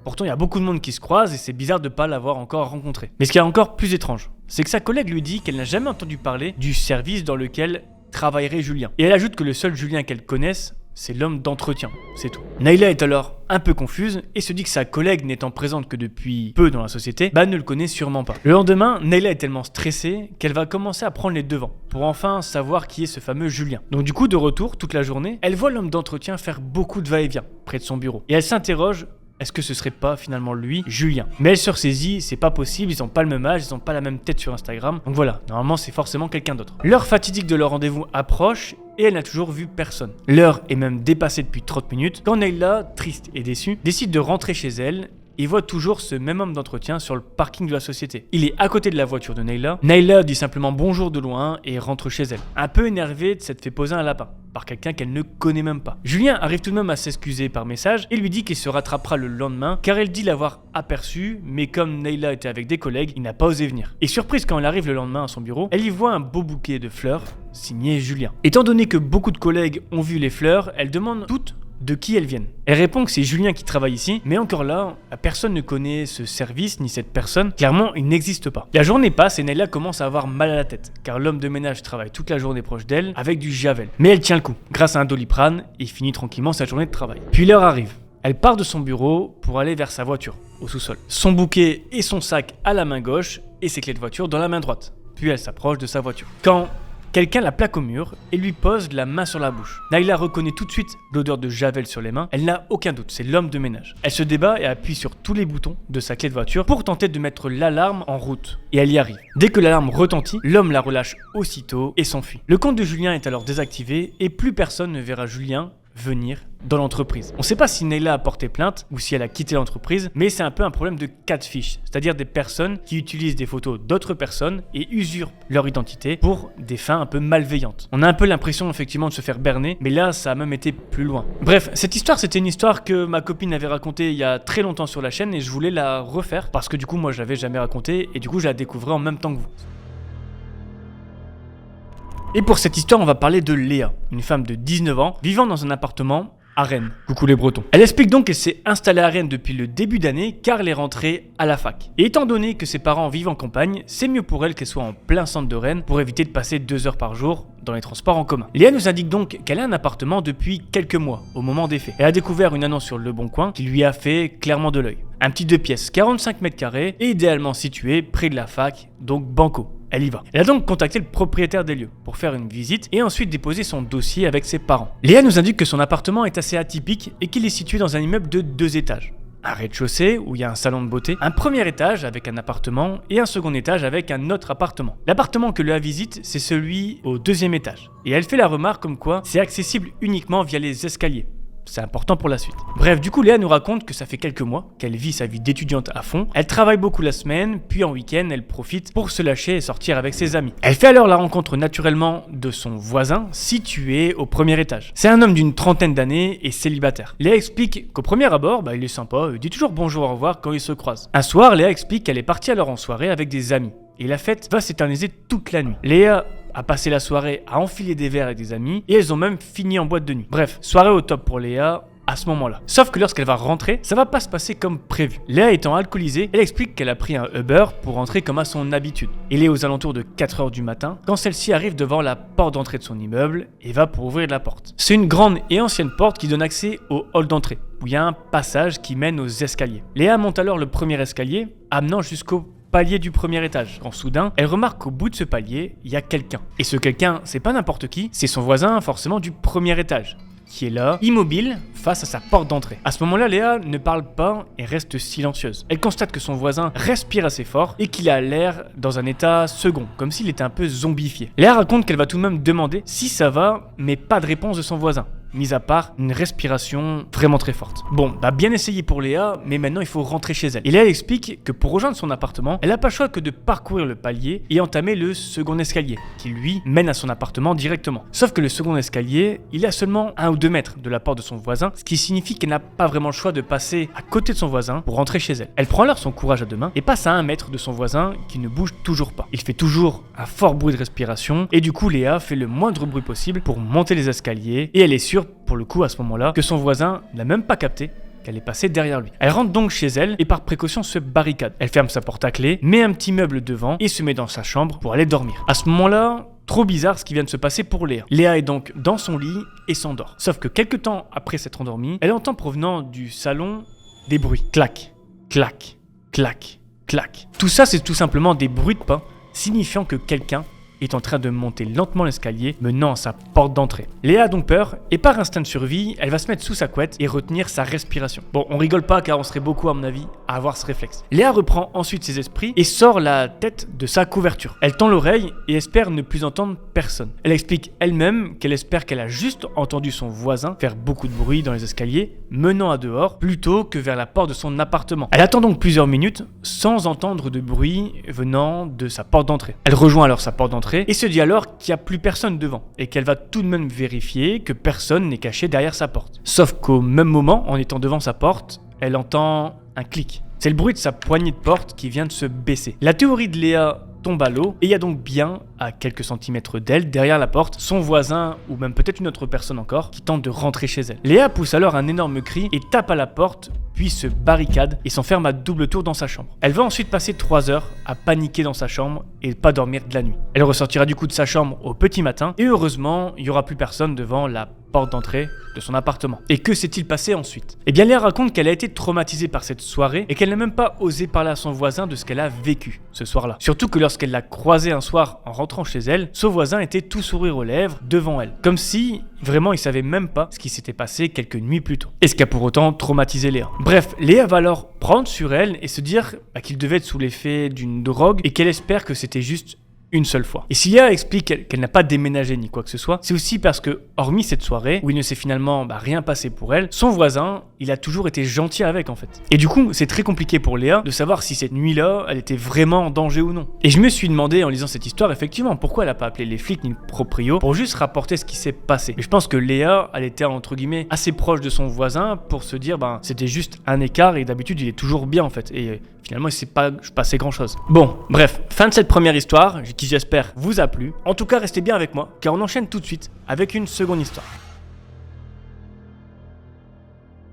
pourtant, il y a beaucoup de monde qui se croise et c'est bizarre de ne pas l'avoir encore rencontré. Mais ce qui est encore plus étrange, c'est que sa collègue lui dit qu'elle n'a jamais entendu parler du service dans lequel travaillerait Julien. Et elle ajoute que le seul Julien qu'elle connaisse, c'est l'homme d'entretien, c'est tout. Neyla est alors un peu confuse et se dit que sa collègue n'étant présente que depuis peu dans la société, ne le connaît sûrement pas. Le lendemain, Neyla est tellement stressée qu'elle va commencer à prendre les devants pour enfin savoir qui est ce fameux Julien. Donc du coup, de retour, toute la journée, elle voit l'homme d'entretien faire beaucoup de va-et-vient près de son bureau. Et elle s'interroge, est-ce que ce serait pas finalement lui, Julien? Mais elle se ressaisit, c'est pas possible, ils ont pas le même âge, ils ont pas la même tête sur Instagram. Donc voilà, normalement c'est forcément quelqu'un d'autre. L'heure fatidique de leur rendez-vous approche et elle n'a toujours vu personne. L'heure est même dépassée depuis 30 minutes quand Neyla, triste et déçue, décide de rentrer chez elle et voit toujours ce même homme d'entretien sur le parking de la société. Il est à côté de la voiture de Nayla. Nayla dit simplement bonjour de loin et rentre chez elle. Un peu énervée de s'être fait poser un lapin par quelqu'un qu'elle ne connaît même pas. Julien arrive tout de même à s'excuser par message et lui dit qu'il se rattrapera le lendemain car elle dit l'avoir aperçu, mais comme Nayla était avec des collègues, il n'a pas osé venir. Et surprise quand elle arrive le lendemain à son bureau, elle y voit un beau bouquet de fleurs signé Julien. Étant donné que beaucoup de collègues ont vu les fleurs, elle demande toutes de qui elles viennent. Elle répond que c'est Julien qui travaille ici, mais encore là, personne ne connaît ce service ni cette personne. Clairement, il n'existe pas. La journée passe et Nayla commence à avoir mal à la tête, car l'homme de ménage travaille toute la journée proche d'elle avec du Javel. Mais elle tient le coup, grâce à un Doliprane, et finit tranquillement sa journée de travail. Puis l'heure arrive. Elle part de son bureau pour aller vers sa voiture, au sous-sol. Son bouquet et son sac à la main gauche et ses clés de voiture dans la main droite. Puis elle s'approche de sa voiture. Quand quelqu'un la plaque au mur et lui pose la main sur la bouche. Nayla reconnaît tout de suite l'odeur de Javel sur les mains. Elle n'a aucun doute, c'est l'homme de ménage. Elle se débat et appuie sur tous les boutons de sa clé de voiture pour tenter de mettre l'alarme en route. Et elle y arrive. Dès que l'alarme retentit, l'homme la relâche aussitôt et s'enfuit. Le compte de Julien est alors désactivé et plus personne ne verra Julien venir dans l'entreprise. On ne sait pas si Nayla a porté plainte ou si elle a quitté l'entreprise, mais c'est un peu un problème de catfish, c'est-à-dire des personnes qui utilisent des photos d'autres personnes et usurpent leur identité pour des fins un peu malveillantes. On a un peu l'impression effectivement de se faire berner, mais là ça a même été plus loin. Bref, cette histoire c'était une histoire que ma copine avait racontée il y a très longtemps sur la chaîne et je voulais la refaire parce que du coup moi je l'avais jamais racontée et du coup je la découvrais en même temps que vous. Et pour cette histoire, on va parler de Léa, une femme de 19 ans, vivant dans un appartement à Rennes. Coucou les Bretons. Elle explique donc qu'elle s'est installée à Rennes depuis le début d'année car elle est rentrée à la fac. Et étant donné que ses parents vivent en campagne, c'est mieux pour elle qu'elle soit en plein centre de Rennes pour éviter de passer 2 heures par jour dans les transports en commun. Léa nous indique donc qu'elle a un appartement depuis quelques mois, au moment des faits. Elle a découvert une annonce sur Le Bon Coin qui lui a fait clairement de l'œil. Un petit 2 pièces, 45 mètres carrés, et idéalement situé près de la fac, donc banco. Elle y va. Elle a donc contacté le propriétaire des lieux pour faire une visite et ensuite déposer son dossier avec ses parents. Léa nous indique que son appartement est assez atypique et qu'il est situé dans un immeuble de 2 étages. Un rez-de-chaussée où il y a un salon de beauté, un premier étage avec un appartement et un second étage avec un autre appartement. L'appartement que Léa visite, c'est celui au 2e étage. Et elle fait la remarque comme quoi c'est accessible uniquement via les escaliers. C'est important pour la suite. Bref, du coup, Léa nous raconte que ça fait quelques mois qu'elle vit sa vie d'étudiante à fond. Elle travaille beaucoup la semaine, puis en week-end, elle profite pour se lâcher et sortir avec ses amis. Elle fait alors la rencontre naturellement de son voisin, situé au 1er étage. C'est un homme d'une trentaine d'années et célibataire. Léa explique qu'au premier abord, il est sympa, il dit toujours bonjour, au revoir quand ils se croisent. Un soir, Léa explique qu'elle est partie alors en soirée avec des amis. Et la fête va s'éterniser toute la nuit. Léa a passé la soirée à enfiler des verres avec des amis et elles ont même fini en boîte de nuit. Bref, soirée au top pour Léa à ce moment-là. Sauf que lorsqu'elle va rentrer, ça va pas se passer comme prévu. Léa étant alcoolisée, elle explique qu'elle a pris un Uber pour rentrer comme à son habitude. Il est aux alentours de 4h du matin quand celle-ci arrive devant la porte d'entrée de son immeuble et va pour ouvrir la porte. C'est une grande et ancienne porte qui donne accès au hall d'entrée, où il y a un passage qui mène aux escaliers. Léa monte alors le premier escalier, amenant jusqu'au palier du 1er étage, quand soudain, elle remarque qu'au bout de ce palier, il y a quelqu'un. Et ce quelqu'un, c'est pas n'importe qui, c'est son voisin forcément du 1er étage, qui est là, immobile, face à sa porte d'entrée. À ce moment-là, Léa ne parle pas et reste silencieuse. Elle constate que son voisin respire assez fort et qu'il a l'air dans un état second, comme s'il était un peu zombifié. Léa raconte qu'elle va tout de même demander si ça va, mais pas de réponse de son voisin. Mis à part une respiration vraiment très forte. Bon, bien essayé pour Léa, mais maintenant il faut rentrer chez elle. Et Léa elle explique que pour rejoindre son appartement, elle n'a pas le choix que de parcourir le palier et entamer le second escalier, qui lui mène à son appartement directement. Sauf que le second escalier, il est à seulement 1 ou 2 mètres de la porte de son voisin, ce qui signifie qu'elle n'a pas vraiment le choix de passer à côté de son voisin pour rentrer chez elle. Elle prend alors son courage à 2 mains et passe à 1 mètre de son voisin qui ne bouge toujours pas. Il fait toujours un fort bruit de respiration et du coup Léa fait le moindre bruit possible pour monter les escaliers et elle est sûre pour le coup à ce moment-là que son voisin n'a même pas capté qu'elle est passée derrière lui. Elle rentre donc chez elle et par précaution se barricade. Elle ferme sa porte à clé, met un petit meuble devant et se met dans sa chambre pour aller dormir. À ce moment-là, trop bizarre ce qui vient de se passer pour Léa. Léa est donc dans son lit et s'endort. Sauf que quelques temps après s'être endormie, elle entend provenant du salon des bruits. Clac, clac, clac, clac. Tout ça c'est tout simplement des bruits de pas signifiant que quelqu'un est en train de monter lentement l'escalier menant à sa porte d'entrée. Léa a donc peur et par instinct de survie, elle va se mettre sous sa couette et retenir sa respiration. Bon, on rigole pas car on serait beaucoup à mon avis à avoir ce réflexe. Léa reprend ensuite ses esprits et sort la tête de sa couverture. Elle tend l'oreille et espère ne plus entendre personne. Elle explique elle-même qu'elle espère qu'elle a juste entendu son voisin faire beaucoup de bruit dans les escaliers, menant à dehors plutôt que vers la porte de son appartement. Elle attend donc plusieurs minutes sans entendre de bruit venant de sa porte d'entrée. Elle rejoint alors sa porte d'entrée et se dit alors qu'il n'y a plus personne devant et qu'elle va tout de même vérifier que personne n'est caché derrière sa porte. Sauf qu'au même moment, en étant devant sa porte, elle entend un clic. C'est le bruit de sa poignée de porte qui vient de se baisser. La théorie de Léa tombe à l'eau et il y a donc bien, à quelques centimètres d'elle, derrière la porte, son voisin ou même peut-être une autre personne encore qui tente de rentrer chez elle. Léa pousse alors un énorme cri et tape à la porte, puis se barricade et s'enferme à double tour dans sa chambre. Elle va ensuite passer 3 heures à paniquer dans sa chambre et pas dormir de la nuit. Elle ressortira du coup de sa chambre au petit matin et heureusement, il n'y aura plus personne devant la porte d'entrée de son appartement. Et que s'est-il passé ensuite? Eh bien, Léa raconte qu'elle a été traumatisée par cette soirée et qu'elle n'a même pas osé parler à son voisin de ce qu'elle a vécu ce soir-là. Surtout que lorsqu'elle l'a croisé un soir en rentrant chez elle, son voisin était tout sourire aux lèvres devant elle. Comme si, vraiment, il savait même pas ce qui s'était passé quelques nuits plus tôt. Et ce qui a pour autant traumatisé Léa. Bref, Léa va alors prendre sur elle et se dire qu'il devait être sous l'effet d'une drogue et qu'elle espère que c'était juste une seule fois. Et si Léa explique qu'elle n'a pas déménagé ni quoi que ce soit, c'est aussi parce que, hormis cette soirée, où il ne s'est finalement rien passé pour elle, son voisin, il a toujours été gentil avec en fait. Et du coup, c'est très compliqué pour Léa de savoir si cette nuit-là, elle était vraiment en danger ou non. Et je me suis demandé en lisant cette histoire, effectivement, pourquoi elle n'a pas appelé les flics ni le proprio pour juste rapporter ce qui s'est passé. Mais je pense que Léa, elle était entre guillemets assez proche de son voisin pour se dire, c'était juste un écart et d'habitude il est toujours bien en fait. Et finalement, il s'est pas passé grand chose. Bon, bref, fin de cette première histoire, qui j'espère vous a plu. En tout cas, restez bien avec moi, car on enchaîne tout de suite avec une seconde histoire.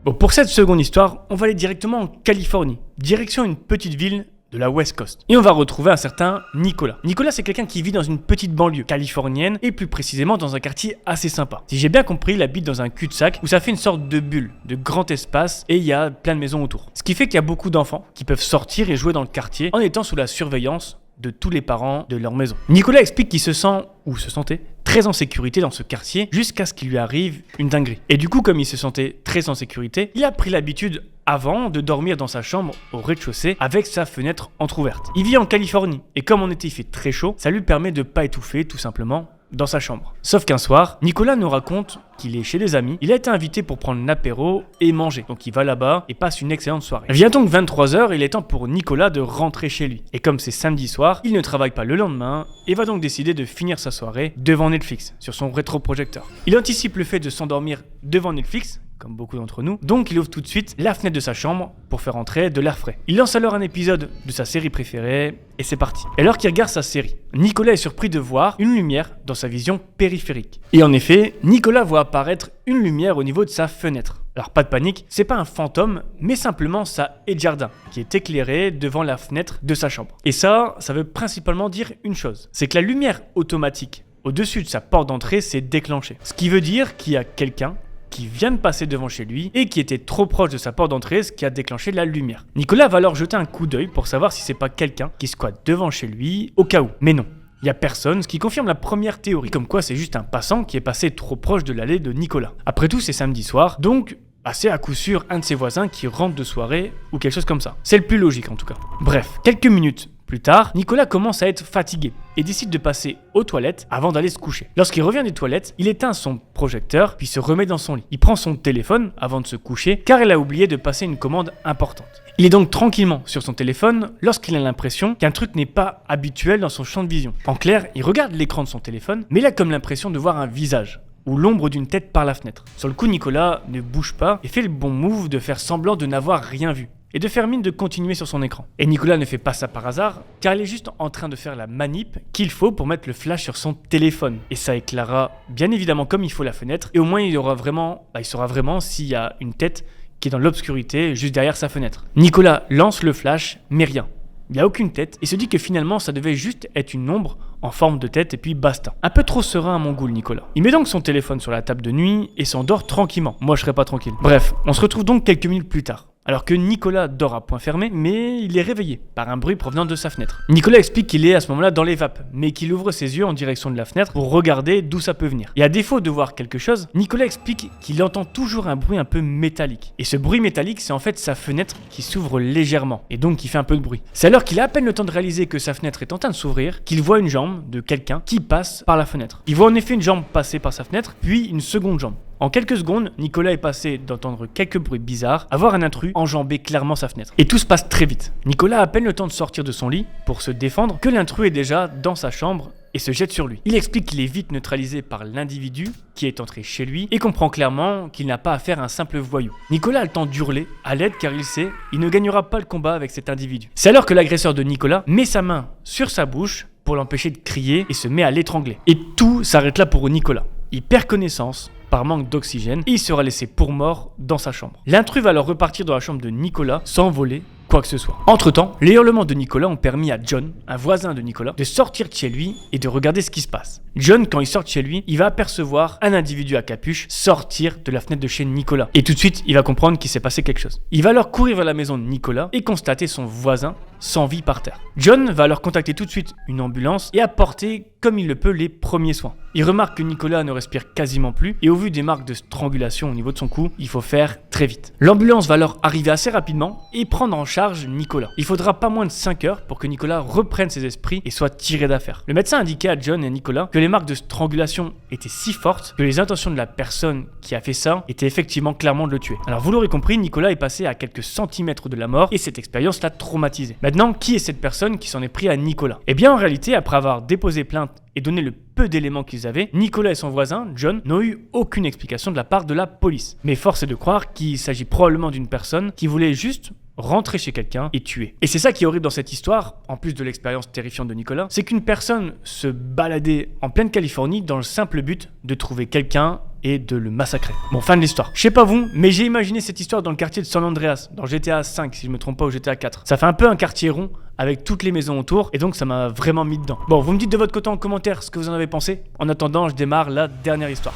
Bon, pour cette seconde histoire, on va aller directement en Californie, direction une petite ville de la West Coast. Et on va retrouver un certain Nicolas. Nicolas, c'est quelqu'un qui vit dans une petite banlieue californienne et plus précisément dans un quartier assez sympa. Si j'ai bien compris, il habite dans un cul-de-sac où ça fait une sorte de bulle, de grand espace et il y a plein de maisons autour. Ce qui fait qu'il y a beaucoup d'enfants qui peuvent sortir et jouer dans le quartier en étant sous la surveillance de tous les parents de leur maison. Nicolas explique qu'il se sent, ou se sentait, très en sécurité dans ce quartier jusqu'à ce qu'il lui arrive une dinguerie. Et du coup, comme il se sentait très en sécurité, il a pris l'habitude avant de dormir dans sa chambre au rez-de-chaussée avec sa fenêtre entrouverte. Il vit en Californie et comme en été il fait très chaud, ça lui permet de pas étouffer tout simplement dans sa chambre. Sauf qu'un soir, Nicolas nous raconte qu'il est chez des amis, il a été invité pour prendre l'apéro et manger. Donc il va là-bas et passe une excellente soirée. Vient donc 23h et il est temps pour Nicolas de rentrer chez lui. Et comme c'est samedi soir, il ne travaille pas le lendemain et va donc décider de finir sa soirée devant Netflix, sur son rétroprojecteur. Il anticipe le fait de s'endormir devant Netflix, comme beaucoup d'entre nous, donc il ouvre tout de suite la fenêtre de sa chambre pour faire entrer de l'air frais. Il lance alors un épisode de sa série préférée et c'est parti. Et alors qu'il regarde sa série, Nicolas est surpris de voir une lumière dans sa vision périphérique. Et en effet, Nicolas voit apparaître une lumière au niveau de sa fenêtre. Alors pas de panique, c'est pas un fantôme, mais simplement sa haie de jardin qui est éclairée devant la fenêtre de sa chambre. Et ça veut principalement dire une chose, c'est que la lumière automatique au-dessus de sa porte d'entrée s'est déclenchée. Ce qui veut dire qu'il y a quelqu'un qui vient de passer devant chez lui et qui était trop proche de sa porte d'entrée, ce qui a déclenché la lumière. Nicolas va alors jeter un coup d'œil pour savoir si c'est pas quelqu'un qui squatte devant chez lui au cas où. Mais non, il y a personne, ce qui confirme la première théorie, comme quoi c'est juste un passant qui est passé trop proche de l'allée de Nicolas. Après tout, c'est samedi soir, donc c'est à coup sûr un de ses voisins qui rentre de soirée ou quelque chose comme ça. C'est le plus logique en tout cas. Bref, quelques minutes plus tard, Nicolas commence à être fatigué et décide de passer aux toilettes avant d'aller se coucher. Lorsqu'il revient des toilettes, il éteint son projecteur puis se remet dans son lit. Il prend son téléphone avant de se coucher car il a oublié de passer une commande importante. Il est donc tranquillement sur son téléphone lorsqu'il a l'impression qu'un truc n'est pas habituel dans son champ de vision. En clair, il regarde l'écran de son téléphone, mais il a comme l'impression de voir un visage ou l'ombre d'une tête par la fenêtre. Sur le coup, Nicolas ne bouge pas et fait le bon move de faire semblant de n'avoir rien vu et de faire mine de continuer sur son écran. Et Nicolas ne fait pas ça par hasard, car il est juste en train de faire la manip qu'il faut pour mettre le flash sur son téléphone. Et ça éclairera bien évidemment comme il faut la fenêtre, et au moins il saura vraiment s'il y a une tête qui est dans l'obscurité juste derrière sa fenêtre. Nicolas lance le flash, mais rien. Il n'y a aucune tête, et se dit que finalement ça devait juste être une ombre en forme de tête et puis basta. Un peu trop serein à mon goût, Nicolas. Il met donc son téléphone sur la table de nuit et s'endort tranquillement. Moi je serais pas tranquille. Bref, on se retrouve donc quelques minutes plus tard. Alors que Nicolas dort à point fermé, mais il est réveillé par un bruit provenant de sa fenêtre. Nicolas explique qu'il est à ce moment-là dans les vapes, mais qu'il ouvre ses yeux en direction de la fenêtre pour regarder d'où ça peut venir. Et à défaut de voir quelque chose, Nicolas explique qu'il entend toujours un bruit un peu métallique. Et ce bruit métallique, c'est en fait sa fenêtre qui s'ouvre légèrement, et donc qui fait un peu de bruit. C'est alors qu'il a à peine le temps de réaliser que sa fenêtre est en train de s'ouvrir, qu'il voit une jambe de quelqu'un qui passe par la fenêtre. Il voit en effet une jambe passer par sa fenêtre, puis une seconde jambe. En quelques secondes, Nicolas est passé d'entendre quelques bruits bizarres à voir un intrus enjamber clairement sa fenêtre. Et tout se passe très vite. Nicolas a à peine le temps de sortir de son lit pour se défendre que l'intrus est déjà dans sa chambre et se jette sur lui. Il explique qu'il est vite neutralisé par l'individu qui est entré chez lui et comprend clairement qu'il n'a pas affaire à un simple voyou. Nicolas a le temps d'hurler à l'aide car il sait il ne gagnera pas le combat avec cet individu. C'est alors que l'agresseur de Nicolas met sa main sur sa bouche pour l'empêcher de crier et se met à l'étrangler. Et tout s'arrête là pour Nicolas. Il perd connaissance par manque d'oxygène et il sera laissé pour mort dans sa chambre. L'intrus va alors repartir dans la chambre de Nicolas sans voler quoi que ce soit. Entre-temps, les hurlements de Nicolas ont permis à John, un voisin de Nicolas, de sortir de chez lui et de regarder ce qui se passe. John, quand il sort de chez lui, il va apercevoir un individu à capuche sortir de la fenêtre de chez Nicolas. Et tout de suite, il va comprendre qu'il s'est passé quelque chose. Il va alors courir vers la maison de Nicolas et constater son voisin sans vie par terre. John va alors contacter tout de suite une ambulance et apporter comme il le peut les premiers soins. Il remarque que Nicolas ne respire quasiment plus et au vu des marques de strangulation au niveau de son cou, il faut faire très vite. L'ambulance va alors arriver assez rapidement et prendre en charge Nicolas. Il faudra pas moins de 5 heures pour que Nicolas reprenne ses esprits et soit tiré d'affaire. Le médecin indiquait à John et à Nicolas que les marques de strangulation étaient si fortes que les intentions de la personne qui a fait ça étaient effectivement clairement de le tuer. Alors vous l'aurez compris, Nicolas est passé à quelques centimètres de la mort et cette expérience l'a traumatisé. Maintenant, qui est cette personne qui s'en est pris à Nicolas? Eh bien en réalité, après avoir déposé plainte et donné le peu d'éléments qu'ils avaient, Nicolas et son voisin, John, n'ont eu aucune explication de la part de la police. Mais force est de croire qu'il s'agit probablement d'une personne qui voulait juste rentrer chez quelqu'un et tuer. Et c'est ça qui est horrible dans cette histoire, en plus de l'expérience terrifiante de Nicolas, c'est qu'une personne se baladait en pleine Californie dans le simple but de trouver quelqu'un et de le massacrer. Bon, fin de l'histoire. Je sais pas vous, mais j'ai imaginé cette histoire dans le quartier de San Andreas, dans GTA 5 si je me trompe pas, ou GTA 4. Ça fait un peu un quartier rond avec toutes les maisons autour et donc ça m'a vraiment mis dedans. Bon, vous me dites de votre côté en commentaire ce que vous en avez pensé. En attendant, je démarre la dernière histoire.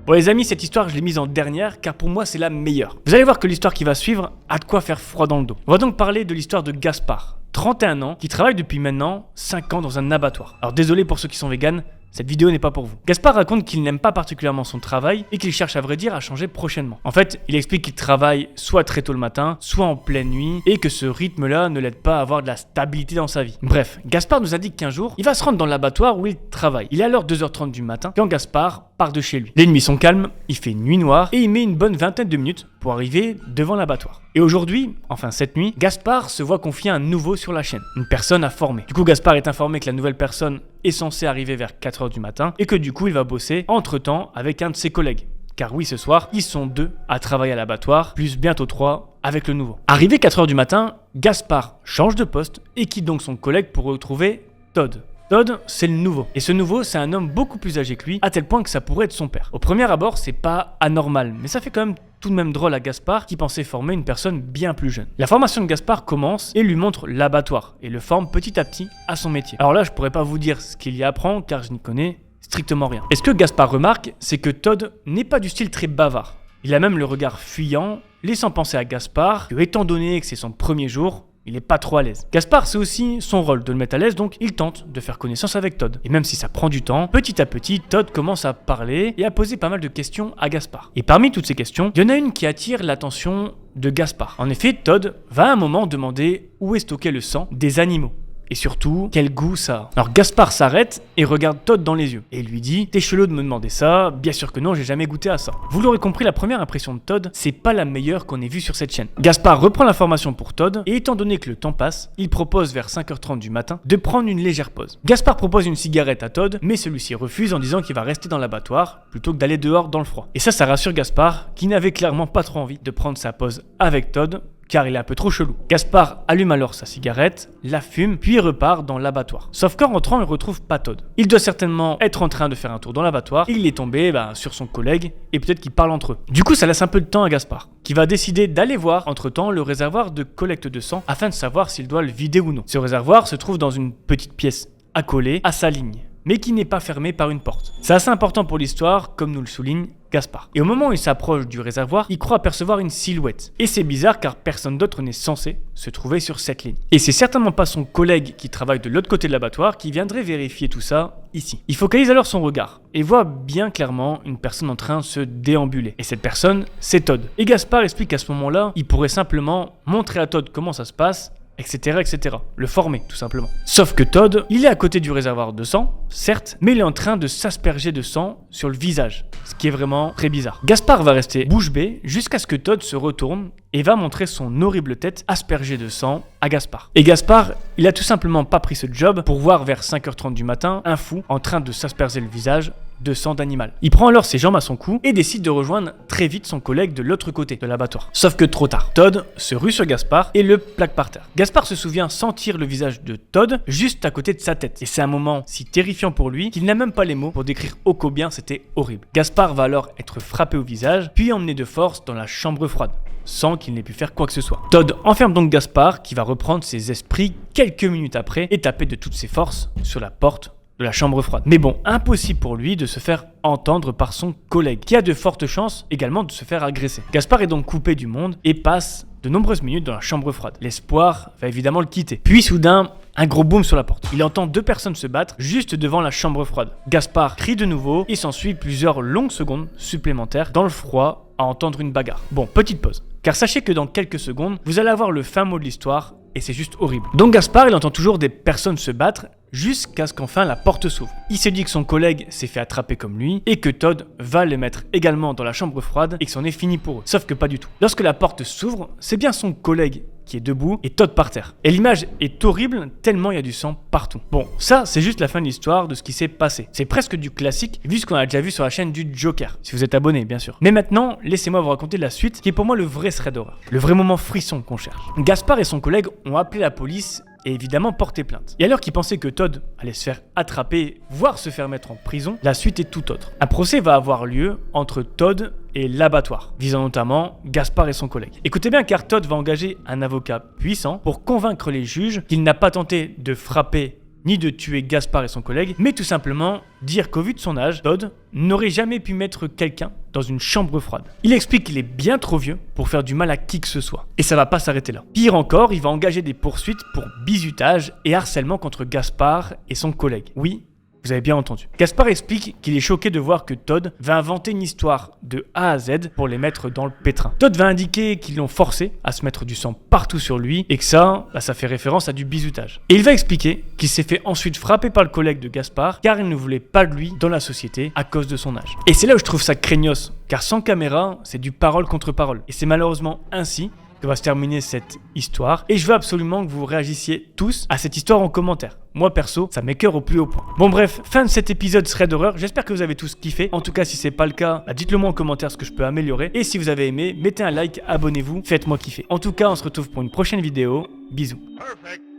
Bon les amis, cette histoire je l'ai mise en dernière car pour moi c'est la meilleure. Vous allez voir que l'histoire qui va suivre a de quoi faire froid dans le dos. On va donc parler de l'histoire de Gaspard, 31 ans, qui travaille depuis maintenant 5 ans dans un abattoir. Alors désolé pour ceux qui sont véganes, cette vidéo n'est pas pour vous. Gaspard raconte qu'il n'aime pas particulièrement son travail et qu'il cherche à vrai dire à changer prochainement. En fait, il explique qu'il travaille soit très tôt le matin, soit en pleine nuit et que ce rythme-là ne l'aide pas à avoir de la stabilité dans sa vie. Bref, Gaspard nous indique qu'un jour, il va se rendre dans l'abattoir où il travaille. Il est alors 2h30 du matin quand Gaspard part de chez lui. Les nuits sont calmes, il fait nuit noire et il met une bonne vingtaine de minutes pour arriver devant l'abattoir. Et aujourd'hui, enfin cette nuit, Gaspard se voit confier un nouveau sur la chaîne, une personne à former. Du coup, Gaspard est informé que la nouvelle personne est censée arriver vers 4h du matin et que du coup, il va bosser entre-temps avec un de ses collègues. Car oui, ce soir, ils sont 2 à travailler à l'abattoir, plus bientôt 3 avec le nouveau. Arrivé 4h du matin, Gaspard change de poste et quitte donc son collègue pour retrouver Todd. Todd, c'est le nouveau. Et ce nouveau, c'est un homme beaucoup plus âgé que lui, à tel point que ça pourrait être son père. Au premier abord, c'est pas anormal, mais ça fait quand même tout de même drôle à Gaspard qui pensait former une personne bien plus jeune. La formation de Gaspard commence et lui montre l'abattoir et le forme petit à petit à son métier. Alors là, je pourrais pas vous dire ce qu'il y apprend car je n'y connais strictement rien. Et ce que Gaspard remarque, c'est que Todd n'est pas du style très bavard. Il a même le regard fuyant, laissant penser à Gaspard que étant donné que c'est son premier jour, il est pas trop à l'aise. Gaspard, c'est aussi son rôle de le mettre à l'aise, donc il tente de faire connaissance avec Todd. Et même si ça prend du temps, petit à petit, Todd commence à parler et à poser pas mal de questions à Gaspard. Et parmi toutes ces questions, il y en a une qui attire l'attention de Gaspard. En effet, Todd va à un moment demander où est stocké le sang des animaux. Et surtout, quel goût ça a. Alors Gaspard s'arrête et regarde Todd dans les yeux. Et lui dit « T'es chelou de me demander ça, bien sûr que non, j'ai jamais goûté à ça. » Vous l'aurez compris, la première impression de Todd, c'est pas la meilleure qu'on ait vue sur cette chaîne. Gaspard reprend l'information pour Todd, et étant donné que le temps passe, il propose vers 5h30 du matin de prendre une légère pause. Gaspard propose une cigarette à Todd, mais celui-ci refuse en disant qu'il va rester dans l'abattoir, plutôt que d'aller dehors dans le froid. Et ça rassure Gaspard, qui n'avait clairement pas trop envie de prendre sa pause avec Todd, car il est un peu trop chelou. Gaspard allume alors sa cigarette, la fume, puis repart dans l'abattoir. Sauf qu'en rentrant, il retrouve pas Todd. Il doit certainement être en train de faire un tour dans l'abattoir, et il est tombé sur son collègue, et peut-être qu'ils parlent entre eux. Du coup, ça laisse un peu de temps à Gaspard, qui va décider d'aller voir entre-temps le réservoir de collecte de sang, afin de savoir s'il doit le vider ou non. Ce réservoir se trouve dans une petite pièce accolée à sa ligne, mais qui n'est pas fermée par une porte. C'est assez important pour l'histoire, comme nous le souligne Gaspard. Et au moment où il s'approche du réservoir, il croit apercevoir une silhouette. Et c'est bizarre car personne d'autre n'est censé se trouver sur cette ligne. Et c'est certainement pas son collègue qui travaille de l'autre côté de l'abattoir qui viendrait vérifier tout ça ici. Il focalise alors son regard et voit bien clairement une personne en train de se déambuler. Et cette personne, c'est Todd. Et Gaspard explique qu'à ce moment-là, il pourrait simplement montrer à Todd comment ça se passe, etc., etc. Le former, tout simplement. Sauf que Todd, il est à côté du réservoir de sang, certes, mais il est en train de s'asperger de sang sur le visage, ce qui est vraiment très bizarre. Gaspard va rester bouche bée jusqu'à ce que Todd se retourne et va montrer son horrible tête aspergée de sang à Gaspard. Et Gaspard, il a tout simplement pas pris ce job pour voir vers 5h30 du matin un fou en train de s'asperger le visage de sang d'animal. Il prend alors ses jambes à son cou et décide de rejoindre très vite son collègue de l'autre côté de l'abattoir. Sauf que trop tard, Todd se rue sur Gaspard et le plaque par terre. Gaspard se souvient sentir le visage de Todd juste à côté de sa tête. Et c'est un moment si terrifiant pour lui qu'il n'a même pas les mots pour décrire ô combien c'était horrible. Gaspard va alors être frappé au visage, puis emmené de force dans la chambre froide, sans qu'il n'ait pu faire quoi que ce soit. Todd enferme donc Gaspard, qui va reprendre ses esprits quelques minutes après et taper de toutes ses forces sur la porte de la chambre froide. Mais bon, impossible pour lui de se faire entendre par son collègue, qui a de fortes chances également de se faire agresser. Gaspard est donc coupé du monde et passe de nombreuses minutes dans la chambre froide. L'espoir va évidemment le quitter. Puis soudain, un gros boom sur la porte. Il entend deux personnes se battre juste devant la chambre froide. Gaspard crie de nouveau et s'ensuit plusieurs longues secondes supplémentaires dans le froid à entendre une bagarre. Bon, petite pause. Car sachez que dans quelques secondes, vous allez avoir le fin mot de l'histoire et c'est juste horrible. Donc Gaspard, il entend toujours des personnes se battre jusqu'à ce qu'enfin la porte s'ouvre. Il se dit que son collègue s'est fait attraper comme lui et que Todd va les mettre également dans la chambre froide et que c'en est fini pour eux. Sauf que pas du tout. Lorsque la porte s'ouvre, c'est bien son collègue qui est debout et Todd par terre. Et l'image est horrible tellement il y a du sang partout. Bon, ça c'est juste la fin de l'histoire de ce qui s'est passé. C'est presque du classique vu ce qu'on a déjà vu sur la chaîne du Joker, si vous êtes abonné bien sûr. Mais maintenant, laissez-moi vous raconter la suite qui est pour moi le vrai thread d'horreur. Le vrai moment frisson qu'on cherche. Gaspard et son collègue ont appelé la police et évidemment porté plainte. Et alors qu'ils pensaient que Todd allait se faire attraper, voire se faire mettre en prison, la suite est tout autre. Un procès va avoir lieu entre Todd et l'abattoir, visant notamment Gaspard et son collègue. Écoutez bien car Todd va engager un avocat puissant pour convaincre les juges qu'il n'a pas tenté de frapper ni de tuer Gaspard et son collègue, mais tout simplement dire qu'au vu de son âge, Todd n'aurait jamais pu mettre quelqu'un dans une chambre froide. Il explique qu'il est bien trop vieux pour faire du mal à qui que ce soit. Et ça va pas s'arrêter là. Pire encore, il va engager des poursuites pour bizutage et harcèlement contre Gaspard et son collègue. Oui, vous avez bien entendu. Gaspard explique qu'il est choqué de voir que Todd va inventer une histoire de A à Z pour les mettre dans le pétrin. Todd va indiquer qu'ils l'ont forcé à se mettre du sang partout sur lui et que ça fait référence à du bizutage. Et il va expliquer qu'il s'est fait ensuite frapper par le collègue de Gaspard car il ne voulait pas de lui dans la société à cause de son âge. Et c'est là où je trouve ça craignos, car sans caméra, c'est du parole contre parole. Et c'est malheureusement ainsi que va se terminer cette histoire et je veux absolument que vous réagissiez tous à cette histoire en commentaire. Moi perso, ça m'écoeure au plus haut point. Bon bref, fin de cet épisode thread d'horreur, j'espère que vous avez tous kiffé. En tout cas, si c'est pas le cas, dites-le moi en commentaire ce que je peux améliorer. Et si vous avez aimé, mettez un like, abonnez-vous, faites-moi kiffer. En tout cas, on se retrouve pour une prochaine vidéo. Bisous. Perfect.